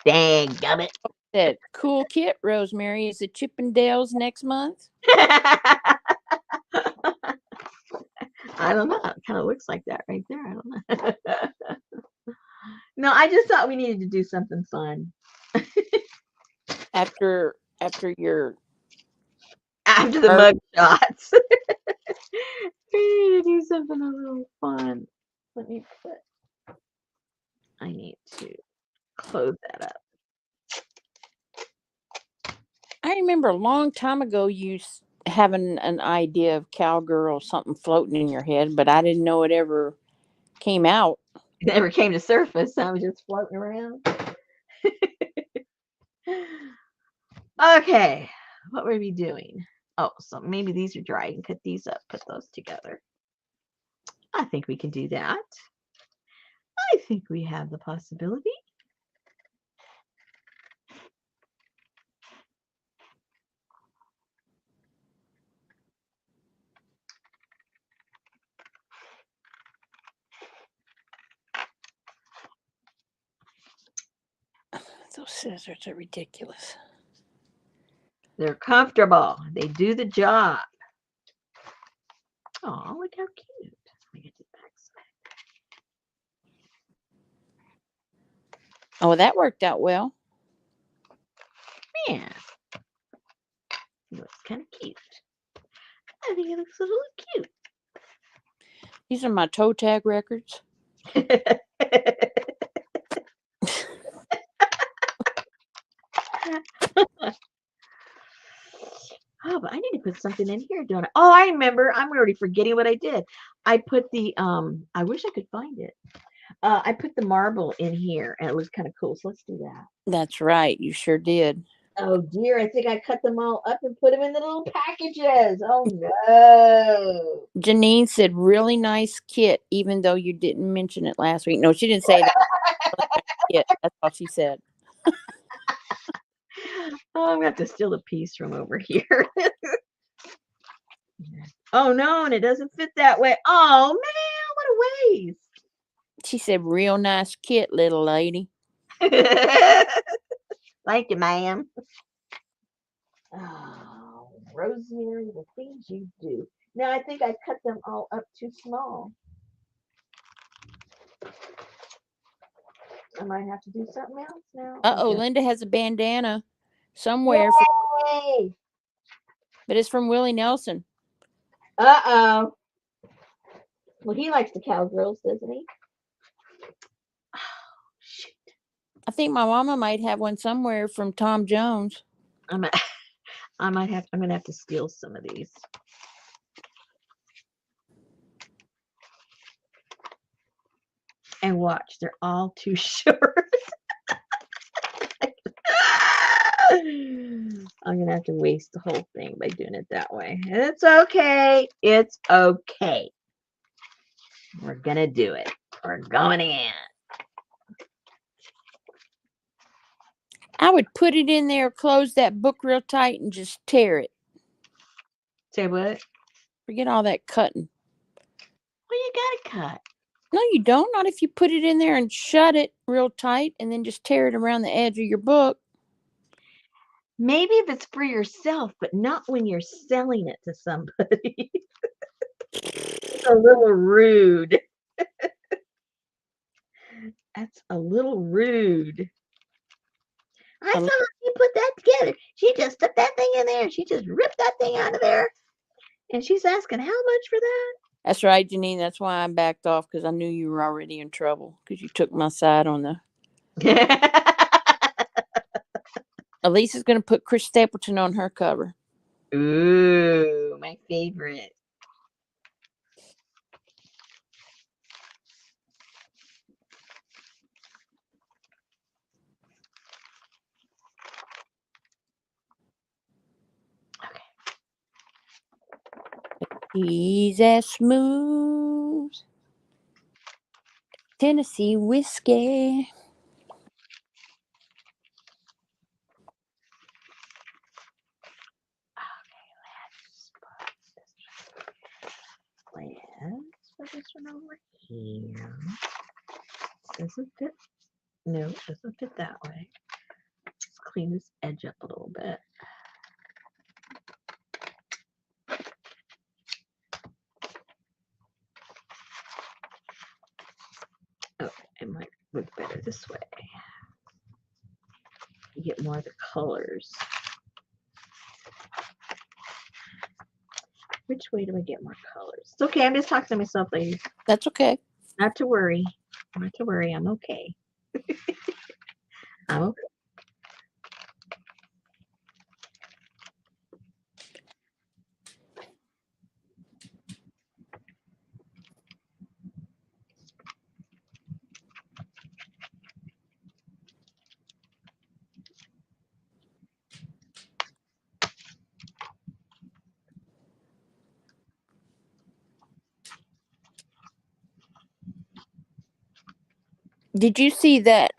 Dang gummit. Said, cool kit, Rosemary. Is it Chippendales next month? I don't know. It kind of looks like that right there. I don't know. No, I just thought we needed to do something fun. After your After the mug shots. We need to do something a little fun. I need to close that up. I remember a long time ago you having an idea of cowgirl, something floating in your head, but I didn't know it ever came out. It never came to surface. I was just floating around. Okay, what were we doing? Oh, so maybe these are dry. I can cut these up, put those together. I think we can do that. I think we have the possibility. Those scissors are ridiculous. They're comfortable. They do the job. Oh, look how cute. Let me get the back side. Oh, that worked out well. Yeah. It looks kind of cute. I think it looks a little cute. These are my toe tag records. Oh, but I need to put something in here, don't I? Oh, I remember. I'm already forgetting what I did. I put the I wish I could find it. I put the marble in here, and it was kind of cool. So let's do that. That's right. You sure did. Oh dear, I think I cut them all up and put them in the little packages. Oh no. Janine said, really nice kit, even though you didn't mention it last week. No, she didn't say that. Really nice kit. That's all she said. Oh, I'm gonna have to steal a piece from over here. Oh no, and it doesn't fit that way. Oh man, what a waste. She said, real nice kit, little lady. Thank you, ma'am. Oh, Rosemary, the things you do. Now I think I cut them all up too small. I might have to do something else now. Uh-oh, Linda has a bandana somewhere. Yay! But it's from Willie Nelson. Uh-oh. Well, he likes the cowgirls, doesn't he? Oh, shit. I think my mama might have one somewhere from Tom Jones. I'm gonna have to steal some of these. And watch, they're all too short. I'm gonna have to waste the whole thing by doing it that way. It's okay. It's okay. We're gonna do it. We're going in. I would put it in there, close that book real tight, and just tear it. Say what? Forget all that cutting. Well, you gotta cut. No, you don't. Not if you put it in there and shut it real tight and then just tear it around the edge of your book. Maybe if it's for yourself, but not when you're selling it to somebody. It's a little rude. That's a little rude. I I saw she put that together. She just stuck that thing in there. She just ripped that thing out of there. And she's asking how much for that? That's right, Janine. That's why I backed off, because I knew you were already in trouble, because you took my side on the. Elisa's going to put Chris Stapleton on her cover. Ooh, my favorite. He's as smooth Tennessee whiskey. Let's put this one over here. Doesn't fit. No, it doesn't fit that way. Let's clean this edge up a little bit. Oh, it might look better this way. You get more of the colors. Which way do I get more colors? It's okay. I'm just talking to myself, ladies. That's okay. Not to worry. Not to worry. I'm okay. I'm okay. Did you see that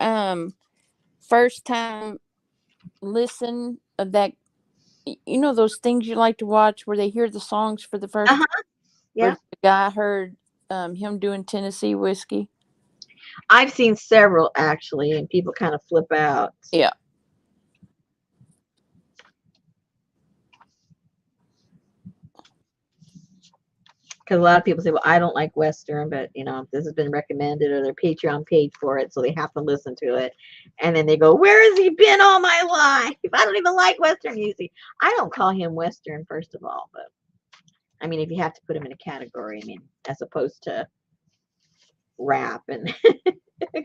first time listen of that? You know those things you like to watch where they hear the songs for the first time? Yeah. Where the guy heard him doing Tennessee whiskey? I've seen several actually, and people kind of flip out. Yeah. Because a lot of people say, well, I don't like Western, but you know, this has been recommended or their Patreon paid for it, so they have to listen to it. And then they go, where has he been all my life? I don't even like Western music. I don't call him Western, first of all, but I mean, if you have to put him in a category, I mean, as opposed to rap and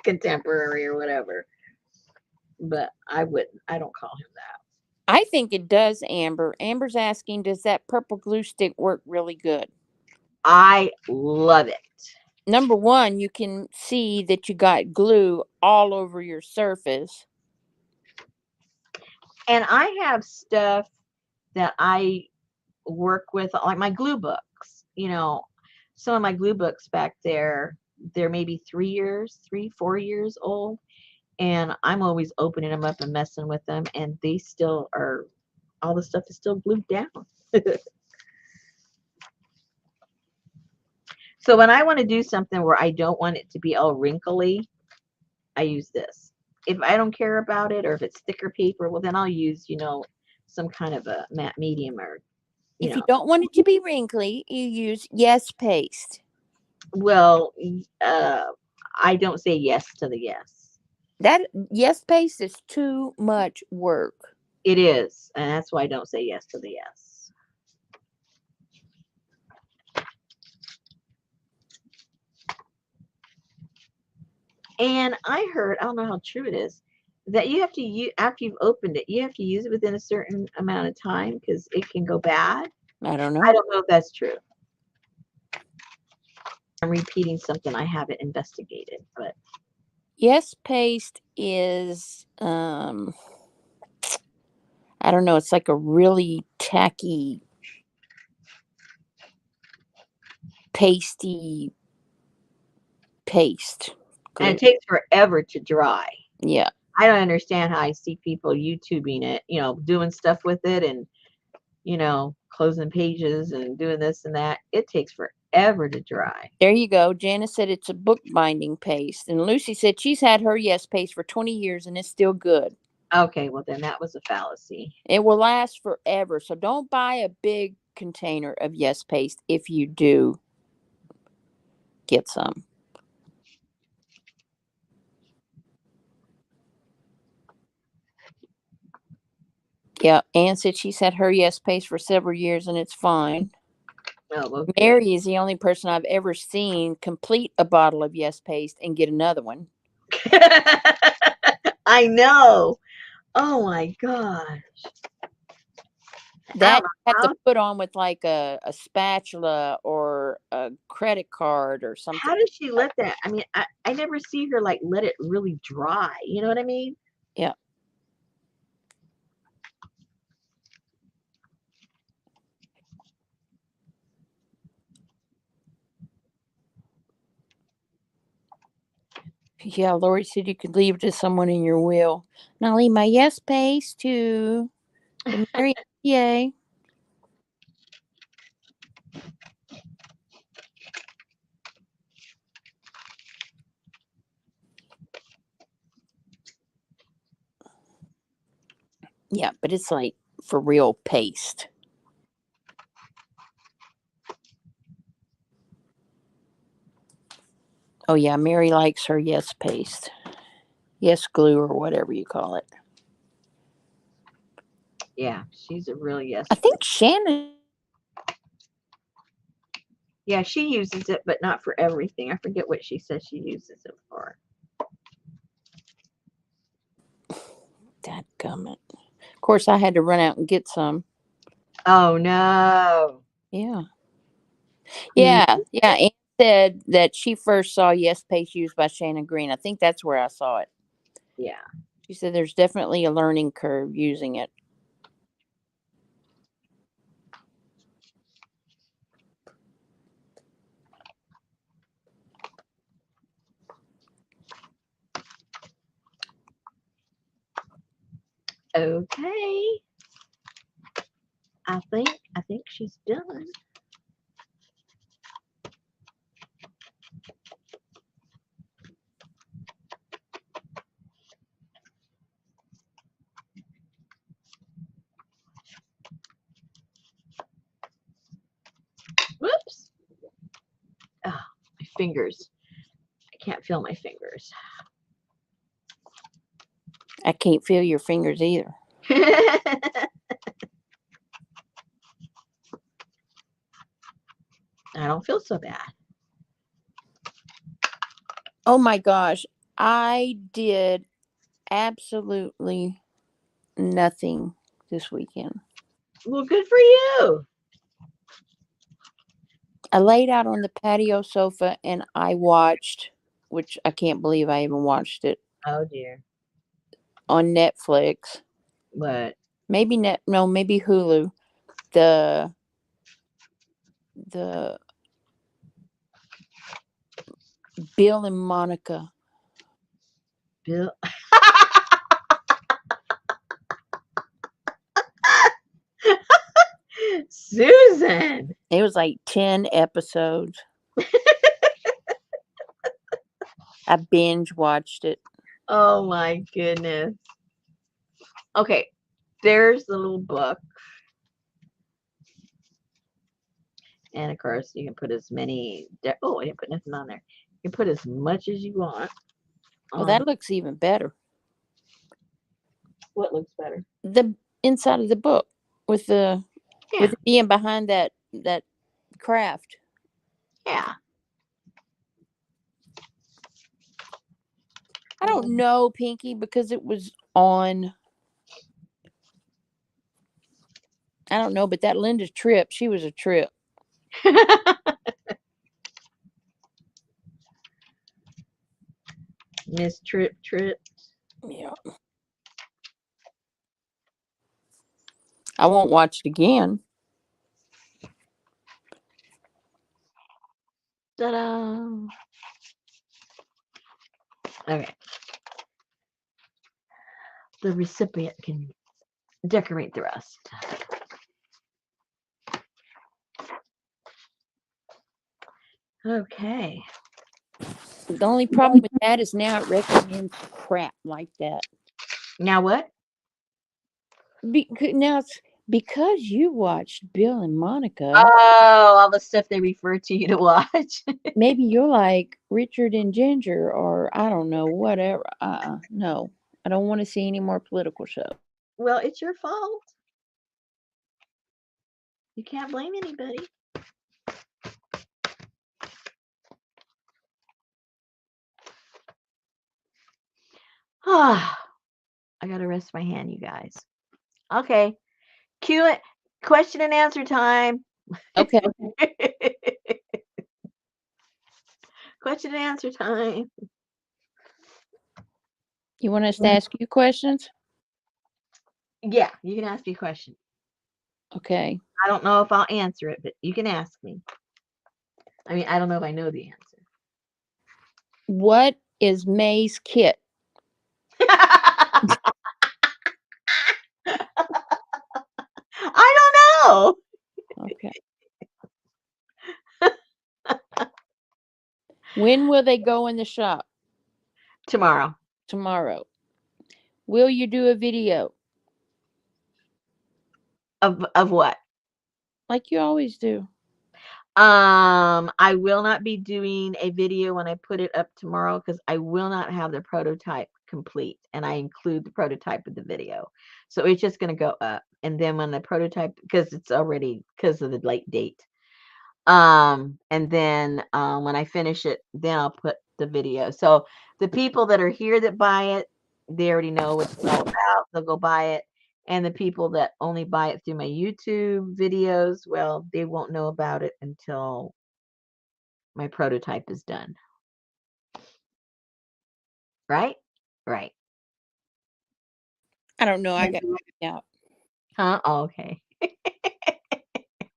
contemporary or whatever. But I don't call him that. I think it does, Amber. Amber's asking, does that purple glue stick work really good? I love it. Number one, you can see that you got glue all over your surface. And I have stuff that I work with, like my glue books. You know, some of my glue books back there, they're maybe 4 years old. And I'm always opening them up and messing with them. And they still are, all the stuff is still glued down. So when I want to do something where I don't want it to be all wrinkly, I use this. If I don't care about it, or if it's thicker paper, well, then I'll use, you know, some kind of a matte medium or, If you don't want it to be wrinkly, you use Yes paste. Well, I don't say yes to the yes. That Yes paste is too much work. It is, and that's why I don't say yes to the yes. And I heard, I don't know how true it is, that you have to use, after you've opened it, you have to use it within a certain amount of time because it can go bad. I don't know. I don't know if that's true. I'm repeating something I haven't investigated, but Yes paste is I don't know, it's like a really tacky, pasty paste. and it takes forever to dry. Yeah. I don't understand how I see people YouTubing it, you know, doing stuff with it and, you know, closing pages and doing this and that. It takes forever to dry. There you go. Janice said it's a bookbinding paste. And Lucy said she's had her Yes paste for 20 years and it's still good. Okay, well, then that was a fallacy. It will last forever. So don't buy a big container of Yes paste if you do get some. Yeah, Ann said she's had her yes paste for several years and it's fine. Oh, well, Mary is the only person I've ever seen complete a bottle of yes paste and get another one. I know. Oh my gosh. I That don't you know have to how put on with like a spatula or a credit card or something. how does she let that? I mean, I never see her like let it really dry. You know what I mean? Yeah. Yeah, Lori said you could leave it to someone in your will. And I'll leave my yes paste to Mary. Yay. Yeah, but it's like for real paste. Oh yeah, Mary likes her yes paste. Yes glue or whatever you call it. Yeah, she's a real yes. I think Shannon. Yeah, she uses it, but not for everything. I forget what she says she uses it for. Dadgummit. Of course, I had to run out and get some. Oh no. Yeah. You Yeah. Yeah. Anne said that she first saw Yes Paste used by Shannon Green. I think that's where I saw it. yeah. She said there's definitely a learning curve using it. Okay. I think she's done. Whoops. Oh, my fingers. I can't feel my fingers. I can't feel your fingers either. I don't feel so bad. Oh my gosh. I did absolutely nothing this weekend. Well, good for you. I laid out on the patio sofa and I watched, which I can't believe I even watched it, Oh dear. on Netflix. What? Maybe maybe Hulu. The the Bill and Monica. Bill. Susan. It was like 10 episodes. I binge watched it. Oh my goodness. Okay, there's the little book. And of course, you can put as many. Oh, I didn't put nothing on there. You can put as much as you want Well, on. that looks even better. What looks better? The inside of the book with Yeah. it being behind that craft. Yeah. I don't know, Pinky, because it was on. I don't know, but that Linda Tripp, she was a trip. Miss Trip. Yeah. I won't watch it again. Ta-da. Okay. The recipient can decorate the rest. Okay. The only problem with that is now it recommends crap like that. Now what? Now it's because you watched Bill and Monica. Oh, all the stuff they refer to you to watch. Maybe you're like Richard and Ginger, or I don't know, whatever. No, I don't want to see any more political shows. Well, it's your fault. You can't blame anybody. Ah, I gotta rest my hand, you guys. Okay. Question and answer time. Okay. Question and answer time. You want us to ask you questions? Yeah, you can ask me a question. Okay. I don't know if I'll answer it, but you can ask me. I mean, I don't know if I know the answer. What is May's kit? I don't know. Okay. When will they go in the shop? Tomorrow. Tomorrow. Will you do a video? Of what? Like you always do. I will not be doing a video when I put it up tomorrow because I will not have the prototype complete, and I include the prototype with the video. So it's just going to go up, and then when the prototype, because it's already because of the late date. And then when I finish it, then I'll put the video. So the people that are here that buy it, they already know what it's all about. They'll go buy it. And the people that only buy it through my YouTube videos, well, they won't know about it until my prototype is done. Right? Right. I don't know. I got out. Huh? Oh, okay.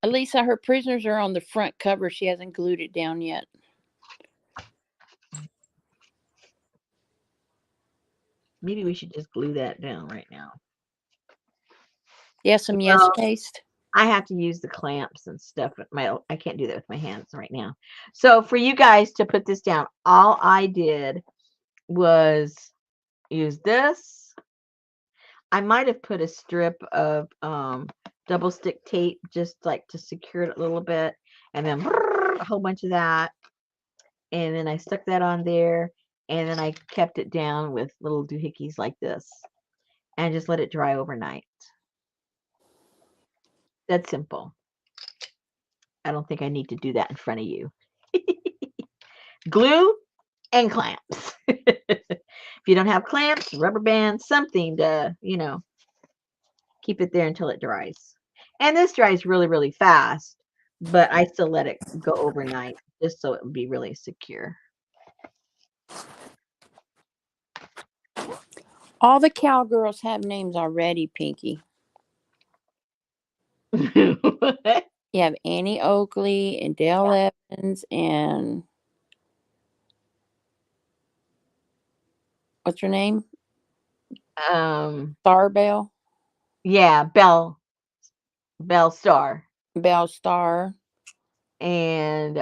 Elisa, her prisoners are on the front cover. She hasn't glued it down yet. Maybe we should just glue that down right now. Yeah, some yes paste. I have to use the clamps and stuff. I can't do that with my hands right now. So for you guys to put this down, all I did was use this. I might have put a strip of double stick tape just like to secure it a little bit, and then a whole bunch of that, and then I stuck that on there, and then I kept it down with little doohickeys like this, and just let it dry overnight. That's simple. I don't think I need to do that in front of you. Glue and clamps. If you don't have clamps, rubber bands, something to, keep it there until it dries. And this dries really, really fast, but I still let it go overnight just so it would be really secure. All the cowgirls have names already, Pinky. What? You have Annie Oakley and Dale Evans and what's her name? Starbell. Yeah, Belle Star. Belle Star. And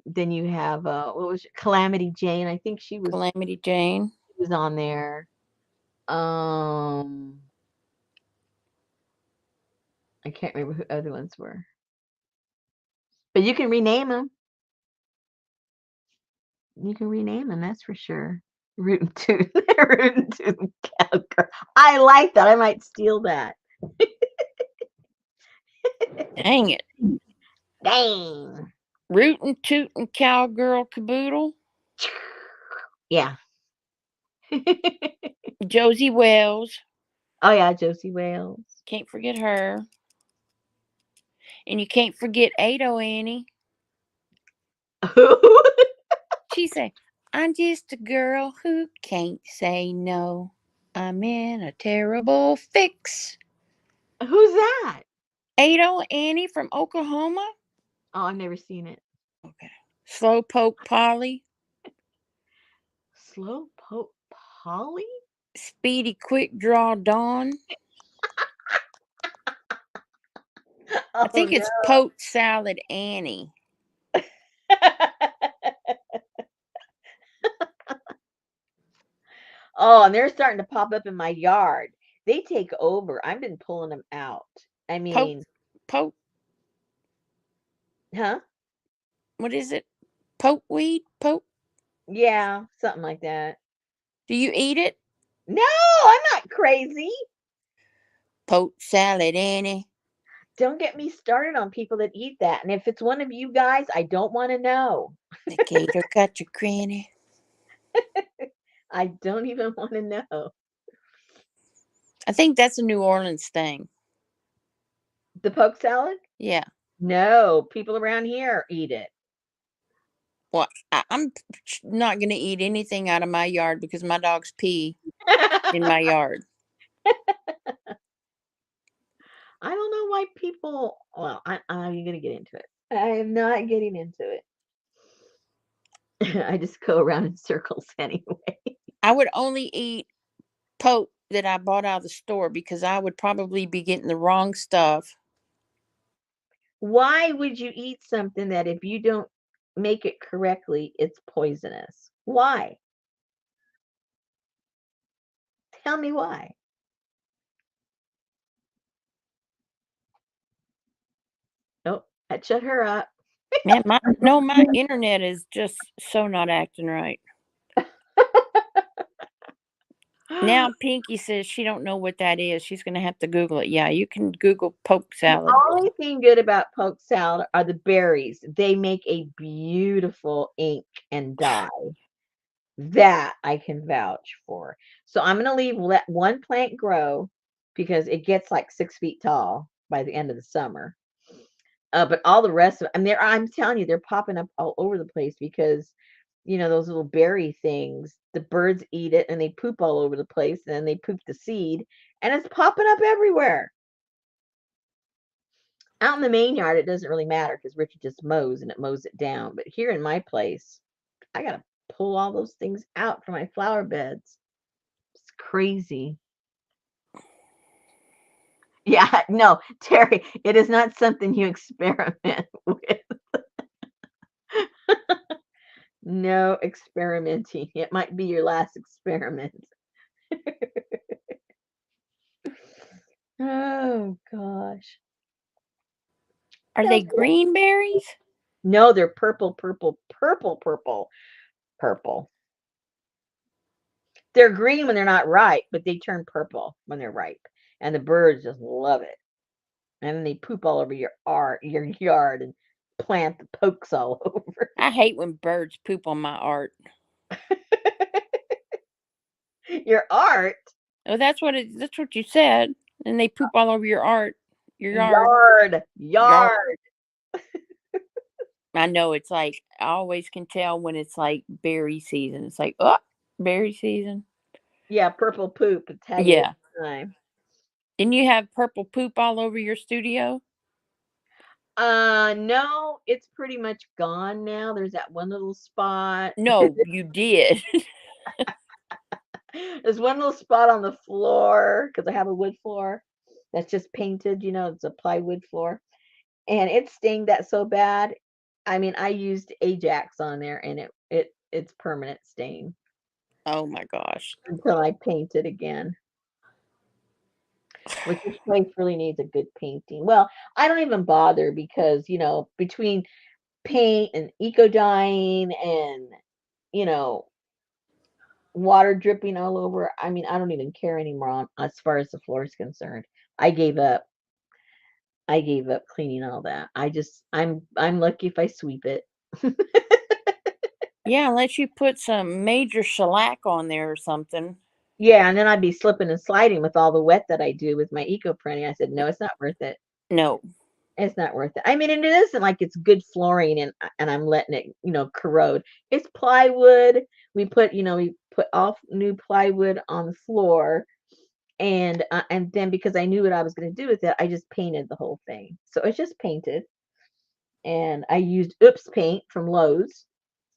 then you have what was it? Calamity Jane. I think she was Calamity Jane. She was on there. I can't remember who other ones were. But you can rename them. You can rename them, that's for sure. Rootin' Toot. Rootin' Toot Cowgirl. I like that. I might steal that. Dang it. Dang. Rootin' Tootin' Cowgirl Caboodle. Yeah. Josie Wells. Oh, yeah, Josie Wales. Can't forget her. And you can't forget Ado Annie. Who? She said, I'm just a girl who can't say no. I'm in a terrible fix. Who's that? Ado Annie from Oklahoma. Oh, I've never seen it. Okay. Slowpoke Polly. Slowpoke Polly? Speedy Quick Draw Dawn. I think it's Poke Salad Annie. Oh, and they're starting to pop up in my yard. They take over. I've been pulling them out. I mean, Poke. Huh? What is it? Pokeweed? Poke? Yeah, something like that. Do you eat it? No, I'm not crazy. Poke Salad Annie. Don't get me started on people that eat that. And if it's one of you guys, I don't want to know. The gator got your granny. I don't even want to know. I think that's a New Orleans thing. The poke salad? Yeah. No, people around here eat it. Well, I'm not going to eat anything out of my yard because my dogs pee in my yard. I don't know why people. Well, I'm going to get into it. I am not getting into it. I just go around in circles anyway. I would only eat poke that I bought out of the store because I would probably be getting the wrong stuff. Why would you eat something that if you don't make it correctly, it's poisonous? Why? Tell me why. Nope, that shut her up. Man, my internet is just so not acting right. Now Pinky says she don't know what that is. She's gonna have to Google it. Yeah, you can Google poke The salad. only thing good about poke salad are the berries. They make a beautiful ink and dye. That I can vouch for. So I'm going to let one plant grow because it gets like 6 feet tall by the end of the summer. But all the rest of, I'm telling you, they're popping up all over the place because, those little berry things, the birds eat it and they poop all over the place and then they poop the seed and it's popping up everywhere. Out in the main yard, it doesn't really matter because Richard just mows and it mows it down. But here in my place, I got to pull all those things out from my flower beds. It's crazy. Yeah, no, Terry, it is not something you experiment with. No experimenting. It might be your last experiment. Oh gosh. Are they green berries? No, they're purple, purple, purple, purple, purple. They're green when they're not ripe, but they turn purple when they're ripe. And the birds just love it. And then they poop all over your yard and plant the pokes all over. I hate when birds poop on my art. Your art? Oh, that's what you said. And they poop all over your art, your Yard. yard. I know, it's like I always can tell when it's like berry season. It's like, oh, berry season. Yeah, purple poop. I tell you Yeah. every time. Didn't you have purple poop all over your studio? No, it's pretty much gone now. There's that one little spot. No, you did. There's one little spot on the floor because I have a wood floor that's just painted, it's a plywood floor. And it stained that so bad. I used Ajax on there and it's permanent stain Oh my gosh. until I paint it again. Which this place really needs a good painting. Well, I don't even bother because, between paint and eco dyeing and, you know, water dripping all over, I don't even care anymore as far as the floor is concerned. I gave up. I gave up cleaning all that. I'm lucky if I sweep it. Yeah, unless you put some major shellac on there or something. Yeah, and then I'd be slipping and sliding with all the wet that I do with my eco printing. I said, no, it's not worth it. No. It's not worth it. And it isn't like it's good flooring and I'm letting it, corrode. It's plywood. We put all new plywood on the floor, and then because I knew what I was going to do with it, I just painted the whole thing. So it's just painted, and I used Oops paint from Lowe's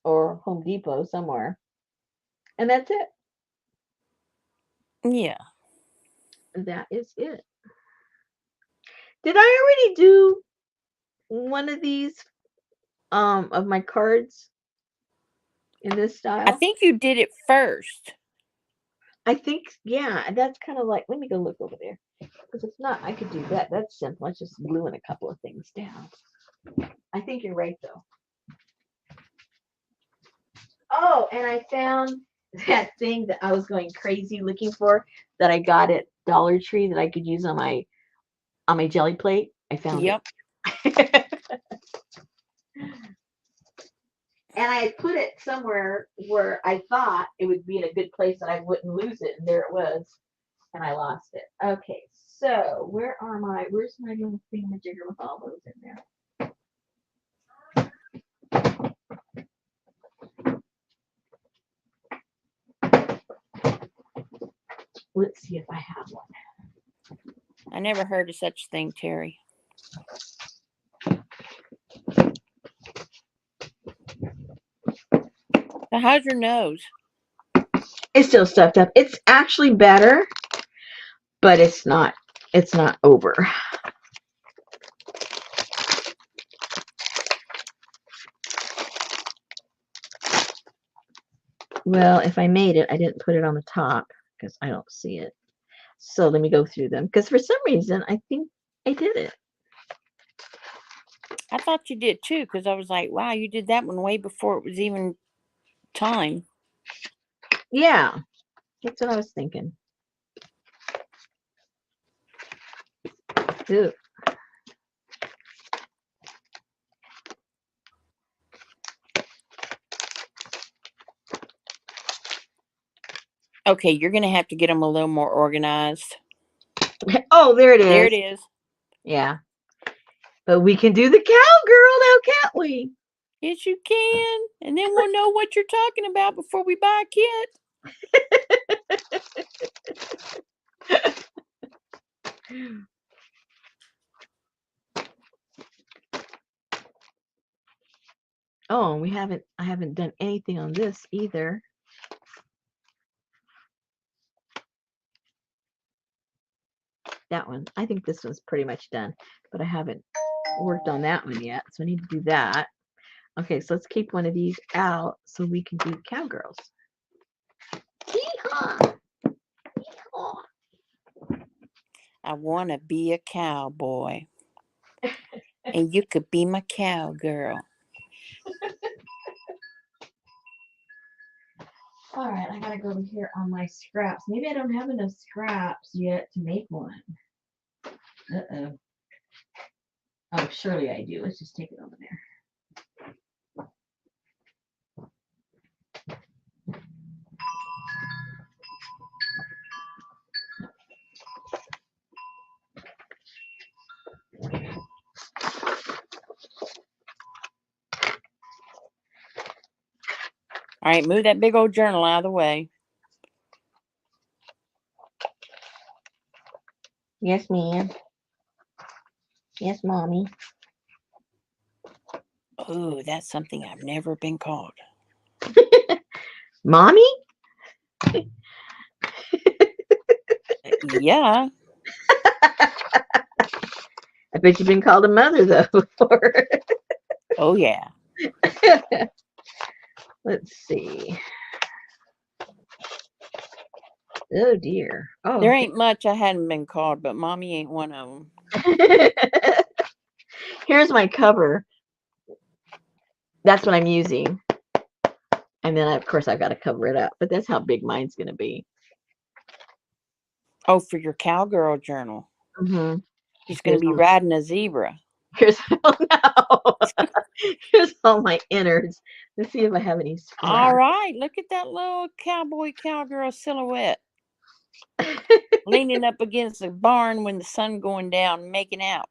or Home Depot somewhere, and that's it. Yeah. That is it. Did I already do one of these of my cards in this style? I think you did it first. I think, yeah, that's kind of like, let me go look over there. Because if not, I could do that. That's simple. Let's just glue in a couple of things down. I think you're right, though. Oh, and I found that thing that I was going crazy looking for that I got at Dollar Tree that I could use on my jelly plate. I found Yep. it. And I had put it somewhere where I thought it would be in a good place and I wouldn't lose it. And there it was. And I lost it. Okay, so where's my little thingamajigger with all those in there? Let's see if I have one. I never heard of such thing, Terry. So how's your nose? It's still stuffed up. It's actually better, but it's not over. Well, if I made it, I didn't put it on the top because I don't see it. So let me go through them because for some reason I think I did it. I thought you did too, because I was like, wow, you did that one way before it was even time. Yeah, that's what I was thinking. Ooh. Okay, you're going to have to get them a little more organized. Oh, there it is. There it is. Yeah. But we can do the cowgirl now, can't we? Yes, you can. And then we'll know what you're talking about before we buy a kit. Oh, I haven't done anything on this either. That one. I think this one's pretty much done, but I haven't worked on that one yet. So I need to do that. Okay, so let's keep one of these out so we can do cowgirls. Yeehaw! Yeehaw! I want to be a cowboy. And you could be my cowgirl. All right, I gotta go over here on my scraps. Maybe I don't have enough scraps yet to make one. Uh-oh. Oh, surely I do. Let's just take it over there. All right, move that big old journal out of the way. Yes, ma'am. Yes, mommy. Oh, that's something I've never been called. Mommy? Yeah. I bet you've been called a mother, though, before. Oh, yeah. Let's see. Oh, dear. Oh, There ain't much I hadn't been called, but Mommy ain't one of them. Here's my cover. That's what I'm using. And then, of course, I've got to cover it up. But that's how big mine's going to be. Oh, for your cowgirl journal. Mm-hmm. He's going to be riding a zebra. Here's all my innards. Let's see if I have any scraps. All right. Look at that little cowboy cowgirl silhouette. Leaning up against the barn when the sun going down, making out.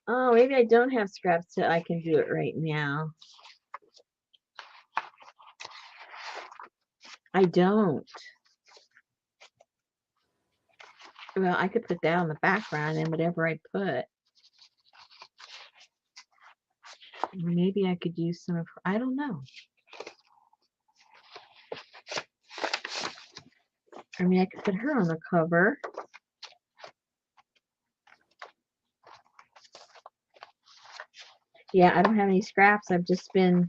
Oh, maybe I don't have scraps so I can do it right now. I don't. Well, I could put that on the background and whatever I put. Maybe I could use some of her. I don't know. I mean, I could put her on the cover. Yeah, I don't have any scraps. I've just been...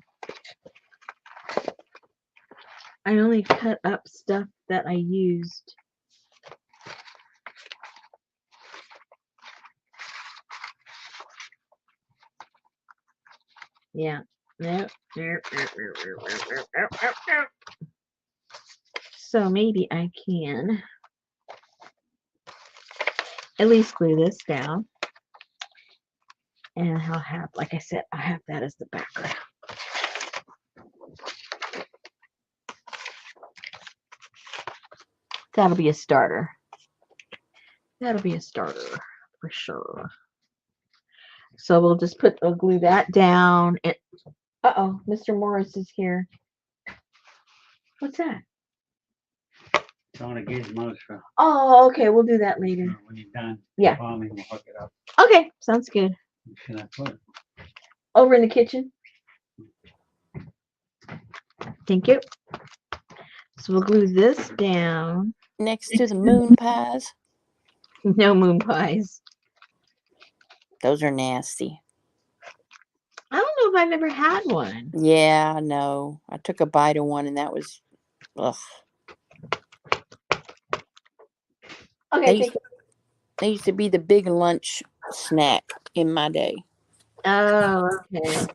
I only cut up stuff that I used. Yeah. Nope. So maybe I can at least glue this down. And I'll have, like I said, I'll have that as the background. That'll be a starter. That'll be a starter for sure. So we'll just we'll glue that down. And, uh-oh, Mr. Morris is here. What's that? Trying to get Mugshot. Oh, okay, we'll do that later. When you're done, Yeah. call me, we'll hook it up. Okay, sounds good. Should I put it? Over in the kitchen. Thank you. So we'll glue this down. Next to the moon pies. No moon pies. Those are nasty. I don't know if I've ever had one. Yeah, I know. I took a bite of one and that was, ugh. Okay, They used to be the big lunch snack in my day. Oh, okay.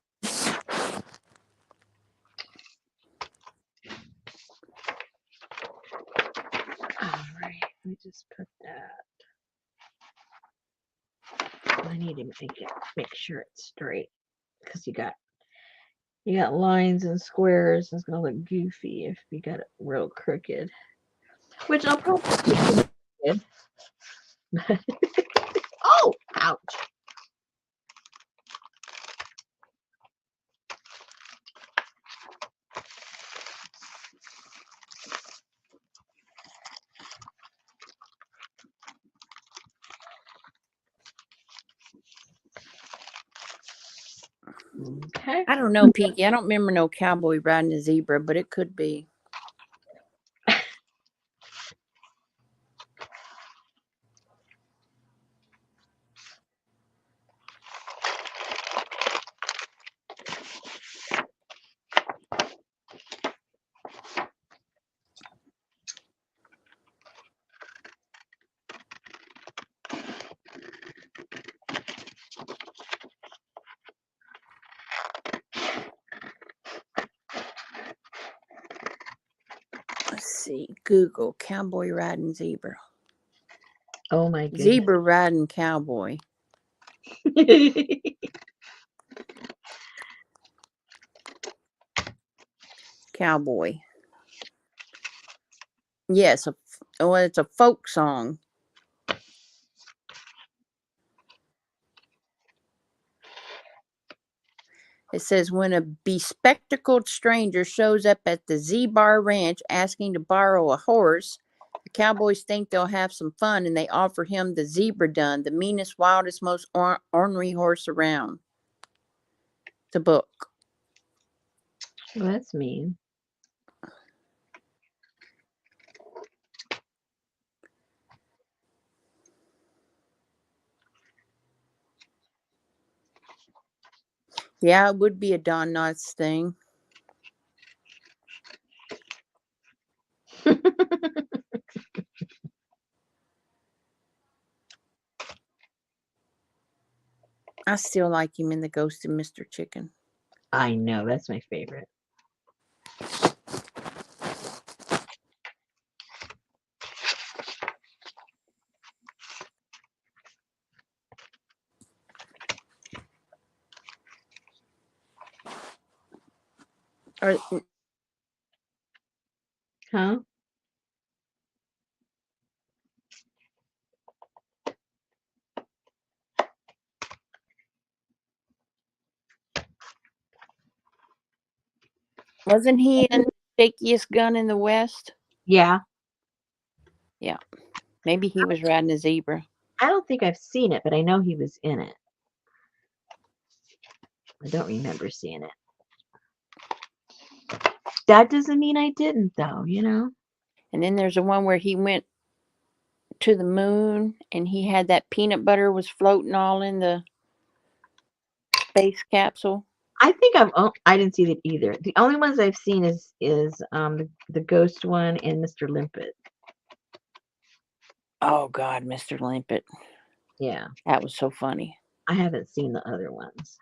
All right, let me just put that. I need to make sure it's straight because you got lines and squares. And it's gonna look goofy if you got it real crooked, which I'll probably do. Oh, ouch. Okay. I don't know, Pinky. I don't remember no cowboy riding a zebra, but it could be. Let's see. Google cowboy riding zebra. Oh my goodness. Zebra riding cowboy. Cowboy. Yes, it's a folk song. It says, when a bespectacled stranger shows up at the Z-Bar Ranch asking to borrow a horse, the cowboys think they'll have some fun and they offer him the zebra dun, the meanest, wildest, most ornery horse around. It's a book. Well, that's mean. Yeah, it would be a Don Knotts thing. I still like him in The Ghost of Mr. Chicken. I know, that's my favorite. Huh? Wasn't he in Shakiest Gun in the West? Yeah. Yeah. Maybe he was riding a zebra. I don't think I've seen it, but I know he was in it. I don't remember seeing it. That doesn't mean I didn't, though, you know? And then there's the one where he went to the moon and he had that peanut butter was floating all in the space capsule. I think I didn't see that either. The only ones I've seen is the ghost one and Mr. Limpet. Oh God, Mr. Limpet. Yeah. That was so funny. I haven't seen the other ones.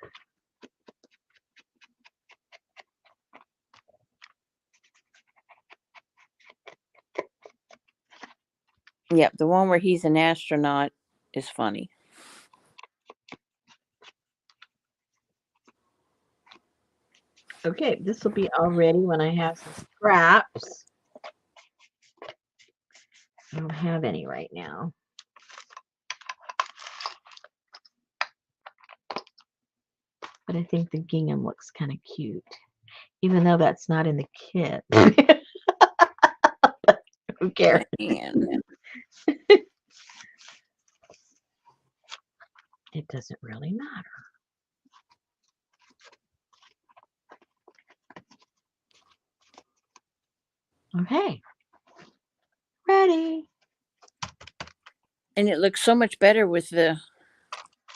Yep, the one where he's an astronaut is funny. Okay, this will be all ready when I have some scraps. I don't have any right now. But I think the gingham looks kind of cute, even though that's not in the kit. Who cares? Man. It doesn't really matter. Okay. Ready. And it looks so much better with the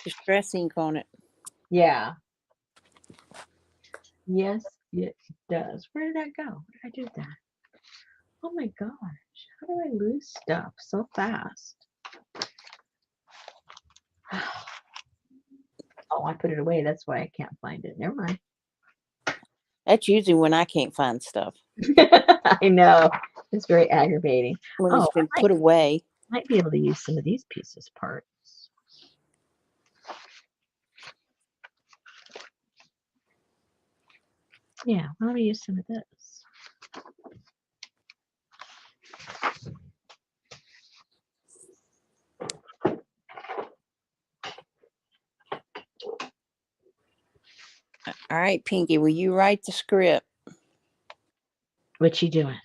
distress ink on it. Yeah. Yes, it does. Where did that go? Where did I do that? Oh my gosh. How do I lose stuff so fast? Oh, I put it away. That's why I can't find it. Never mind. That's usually when I can't find stuff. I know. It's very aggravating. When it's Oh, been put away. might be able to use some of these pieces parts. Yeah, why don't we use some of this? All right, Pinky, will you write the script? What you doing?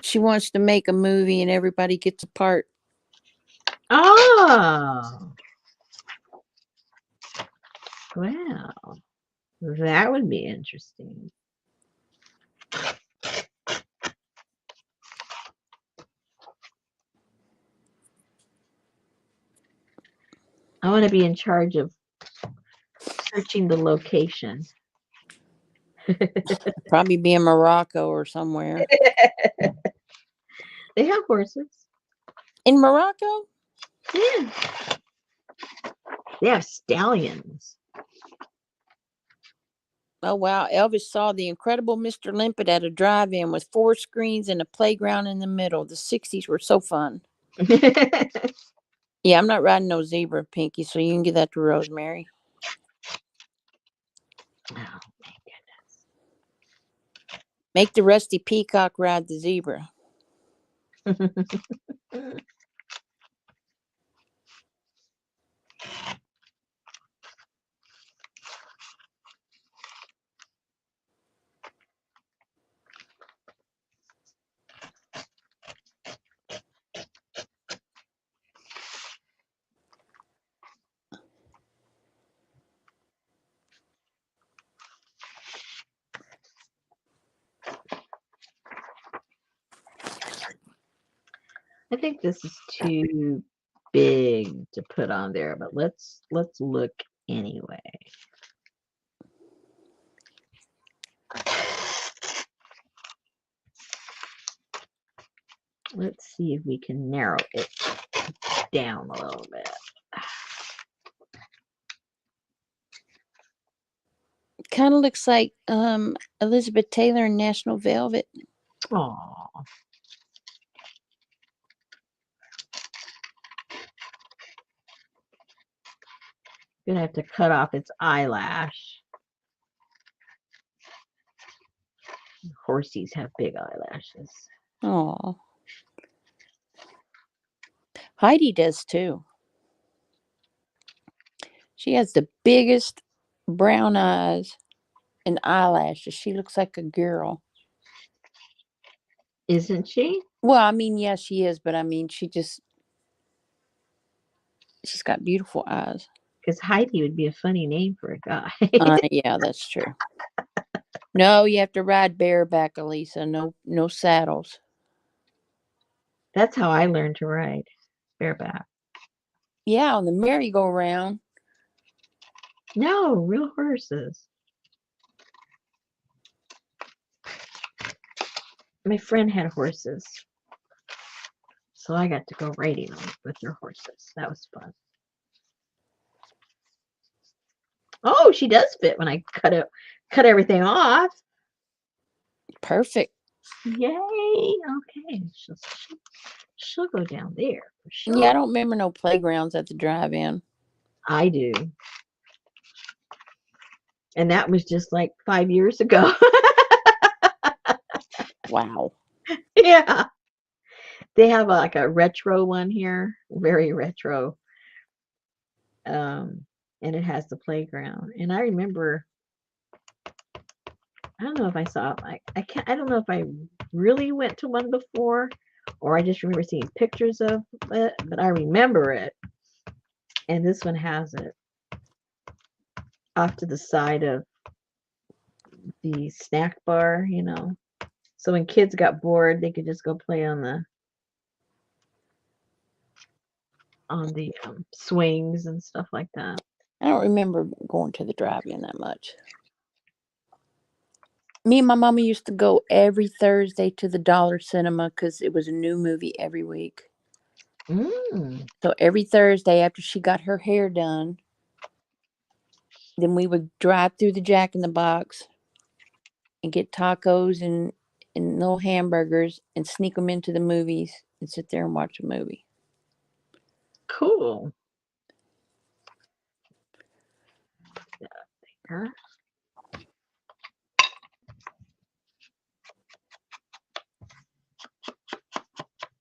She wants to make a movie and everybody gets a part. Oh. Well, that would be interesting. I want to be in charge of searching the location. Probably be in Morocco or somewhere. They have horses. In Morocco? Yeah. They have stallions. Oh, wow. Elvis saw The Incredible Mr. Limpet at a drive-in with 4 screens and a playground in the middle. The 60s were so fun. Yeah, I'm not riding no zebra, Pinky, so you can give that to Rosemary. Oh, my Make the Rusty Peacock ride the zebra. goodness. I think this is too big to put on there, but let's look anyway. Let's see if we can narrow it down a little bit. Kind of looks like Elizabeth Taylor in National Velvet. Oh. Gonna have to cut off its eyelash. Horsies have big eyelashes. Oh. Heidi does too. She has the biggest brown eyes and eyelashes. She looks like a girl. Isn't she? Well, I mean, yeah, she is, but I mean, she's got beautiful eyes. Because Heidi would be a funny name for a guy. Yeah, that's true. No, you have to ride bareback, Elisa. No saddles. That's how I learned to ride bareback. Yeah, on the merry-go-round. No, real horses. My friend had horses. So I got to go riding them with their horses. That was fun. Oh, she does fit when I cut everything off. Perfect. Yay. Okay. She'll go down there for sure. Yeah, I don't remember no playgrounds at the drive-in. I do. And that was just like 5 years ago. Wow. Yeah. They have like a retro one here, very retro. And it has the playground. And I remember, I don't know if I saw it. I don't know if I really went to one before, or I just remember seeing pictures of it, but I remember it. And this one has it off to the side of the snack bar, you know. So when kids got bored, they could just go play on the swings and stuff like that. I don't remember going to the drive-in that much. Me and my mama used to go every Thursday to the Dollar Cinema because it was a new movie every week. Mm. So every Thursday after she got her hair done, then we would drive through the Jack in the Box and get tacos and little hamburgers and sneak them into the movies and sit there and watch a movie. Cool. There.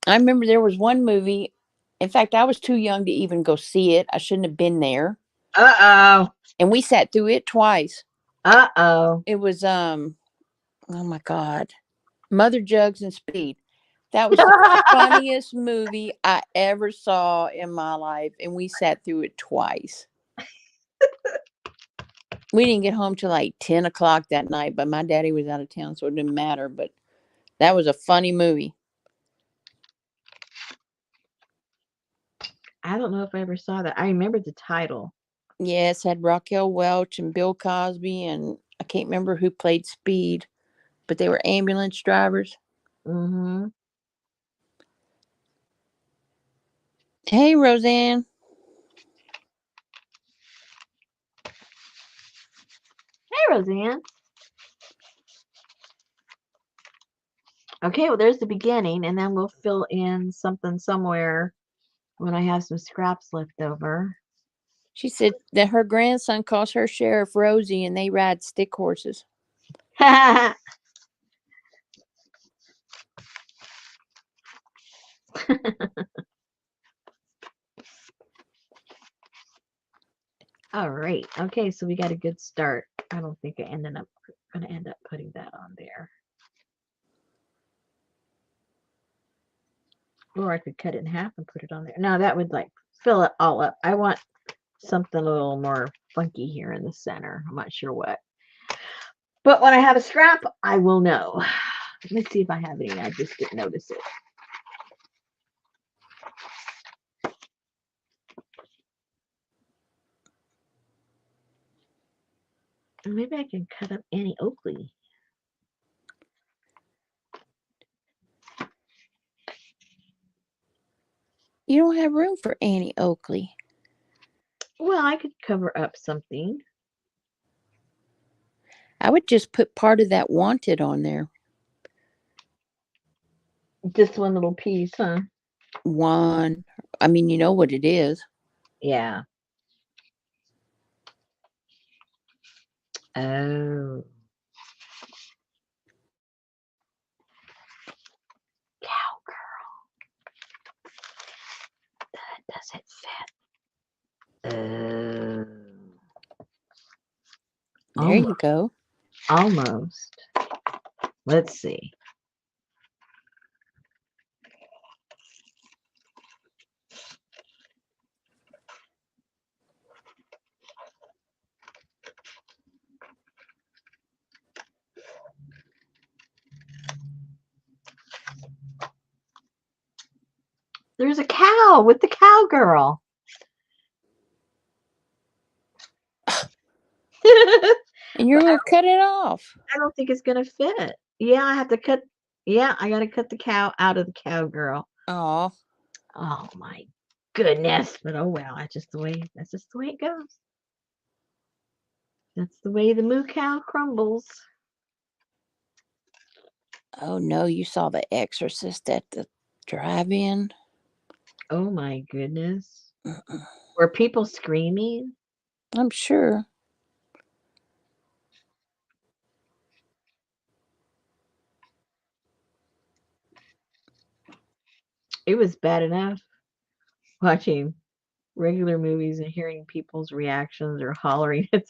I remember there was one movie. In fact, I was too young to even go see it. I shouldn't have been there. Uh-oh. And we sat through it twice. Uh-oh. It was oh my God. Mother Jugs and Speed. That was the funniest movie I ever saw in my life, and we sat through it twice. We didn't get home till like 10 o'clock that night, but my daddy was out of town, so it didn't matter. But that was a funny movie. I don't know if I ever saw that. I remember the title. Yes, had Raquel Welch and Bill Cosby, and I can't remember who played Speed, but they were ambulance drivers. Mm-hmm. Hey, Roseanne. Hey, Roseanne. Okay, well, there's the beginning, and then we'll fill in something somewhere when I have some scraps left over. She said that her grandson calls her Sheriff Rosie, and they ride stick horses. All right. Okay, so we got a good start. I don't think I'm gonna end up putting that on there. Or I could cut it in half and put it on there. No, that would like fill it all up. I want something a little more funky here in the center. I'm not sure what. But when I have a scrap, I will know. Let's see if I have any. I just didn't notice it. Maybe I can cut up Annie Oakley. You don't have room for Annie Oakley. Well, I could cover up something. I would just put part of that Wanted on there. Just one little piece, huh? One. I mean, you know what it is. Yeah. Oh. Cowgirl. Does it fit? There you go. Almost. Let's see. There's a cow with the cowgirl. And you're going to cut it off. I don't think it's going to fit. Yeah, I have to cut. Yeah, I got to cut the cow out of the cowgirl. Oh. Oh my goodness. But oh well, that's just the way it goes. That's the way the moo cow crumbles. Oh no, you saw The Exorcist at the drive-in? Oh my goodness. Mm-mm. Were people screaming? I'm sure. It was bad enough watching regular movies and hearing people's reactions or hollering at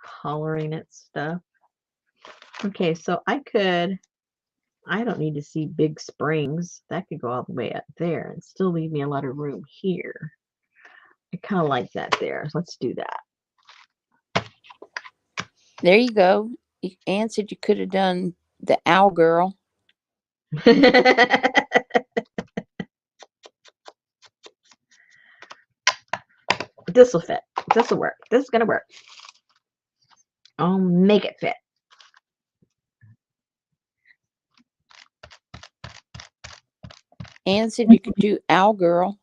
hollering at stuff. Okay, so I don't need to see big springs. That could go all the way up there and still leave me a lot of room here. I kind of like that there. So let's do that. There you go. Ann said you could have done the owl girl. This will fit. This will work. This is going to work. I'll make it fit. Ann said you could do owl girl.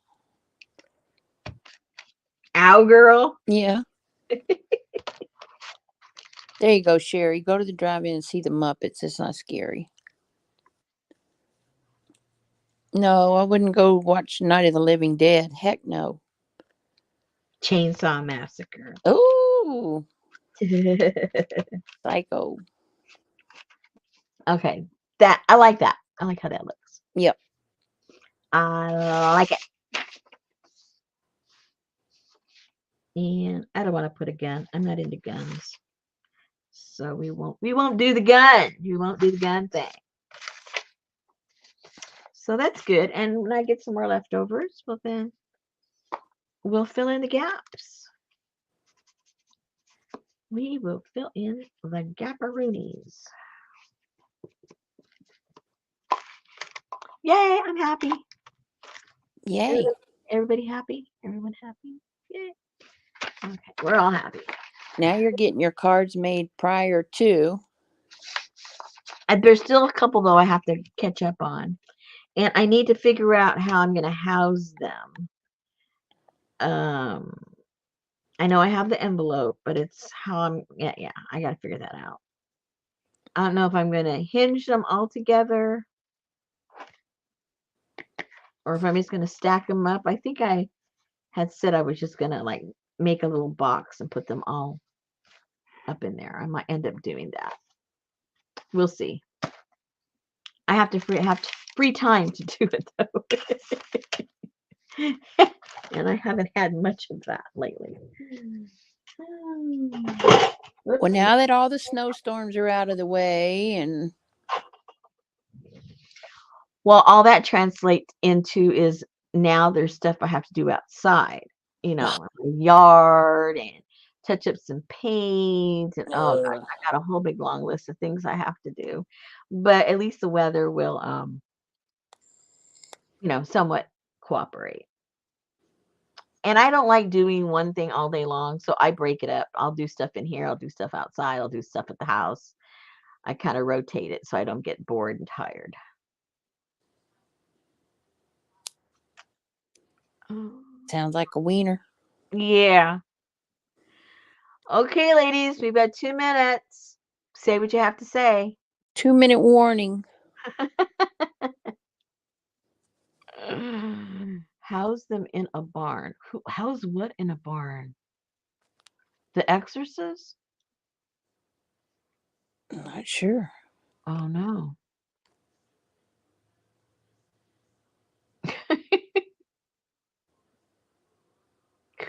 Owl girl? Yeah. There you go, Sherry. Go to the drive-in and see the Muppets. It's not scary. No, I wouldn't go watch Night of the Living Dead. Heck no. Chainsaw Massacre. Ooh, psycho. Okay. That I like that. I like how that looks. Yep. I like it. And I don't want to put a gun. I'm not into guns. So we won't do the gun. We won't do the gun thing. So that's good. And when I get some more leftovers, well then we'll fill in the gaps. We will fill in the gapperoonies. Yay, I'm happy. Yay. Everybody happy? Everyone happy? Yay. Okay, we're all happy. Now you're getting your cards made prior to. And there's still a couple though I have to catch up on. And I need to figure out how I'm going to house them. I know I have the envelope, but it's how I'm, yeah, I got to figure that out. I don't know if I'm going to hinge them all together or if I'm just going to stack them up. I think I had said I was just going to like make a little box and put them all up in there. I might end up doing that. We'll see. I have to free time to do it though. And I haven't had much of that lately. Well, now that all the snowstorms are out of the way and well, all that translates into is now there's stuff I have to do outside, in the yard and touch up some paint and oh gosh, I got a whole big long list of things I have to do. But at least the weather will somewhat cooperate. And I don't like doing one thing all day long, so I break it up. I'll do stuff in here, I'll do stuff outside, I'll do stuff at the house. I kind of rotate it so I don't get bored and tired. sounds like a wiener. Yeah. Okay, ladies, we've got 2 minutes. Say what you have to say. 2-minute warning. House them in a barn. House what in a barn? The Exorcist? Not sure. Oh no.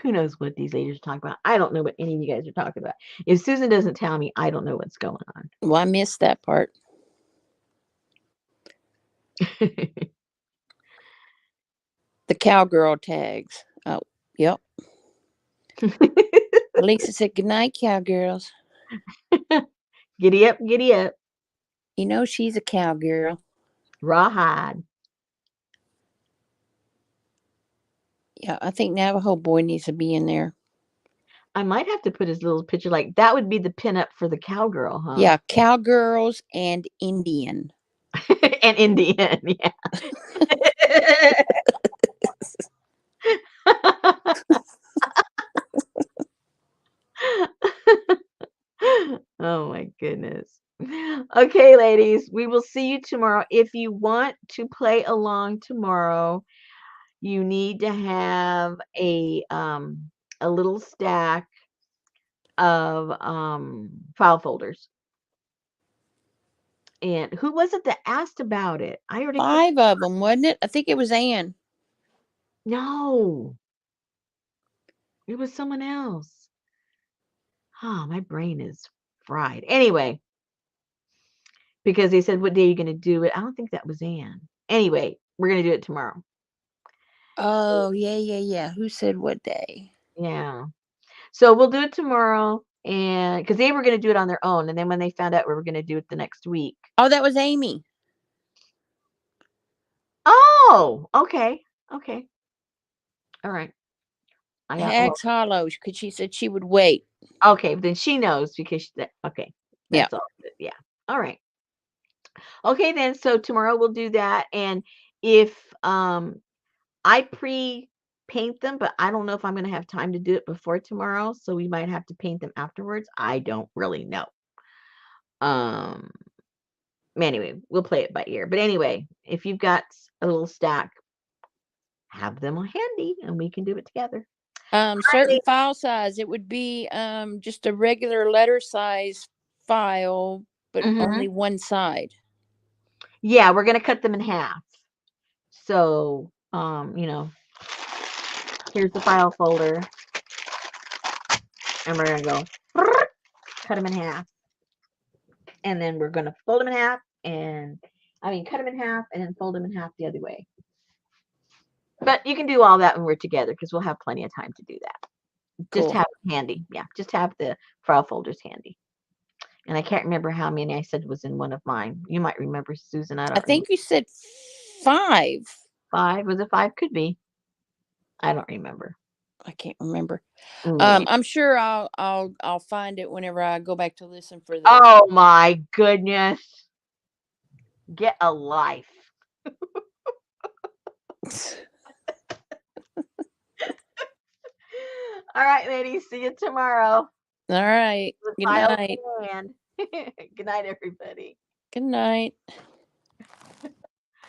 Who knows what these ladies are talking about? I don't know what any of you guys are talking about. If Susan doesn't tell me, I don't know what's going on. Well, I missed that part. The cowgirl tags. Oh, yep. Lisa said, "Good night, cowgirls." Giddy up, giddy up. You know she's a cowgirl. Rawhide. Yeah, I think Navajo Boy needs to be in there. I might have to put his little picture like that would be the pinup for the cowgirl, huh? Yeah, cowgirls and Indian. And Indian, yeah. Oh my goodness. is. Okay, ladies, we will see you tomorrow. If you want to play along tomorrow, you need to have a little stack of file folders. And who was it that asked about it? I already 5 of them, wasn't it? I think it was Ann. No, it was someone else. Oh, my brain is fried. Anyway, because they said, what day are you going to do it? I don't think that was Ann. Anyway, we're going to do it tomorrow. Oh, yeah. Who said what day? Yeah. So we'll do it tomorrow. And because they were going to do it on their own. And then when they found out we were going to do it the next week. Oh, that was Amy. Oh, okay. Okay. All right. Hags Hollow, because she said she would wait. Okay. Then she knows because okay. Yeah. That's all. Yeah. All right. Okay, then. So tomorrow we'll do that. And if I pre-paint them, but I don't know if I'm going to have time to do it before tomorrow. So we might have to paint them afterwards. I don't really know. Anyway, we'll play it by ear. But anyway, if you've got a little stack, have them handy and we can do it together. Certain file size, it would be just a regular letter size file, but only one side. Yeah, we're going to cut them in half. So, here's the file folder. And we're going to go cut them in half. And then we're going to fold them in half cut them in half and then fold them in half the other way. But you can do all that when we're together because we'll have plenty of time to do that. Cool. Just have it handy. Yeah, just have the file folders handy. And I can't remember how many I said was in one of mine. You might remember, Susan. I think you said 5. 5? Was it 5? Could be. I don't remember. I can't remember. Yeah. I'm sure I'll find it whenever I go back to listen for this. Oh my goodness. Get a life. All right, ladies. See you tomorrow. All right. Good night. Good night, everybody. Good night.